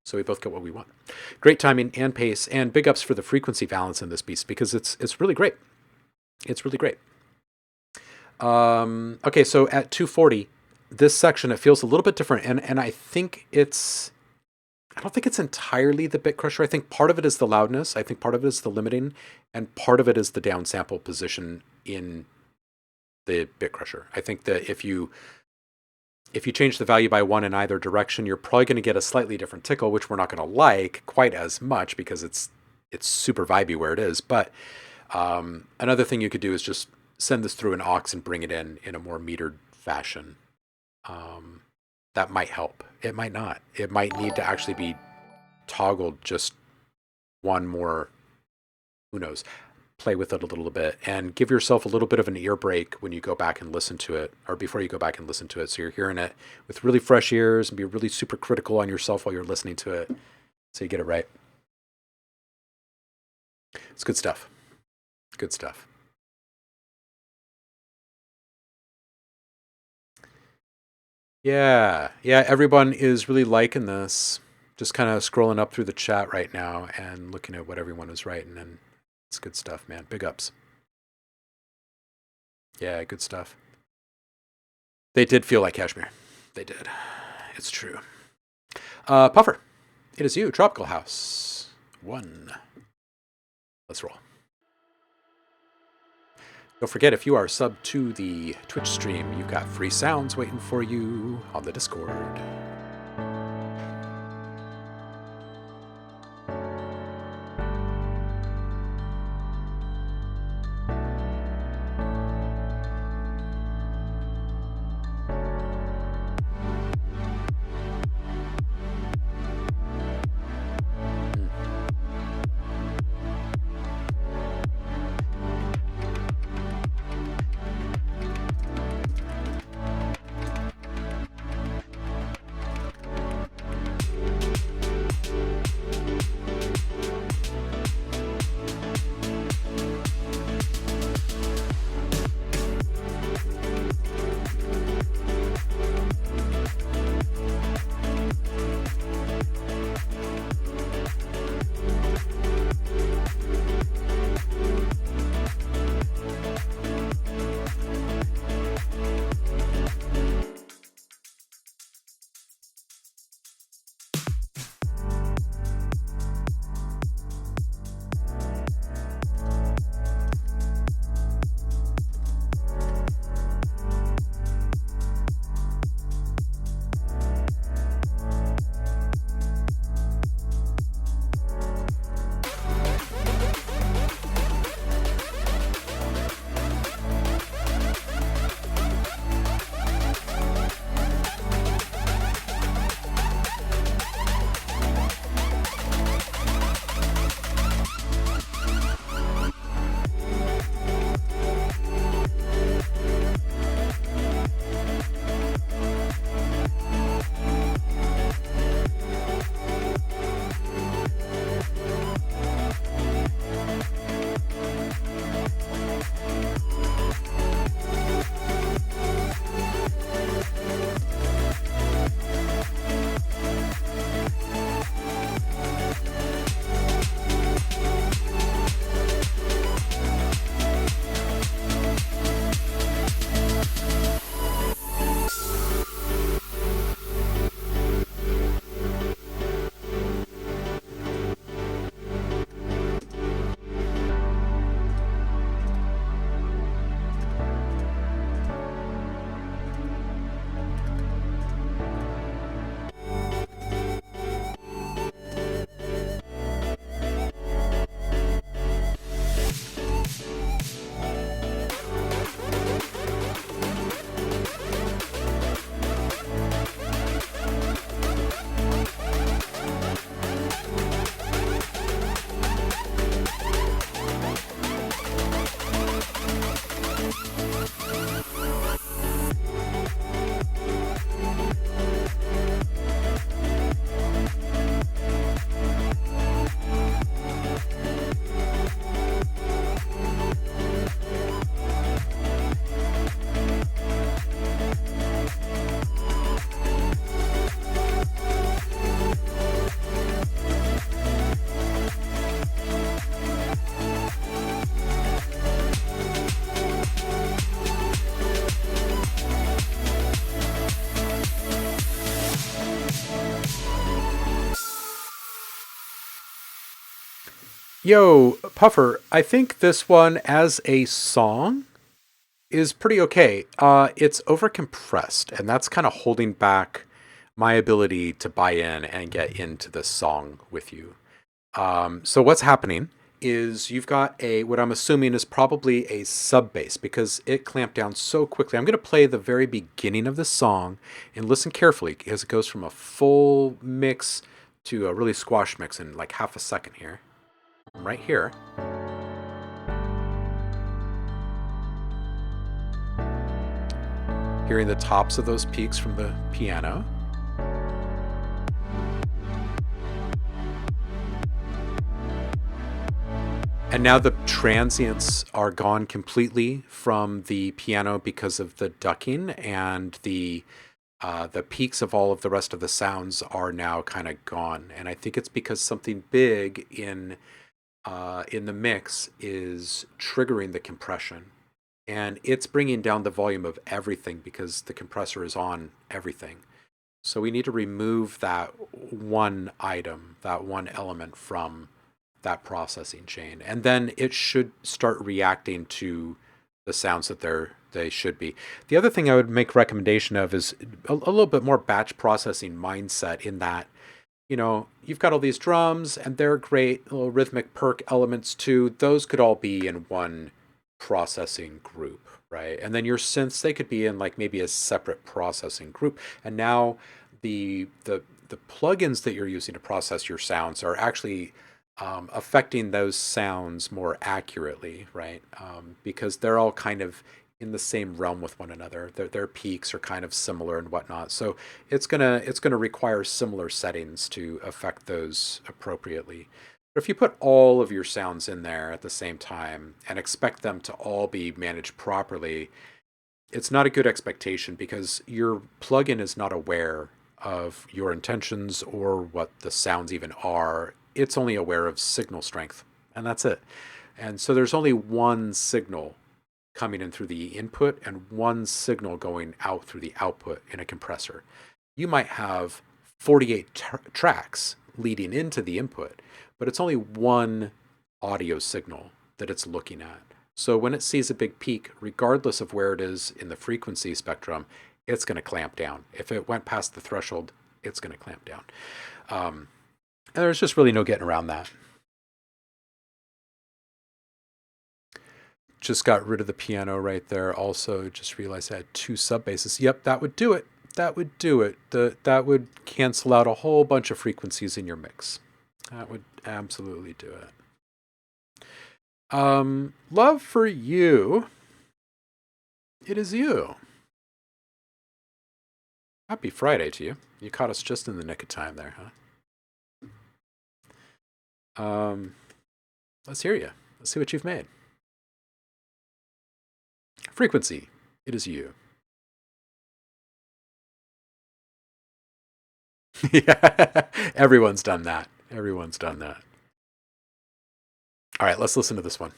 Speaker 1: So we both get what we want. Great timing and pace, and big ups for the frequency balance in this piece because it's really great. It's really great. Okay, so at 240, this section, it feels a little bit different. And I think I don't think it's entirely the bit crusher. I think part of it is the loudness. I think part of it is the limiting. And part of it is the downsample position in the bit crusher. I think that if you change the value by 1 in either direction, you're probably going to get a slightly different tickle, which we're not going to like quite as much because it's super vibey where it is. But another thing you could do is just send this through an aux and bring it in a more metered fashion. That might help. It might not. It might need to actually be toggled just one more, who knows, play with it a little bit and give yourself a little bit of an ear break when you go back and listen to it, or before you go back and listen to it. So you're hearing it with really fresh ears and be really super critical on yourself while you're listening to it so you get it right. It's good stuff. Good stuff. Yeah, everyone is really liking this. Just kind of scrolling up through the chat right now and looking at what everyone is writing, and it's good stuff, man. Big ups. Yeah, good stuff. They did feel like Kashmir. They did. It's true. Puffer, it is you, Tropical House 1. Let's roll. Don't forget, if you are subbed to the Twitch stream, you've got free sounds waiting for you on the Discord. Yo, Puffer, I think this one as a song is pretty okay. It's overcompressed, and that's kind of holding back my ability to buy in and get into this song with you. So what's happening is you've got what I'm assuming is probably a sub bass because it clamped down so quickly. I'm going to play the very beginning of the song and listen carefully because it goes from a full mix to a really squash mix in like half a second here. Right here. Hearing the tops of those peaks from the piano. And now the transients are gone completely from the piano because of the ducking, and the peaks of all of the rest of the sounds are now kind of gone. And I think it's because something big in the mix is triggering the compression, and it's bringing down the volume of everything because the compressor is on everything. So we need to remove that one item, that one element from that processing chain, and then it should start reacting to the sounds that they should be. The other thing I would make recommendation of is a little bit more batch processing mindset, in that, you know, you've got all these drums and they're great little rhythmic perk elements too. Those could all be in one processing group, right? And then your synths, they could be in like maybe a separate processing group. And now the plugins that you're using to process your sounds are actually affecting those sounds more accurately, right? Because they're all kind of in the same realm with one another. Their peaks are kind of similar and whatnot. So it's gonna require similar settings to affect those appropriately. But if you put all of your sounds in there at the same time and expect them to all be managed properly, it's not a good expectation, because your plugin is not aware of your intentions or what the sounds even are. It's only aware of signal strength, and that's it. And so there's only one signal coming in through the input and one signal going out through the output in a compressor. You might have 48 tracks leading into the input, but it's only one audio signal that it's looking at. So when it sees a big peak, regardless of where it is in the frequency spectrum, it's going to clamp down. If it went past the threshold, it's going to clamp down. And there's just really no getting around that. Just got rid of the piano right there. Also, just realized I had 2 sub basses. Yep, that would do it. That would do it. That would cancel out a whole bunch of frequencies in your mix. That would absolutely do it. Love for you. It is you. Happy Friday to you. You caught us just in the nick of time there, huh? Let's hear you. Let's see what you've made. Frequency. It is you. Yeah, everyone's done that. Everyone's done that. All right, let's listen to this one.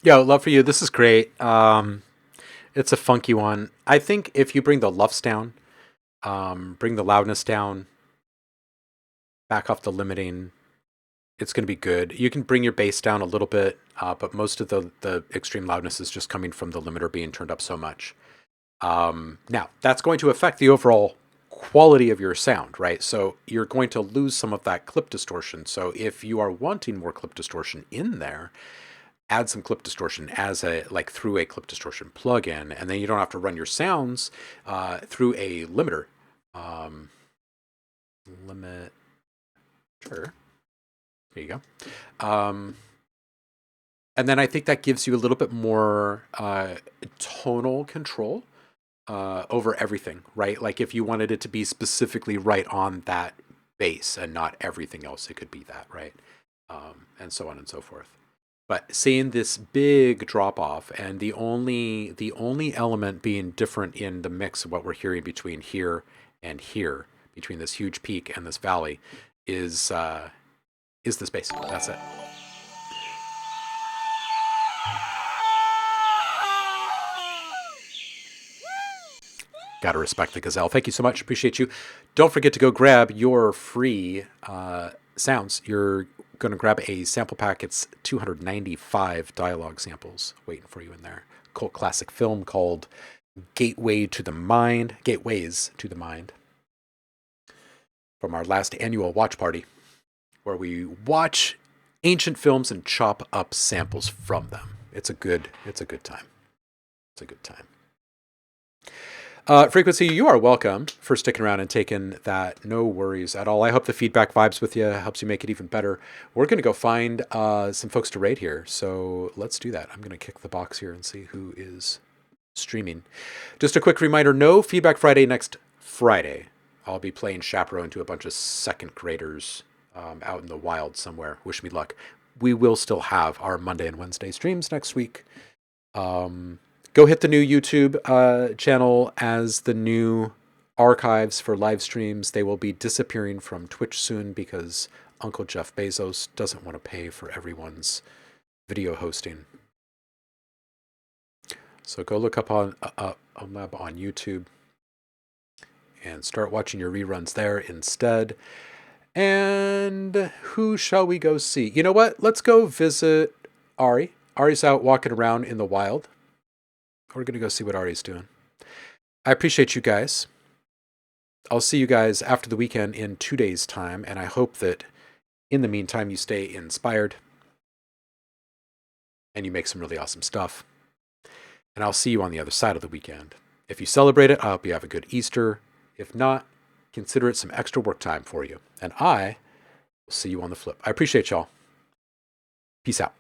Speaker 1: Yo, love for you. This is great. It's a funky one. I think if you bring the lufts down, bring the loudness down, back off the limiting, it's going to be good. You can bring your bass down a little bit, but most of the extreme loudness is just coming from the limiter being turned up so much. Now, that's going to affect the overall quality of your sound, right? So you're going to lose some of that clip distortion. So if you are wanting more clip distortion in there, add some clip distortion as through a clip distortion plugin, and then you don't have to run your sounds through a limiter. Limiter. There you go. And then I think that gives you a little bit more tonal control over everything, right? Like if you wanted it to be specifically right on that bass and not everything else, it could be that, right? And so on and so forth. But seeing this big drop off, and the only element being different in the mix of what we're hearing between here and here, between this huge peak and this valley, is this bass. That's it. Gotta respect the gazelle. Thank you so much. Appreciate you. Don't forget to go grab your free sounds. You're going to grab a sample pack. It's 295 dialogue samples waiting for you in there. Cult classic film called Gateways to the Mind, from our last annual watch party, where we watch ancient films and chop up samples from them. It's a good time. It's a good time. Frequency, you are welcome for sticking around and taking that. No worries at all. I hope the feedback vibes with you, helps you make it even better. We're going to go find some folks to raid here, so let's do that. I'm going to kick the box here and see who is streaming. Just a quick reminder, no Feedback Friday next Friday. I'll be playing chaperone to a bunch of second graders out in the wild somewhere. Wish me luck. We will still have our Monday and Wednesday streams next week. Go hit the new YouTube channel as the new archives for live streams. They will be disappearing from Twitch soon because Uncle Jeff Bezos doesn't want to pay for everyone's video hosting. So go look up on OhmLab on YouTube and start watching your reruns there instead. And who shall we go see? You know what? Let's go visit Ari. Ari's out walking around in the wild. We're going to go see what Ari's doing. I appreciate you guys. I'll see you guys after the weekend in 2 days' time, and I hope that in the meantime you stay inspired and you make some really awesome stuff. And I'll see you on the other side of the weekend. If you celebrate it, I hope you have a good Easter. If not, consider it some extra work time for you. And I will see you on the flip. I appreciate y'all. Peace out.